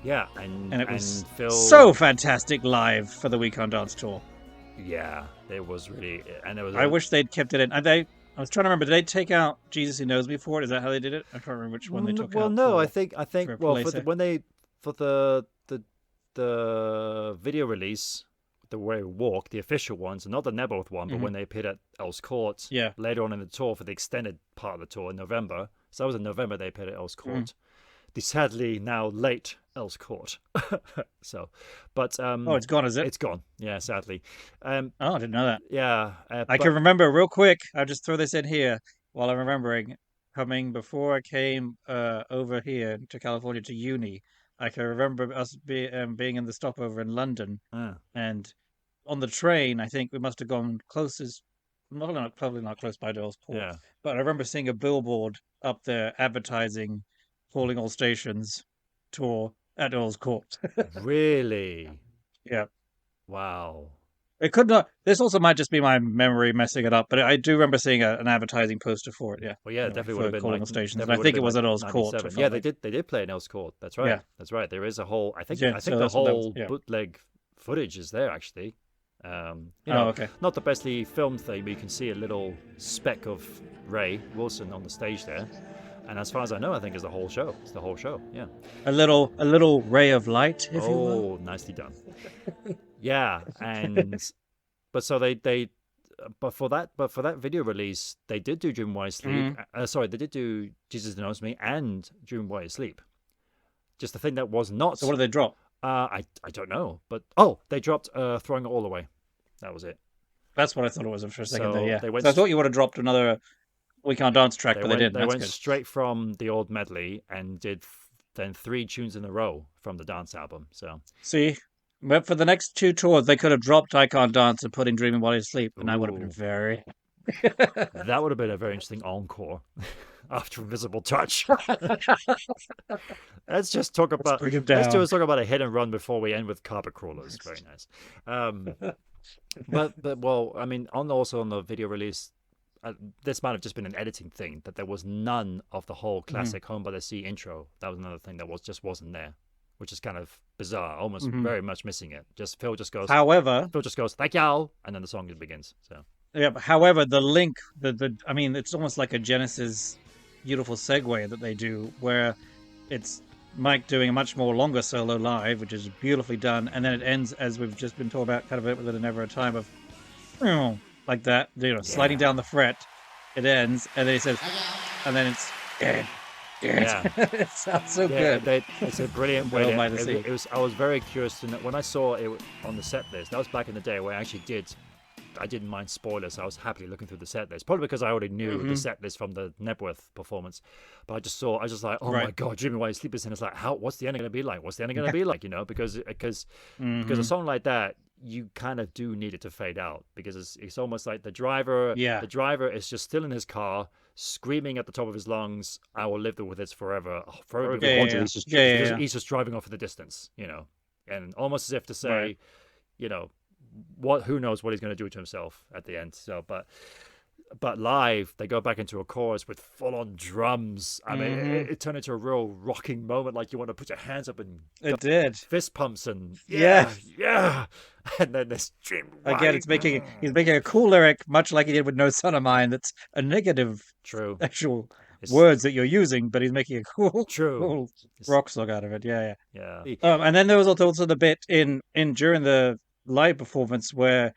Yeah, and
it was
Phil...
so fantastic live for the We Can't Dance tour.
Yeah, it was really, and it was.
I wish they'd kept it in. I was trying to remember. Did they take out "Jesus Who Knows Me" for it? Is that how they did it? I can't remember which one they took out.
Well, no, I think for the video release, the Way We Walk, the official ones, not the Nebboth one, but when they appeared at Earl's Court later on in the tour for the extended part of the tour in November. So that was in November they appeared at Earl's Court. The sadly now late Earl's Court. So, but
it's gone, is it?
It's gone. Yeah, sadly.
I didn't know that.
Yeah,
I can remember real quick. I'll just throw this in here while I'm remembering. Coming before I came over here to California to uni, I can remember us being in the stopover in London, and on the train, I think we must have gone probably not close by Earl's Court, but I remember seeing a billboard up there advertising Calling All Stations tour at Earl's Court.
Really?
Yeah.
Wow.
It could not. This also might just be my memory messing it up, but I do remember seeing an advertising poster for it. Yeah.
Well, yeah, definitely would have been
Calling All
like,
Stations. And I think it was at Earl's Court.
Yeah, they did play at Earl's Court. That's right.
Yeah.
That's right. There is a whole. I think
Yeah, so
the
that's what that was,
whole bootleg footage is there actually.
Okay.
Not the bestly filmed thing, but you can see a little speck of Ray Wilson on the stage there. And as far as I know, I think it's the whole show. It's the whole show. Yeah.
A little ray of light, if you will.
Oh, nicely done. Yeah, but for that video release, they did do Dream While You Sleep. Sorry, they did do Jesus Who Knows Me and Dream While You Sleep. Just the thing that was not.
So what did they drop?
I don't know, but they dropped Throwing It All Away. That was it.
That's what I thought it was for a second.
So
there, yeah.
they went
So I thought you would have dropped another We Can't Dance track, but they didn't.
They
That's
went
good.
straight from the old medley and did then 3 tunes in a row from the dance album. So
see, but for the next 2 tours, they could have dropped I Can't Dance and put in Dreaming While You Sleep, and I would have been very.
That would have been a very interesting encore after Invisible Touch. Let's just talk about. Let's talk about a hit and run before we end with Carpet Crawlers. Very nice. But well, I mean, also on the video release. This might have just been an editing thing, that there was none of the whole classic Home by the Sea intro. That was another thing that wasn't there, which is kind of bizarre, almost very much missing it. Phil just goes, thank y'all, and then the song begins. So
yeah, but however, the link, I mean, it's almost like a Genesis beautiful segue that they do, where it's Mike doing a much more longer solo live, which is beautifully done, and then it ends, as we've just been talking about, kind of with Never a Time of, like that, sliding down the fret. It ends, and then he says, and then it's dead.
Yeah.
It sounds so good.
It's a brilliant way. I was very curious to know when I saw it on the set list. That was back in the day where I actually did I didn't mind spoilers. I was happily looking through the set list, probably because I already knew the set list from the Nebworth performance. But I was just like, oh my god, Dreaming While You Sleep is in. It's like, what's the ending going to be like? What's the ending going to be like? You know, because a song like that, you kind of do need it to fade out, because it's almost like the driver is just still in his car screaming at the top of his lungs, I will live with this forever. He's just driving off in the distance, you know, and almost as if to say, you know, who knows what he's going to do to himself at the end. So but live, they go back into a chorus with full-on drums. I mean, it turned into a real rocking moment. Like you want to put your hands up and fist pumps and yeah. And then this dream.
Again, he's making a cool lyric, much like he did with "No Son of Mine." That's a negative, actual words that you're using, but he's making a cool rock song out of it. Yeah. And then there was also the bit in during the live performance where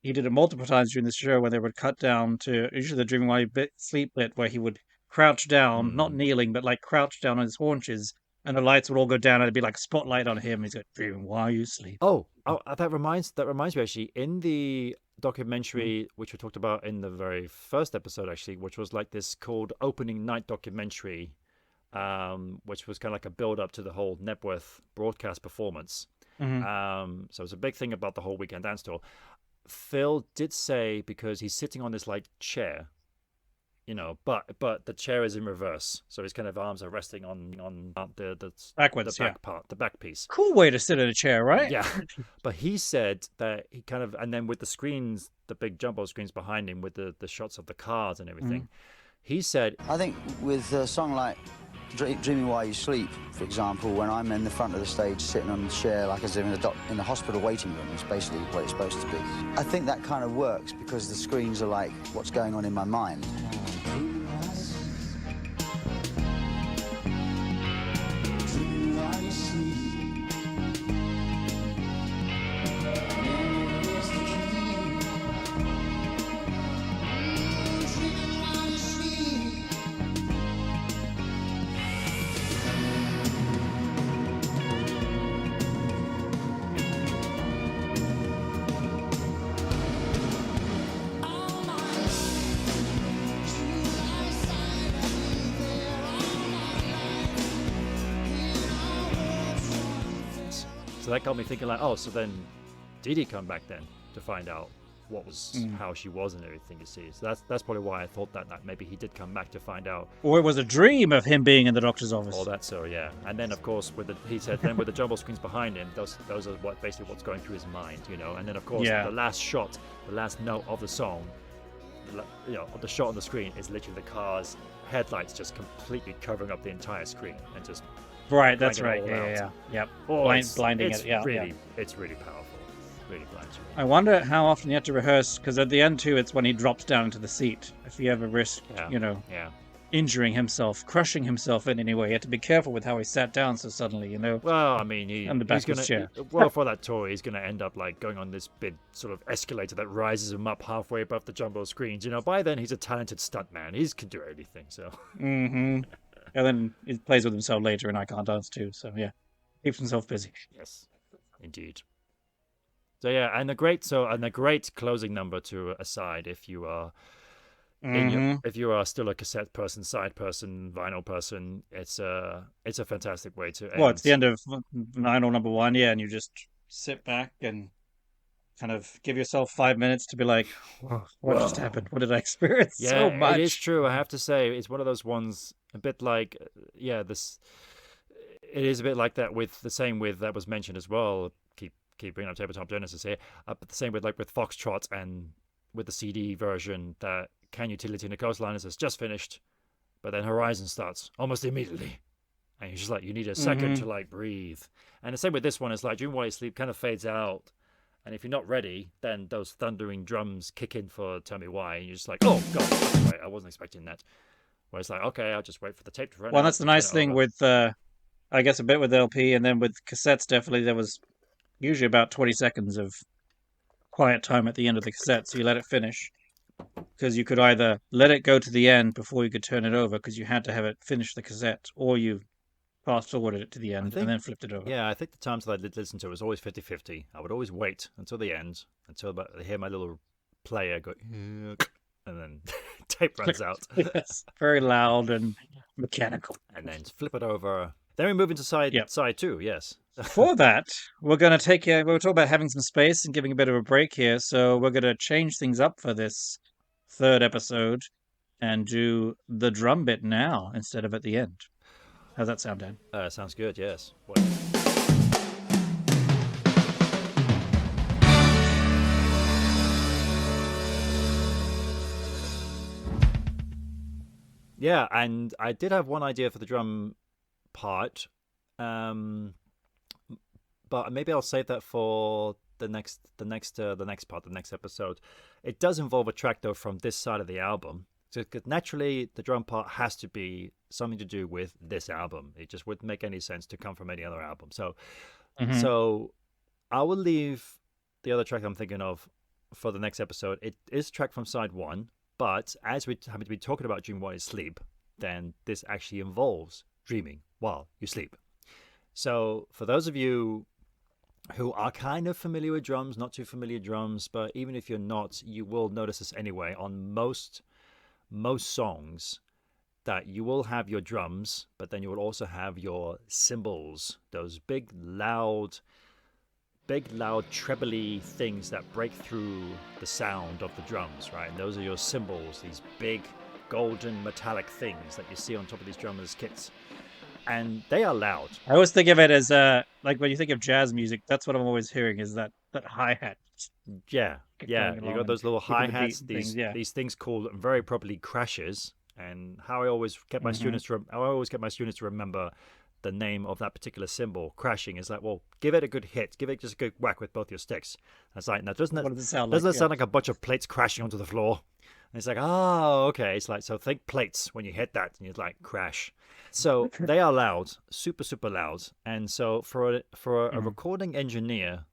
he did it multiple times during the show, where they would cut down to usually the Dreaming While You Sleep bit, where he would crouch down, not kneeling, but like crouch down on his haunches, and the lights would all go down, and it'd be like a spotlight on him. And he's like, "Dreaming While You Sleep."
Oh, that reminds me actually, in the documentary which we talked about in the very first episode, actually, which was like this called Opening Night documentary, which was kind of like a build up to the whole Nebworth broadcast performance. So it was a big thing about the whole Weekend Dance tour. Phil did say, because he's sitting on this like chair, you know, but the chair is in reverse, so his kind of arms are resting on the
backwards,
the back piece.
Cool way to sit in a chair, right?
Yeah. But he said that he kind of, and then with the screens, the big jumbo screens behind him with the shots of the cars and everything, he said,
I think with a song like Dreaming While You Sleep, for example, when I'm in the front of the stage sitting on the chair like as if in the hospital waiting room, it's basically what it's supposed to be. I think that kind of works because the screens are like what's going on in my mind.
So that got me thinking, like, oh, so then did he come back then to find out what was how she was and everything, you see? So that's probably why I thought that maybe he did come back to find out.
Or it was a dream of him being in the doctor's office.
Oh, that's so, yeah. And then, of course, he said then with the jumbo screens behind him, those are basically what's going through his mind, you know. And then, of course, the last shot, the last note of the song, you know, the shot on the screen is literally the car's headlights just completely covering up the entire screen and just
that's right. Yep. Blinding it.
It's really powerful. Really blinds you.
I wonder how often you have to rehearse, because at the end too, it's when he drops down into the seat. If he ever risked, injuring himself, crushing himself in any way, he had to be careful with how he sat down so suddenly, you know.
Well, I mean, for that tour, he's going to end up like going on this big sort of escalator that rises him up halfway above the jumbo screens. You know, by then he's a talented stuntman. He can do anything. So.
And then he plays with himself later in I Can't Dance too. So yeah, keeps himself busy.
Yes, indeed. So yeah, and a great closing number to aside if you are if you are still a cassette person, side person, vinyl person, it's a fantastic way to end.
Well, it's the end of vinyl number 1, and you just sit back and kind of give yourself 5 minutes to be like, what just happened? What did I experience so much?
It is true. I have to say, it's one of those ones, a bit like, it is a bit like that with the same with that was mentioned as well. Keep bringing up Tabletop Genesis here. But the same with Foxtrot and with the CD version, that Can Utility in the Coastliners has just finished, but then Horizon starts almost immediately. And you're just like, you need a second to like breathe. And the same with this one, it's like Dream While You Sleep kind of fades out. And if you're not ready, then those thundering drums kick in for Tell Me Why. And you're just like, oh, God, right, I wasn't expecting that. Where it's like, okay, I'll just wait for the tape to run out.
Well, that's the nice thing with, I guess, a bit with LP, and then with cassettes, definitely, there was usually about 20 seconds of quiet time at the end of the cassette, so you let it finish. Because you could either let it go to the end before you could turn it over, because you had to have it finish the cassette, or you fast-forwarded it to the end and then flipped it over.
Yeah, I think the times that I did listen to it was always 50-50. I would always wait until the end, until I hear my little player go, and then tape runs out.
Yes, very loud and mechanical.
And then flip it over. Then we move into side 2, yes.
For that, we're going to take we'll talk about having some space and giving a bit of a break here. So we're going to change things up for this third episode and do the drum bit now instead of at the end. How's that sound, Dan?
Sounds good, yes. Yeah, and I did have one idea for the drum part, but maybe I'll save that for the next part, the next episode. It does involve a track though from this side of the album. So naturally, the drum part has to be something to do with this album. It just wouldn't make any sense to come from any other album. So, so I will leave the other track I'm thinking of for the next episode. It is a track from side 1. But as we happen to be talking about dreaming while you sleep, then this actually involves dreaming while you sleep. So for those of you who are kind of familiar with drums, not too familiar with drums, but even if you're not, you will notice this anyway on most songs, that you will have your drums, but then you will also have your cymbals, those big loud trebly things that break through the sound of the drums, right? And those are your cymbals, these big golden metallic things that you see on top of these drummers' kits. And they are loud.
I always think of it as like when you think of jazz music, that's what I'm always hearing is that hi-hat.
Yeah. You got those little hi-hats, these things called very properly crashes. And how I always get my students to remember the name of that particular cymbal, crashing, is like, well, give it a good hit, give it just a good whack with both your sticks. And it's like, now doesn't it sound like a bunch of plates crashing onto the floor? And it's like, oh, okay. It's like, so think plates when you hit that, and you're like, crash. So they are loud, super, super loud. And so for a recording engineer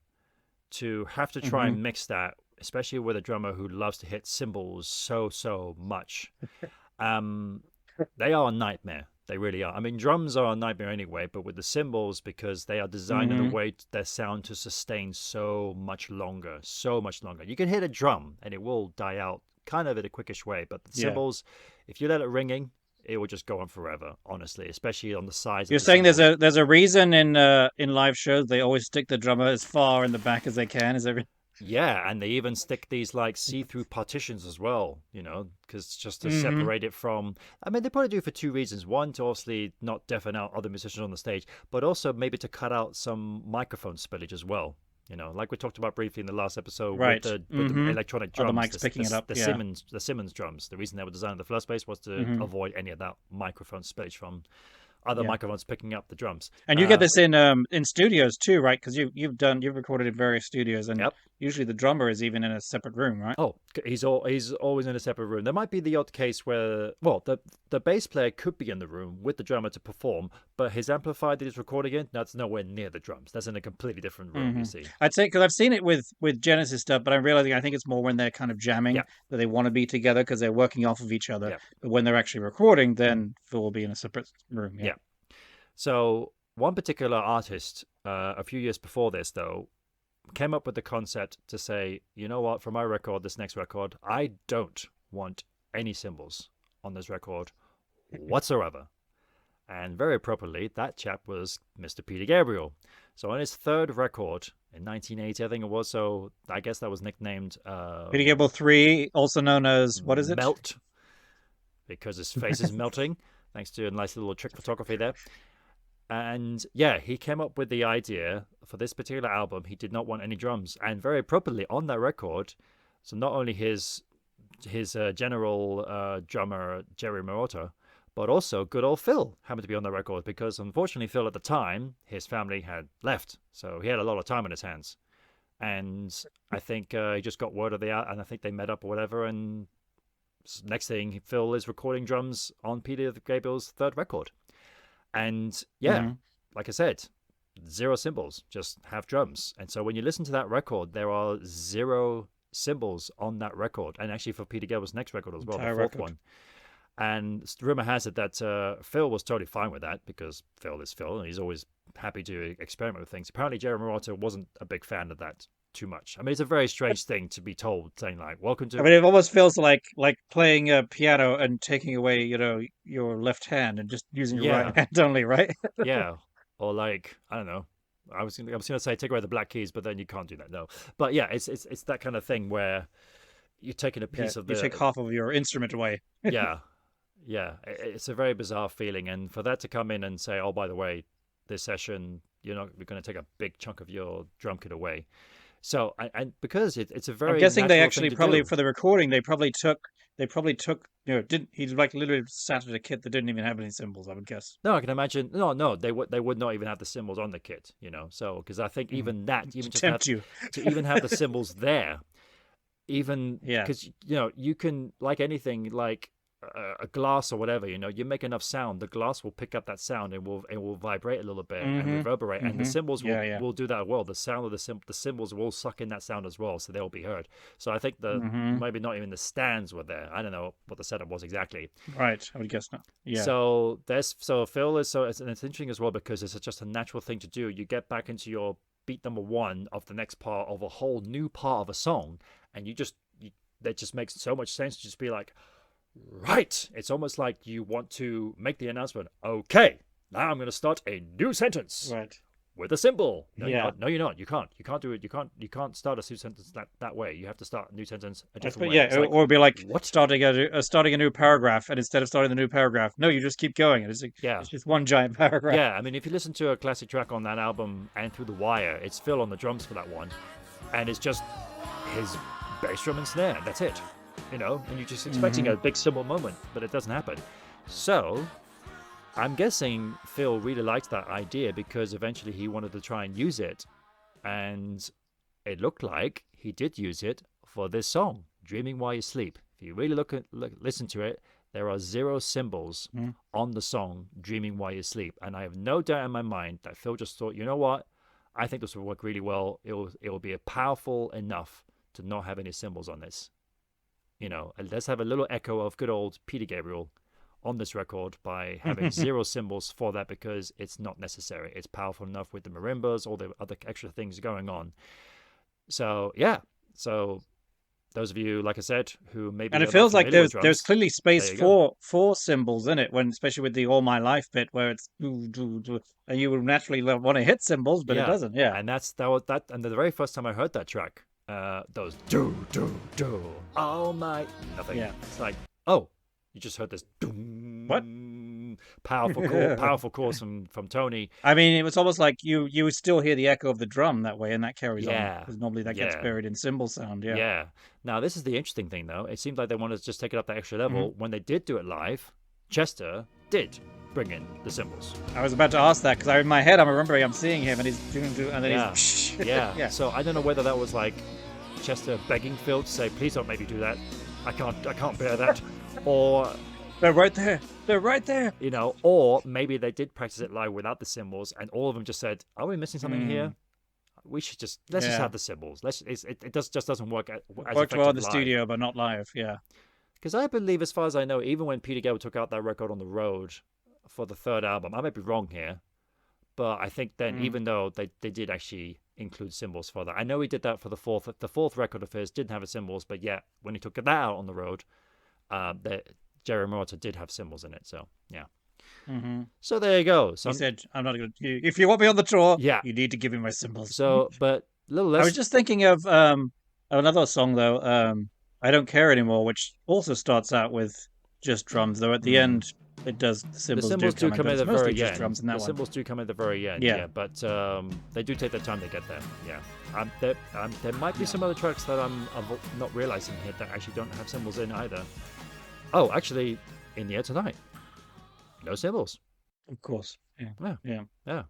to have to try and mix that, especially with a drummer who loves to hit cymbals so much, they are a nightmare. They really are. I mean, drums are a nightmare anyway, but with the cymbals, because they are designed in a way their sound to sustain so much longer. You can hit a drum and it will die out kind of in a quickish way, but the cymbals, if you let it ringing, it will just go on forever, honestly, especially on the sides.
You're saying cymbals. there's a reason in live shows they always stick the drummer as far in the back as they can. Is every
Yeah, and they even stick these like see-through partitions as well, because just to separate it from. I mean, they probably do it for 2 reasons. One, to obviously not deafen out other musicians on the stage, but also maybe to cut out some microphone spillage as well. Like we talked about briefly in the last episode with the electronic drums,
the mics picking it up.
The Simmons drums. The reason they were designed in the first place was to avoid any of that microphone spillage from other microphones picking up the drums.
And you get this in studios too, right? Because you've recorded in various studios, and usually the drummer is even in a separate room, right?
Oh, he's always in a separate room. There might be the odd case where, well, the bass player could be in the room with the drummer to perform, but his amplifier that he's recording in, that's nowhere near the drums. That's in a completely different room, you see.
I'd say, because I've seen it with Genesis stuff, but I'm realizing I think it's more when they're kind of jamming, that they want to be together because they're working off of each other. Yeah. But when they're actually recording, then Phil will be in a separate room. Yeah.
So one particular artist, a few years before this, though, came up with the concept to say, you know what, for my record, this next record, I don't want any cymbals on this record whatsoever. And very appropriately, that chap was Mr. Peter Gabriel. So on his third record in 1980, I think it was, so I guess that was nicknamed
Peter Gabriel 3, also known as, what is it?
Melt, because his face is melting, thanks to a nice little trick photography there. And yeah, he came up with the idea for this particular album. He did not want any drums, and very appropriately on that record. So not only his general drummer Jerry Marotta, but also good old Phil happened to be on the record, because unfortunately Phil at the time, his family had left, so he had a lot of time on his hands. And I think he just got word of and I think they met up or whatever. And next thing, Phil is recording drums on Peter Gabriel's third record. And like I said, 0 cymbals, just have drums. And so when you listen to that record, there are 0 cymbals on that record. And actually for Peter Gabriel's next record as well, the fourth one. And rumor has it that Phil was totally fine with that, because Phil is Phil, and he's always happy to experiment with things. Apparently, Jerry Morotta wasn't a big fan of that too much. I mean, it's a very strange thing to be told, saying like, "Welcome to."
I mean, it almost feels like playing a piano and taking away, your left hand and just using your right
Yeah,
hand only, right?
yeah, or like I don't know. I was gonna say take away the black keys, but then you can't do that. No, but yeah, it's that kind of thing where you're taking a
Yeah,
piece of
you take half of your instrument away.
yeah, yeah. It's a very bizarre feeling, and for that to come in and say, "Oh, by the way, this session, we're going to take a big chunk of your drum kit away." So, and because it's a
I'm
very
guessing they
natural
actually
thing to
probably
do.
for the recording they probably took didn't he like literally sat at a kit that didn't even have any cymbals, I would guess.
No, I can imagine. No, they would not even have the cymbals on the kit, So, because I think even that, even
To
just have
tempt you.
to even have the cymbals there, even
Yeah.
because you can like anything like a glass or whatever, you make enough sound, the glass will pick up that sound and will vibrate a little bit and reverberate, and the cymbals will do that as well. The sound of the cymbals will suck in that sound as well, so they'll be heard. So I think maybe not even the stands were there. I don't know what the setup was exactly.
Right, I would guess not. Yeah.
So Phil is it's interesting as well because it's just a natural thing to do. You get back into your beat number one of the next part of a whole new part of a song, and that just makes so much sense to just be like, right. It's almost like you want to make the announcement. Okay, now I'm going to start a new sentence.
Right.
With a symbol. No,
Yeah.
you're not. You can't. You can't do it. You can't start a new sentence that way. You have to start a new sentence a different way.
Yeah,
It's like,
or it'd be like
what?
starting a new paragraph, and instead of starting the new paragraph, no, you just keep going. It's just one giant paragraph.
Yeah, I mean, if you listen to a classic track on that album and Through the Wire, it's Phil on the drums for that one, and it's just his bass drum and snare. That's it. And you're just expecting a big cymbal moment, but it doesn't happen. So, I'm guessing Phil really liked that idea because eventually he wanted to try and use it. And it looked like he did use it for this song, Dreaming While You Sleep. If you really listen to it, there are 0 cymbals on the song Dreaming While You Sleep. And I have no doubt in my mind that Phil just thought, you know what? I think this will work really well. It will be powerful enough to not have any cymbals on this. And let's have a little echo of good old Peter Gabriel on this record by having 0 cymbals for that because it's not necessary. It's powerful enough with the marimbas, all the other extra things going on. So, yeah. So, those of you, like I said, who maybe...
And it feels like there's clearly space
for
for cymbals in it, especially with the All My Life bit where it's... And you would naturally want to hit cymbals, but it doesn't, yeah.
And and the very first time I heard that track, those do all my nothing.
Yeah.
It's like, oh, you just heard this doom,
what
powerful chorus from Tony.
I mean, it was almost like you would still hear the echo of the drum that way, and that carries on
Yeah.
because normally that gets buried in cymbal sound. Yeah.
Yeah. Now this is the interesting thing, though. It seemed like they wanted to just take it up that extra level. When they did do it live, Chester did bring in the cymbals.
I was about to ask that because in my head I'm remembering I'm seeing him and he's doing, and then he's
yeah. So I don't know whether that was like Chester begging Phil to say, please don't make me do that. I can't bear that. Or
they're right there. They're right there.
Or maybe they did practice it live without the cymbals, and all of them just said, "Are we missing something here? We should let's just have the cymbals. It just doesn't work as
worked well in the
live.
studio, but not live. Yeah,
because I believe, as far as I know, even when Peter Gabriel took out that record on the road for the 3rd album, I might be wrong here, but I think then even though they did actually include cymbals for that, I know he did that for the fourth record of his didn't have cymbals, but yeah, when he took that out on the road, Jerry Morotta did have cymbals in it. So yeah. So there you go.
He said, "I'm not going to. If you want me on the tour, you need to give me my cymbals."
So, but a little less.
I was just thinking of another song though. I Don't Care Anymore, which also starts out with just drums, though at the end it does the cymbals do come in
at the very end.
Drums in that
the cymbals do come at the very end. Yeah, but they do take their time to get there. Yeah, there might be some other tracks that I'm not realizing here that actually don't have cymbals in either. Oh, actually, In the Air Tonight, no cymbals.
Of course. Yeah.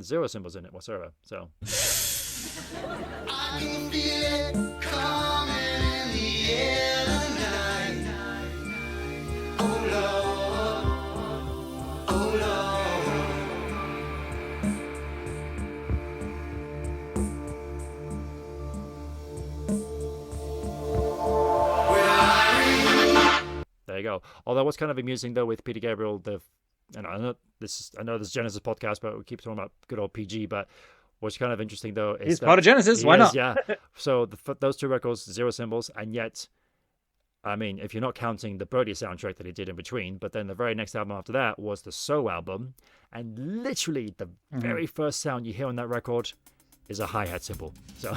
0 cymbals in it whatsoever. So.
I can feel it coming in the air tonight. Oh Lord, oh
There you go. Although what's kind of amusing though with Peter Gabriel, the and I know this is Genesis podcast, but we keep talking about good old PG. But what's kind of interesting though is
He's
that
part of Genesis.
he
Why
is,
not?
Yeah. So those two records, zero symbols, and yet, I mean, if you're not counting the Birdie soundtrack that he did in between, but then the very next album after that was the So album, and literally the very first sound you hear on that record is a hi-hat cymbal. So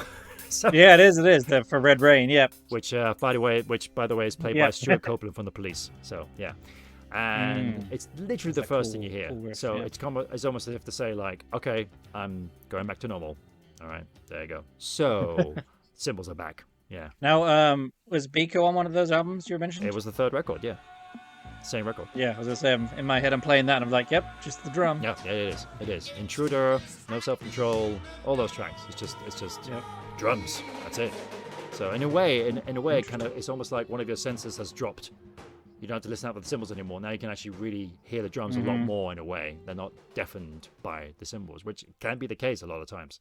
Yeah, it is. It is for Red Rain. Yep.
which by the way is played by
Yep.
Stuart Copeland from the Police. So yeah, and it's literally the
a
first
cool-
thing you hear.
cool riff,
So
yeah.
it's almost as if to say like, okay, I'm going back to normal. All right, there you go. So cymbals are back. Yeah,
Now, was Biko on one of those albums you mentioned?
it was the third record. Yeah, same record.
Yeah, I was gonna say, in my head, I'm playing that, and I'm like, yep, just the drum.
Yeah, it is. It is. Intruder, No Self Control, all those tracks. It's just
Yep.
drums. That's it. So in a way, it's almost like one of your senses has dropped. You don't have to listen out for the cymbals anymore. Now you can actually really hear the drums a lot more in a way. They're not deafened by the cymbals, which can be the case a lot of times.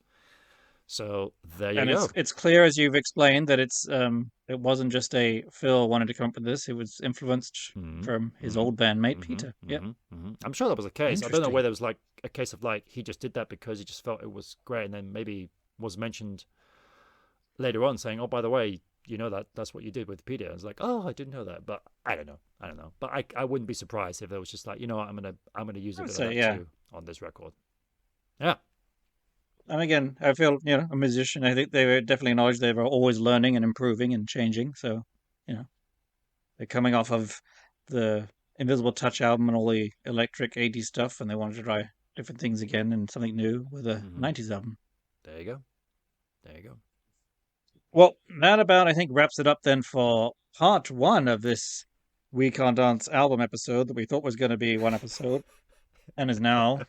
So there you
And
go.
it's clear, as you've explained, that it wasn't just a Phil wanted to come up with this. It was influenced from his old bandmate Peter. Yep.
I'm sure that was the case. I don't know
Interesting.
whether it was like a case of like he just did that because he just felt it was great, and then maybe was mentioned later on saying, "Oh, by the way, you know that's what you did with Peter." I was like, "Oh, I didn't know that," but I don't know. But I wouldn't be surprised if there was just like, you know what, I'm gonna use a bit of that too on this record. Yeah.
And again, I feel, a musician, I think they were definitely acknowledged they were always learning and improving and changing. So, they're coming off of the Invisible Touch album and all the electric 80s stuff, and they wanted to try different things again and something new with a 90s album.
There you go.
Well, that about, I think, wraps it up then for part one of this We Can't Dance album episode that we thought was going to be one episode and is now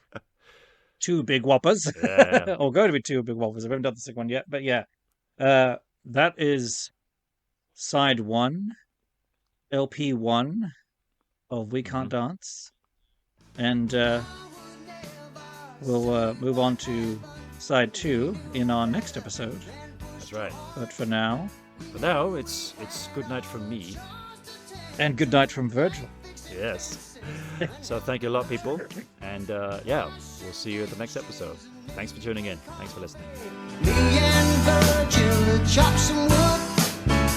two big whoppers.
Yeah.
Or going to be two big whoppers. I haven't done the second one yet, but yeah. That is side one, LP one of We Can't Dance. And we'll move on to side two in our next episode.
That's right.
But for now,
it's good night from me.
and good night from Virgil.
Yes. So thank you a lot, people. And we'll see you at the next episode. Thanks for tuning in. Thanks for listening.
Me and Virgil chop some wood,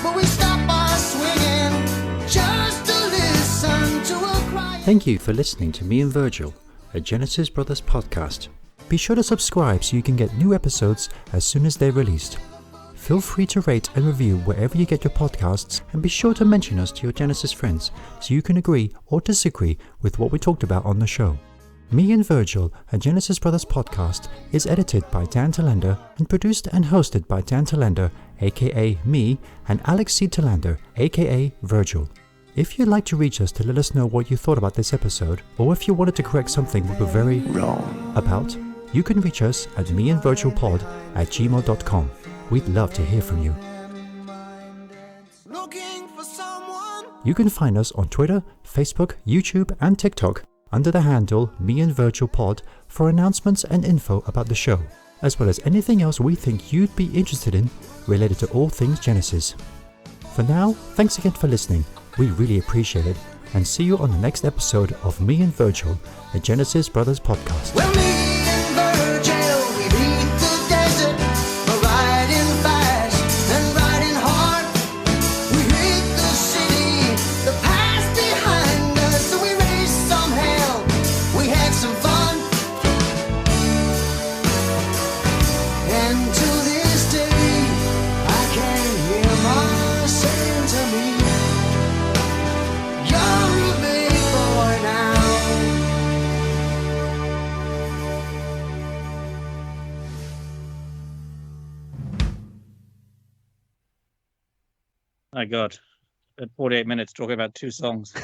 but we stop by swinging just to listen to a cry.
Thank you for listening to Me and Virgil, a Genesis Brothers podcast. Be sure to subscribe so you can get new episodes as soon as they're released. Feel free to rate and review wherever you get your podcasts, and be sure to mention us to your Genesis friends so you can agree or disagree with what we talked about on the show. Me and Virgil, a Genesis Brothers podcast, is edited by Dan Telander and produced and hosted by Dan Telander, aka me, and Alex C. Telander, aka Virgil. If you'd like to reach us to let us know what you thought about this episode, or if you wanted to correct something we were very wrong about, you can reach us at meandvirgilpod@gmail.com. We'd love to hear from you.
Looking for someone.
You can find us on Twitter, Facebook, YouTube, and TikTok under the handle meandvirgilpod for announcements and info about the show, as well as anything else we think you'd be interested in related to all things Genesis. For now, thanks again for listening. We really appreciate it, and see you on the next episode of Me and Virgil, a Genesis Brothers podcast.
Well, me and Virgil, we beat the desert. We're riding fast and riding hard. We hit the city, the past behind us. So we raised some hell, we had some fun. And to this day, I can hear myself to me, you're a big boy now.
My God. At 48 minutes talking about two songs.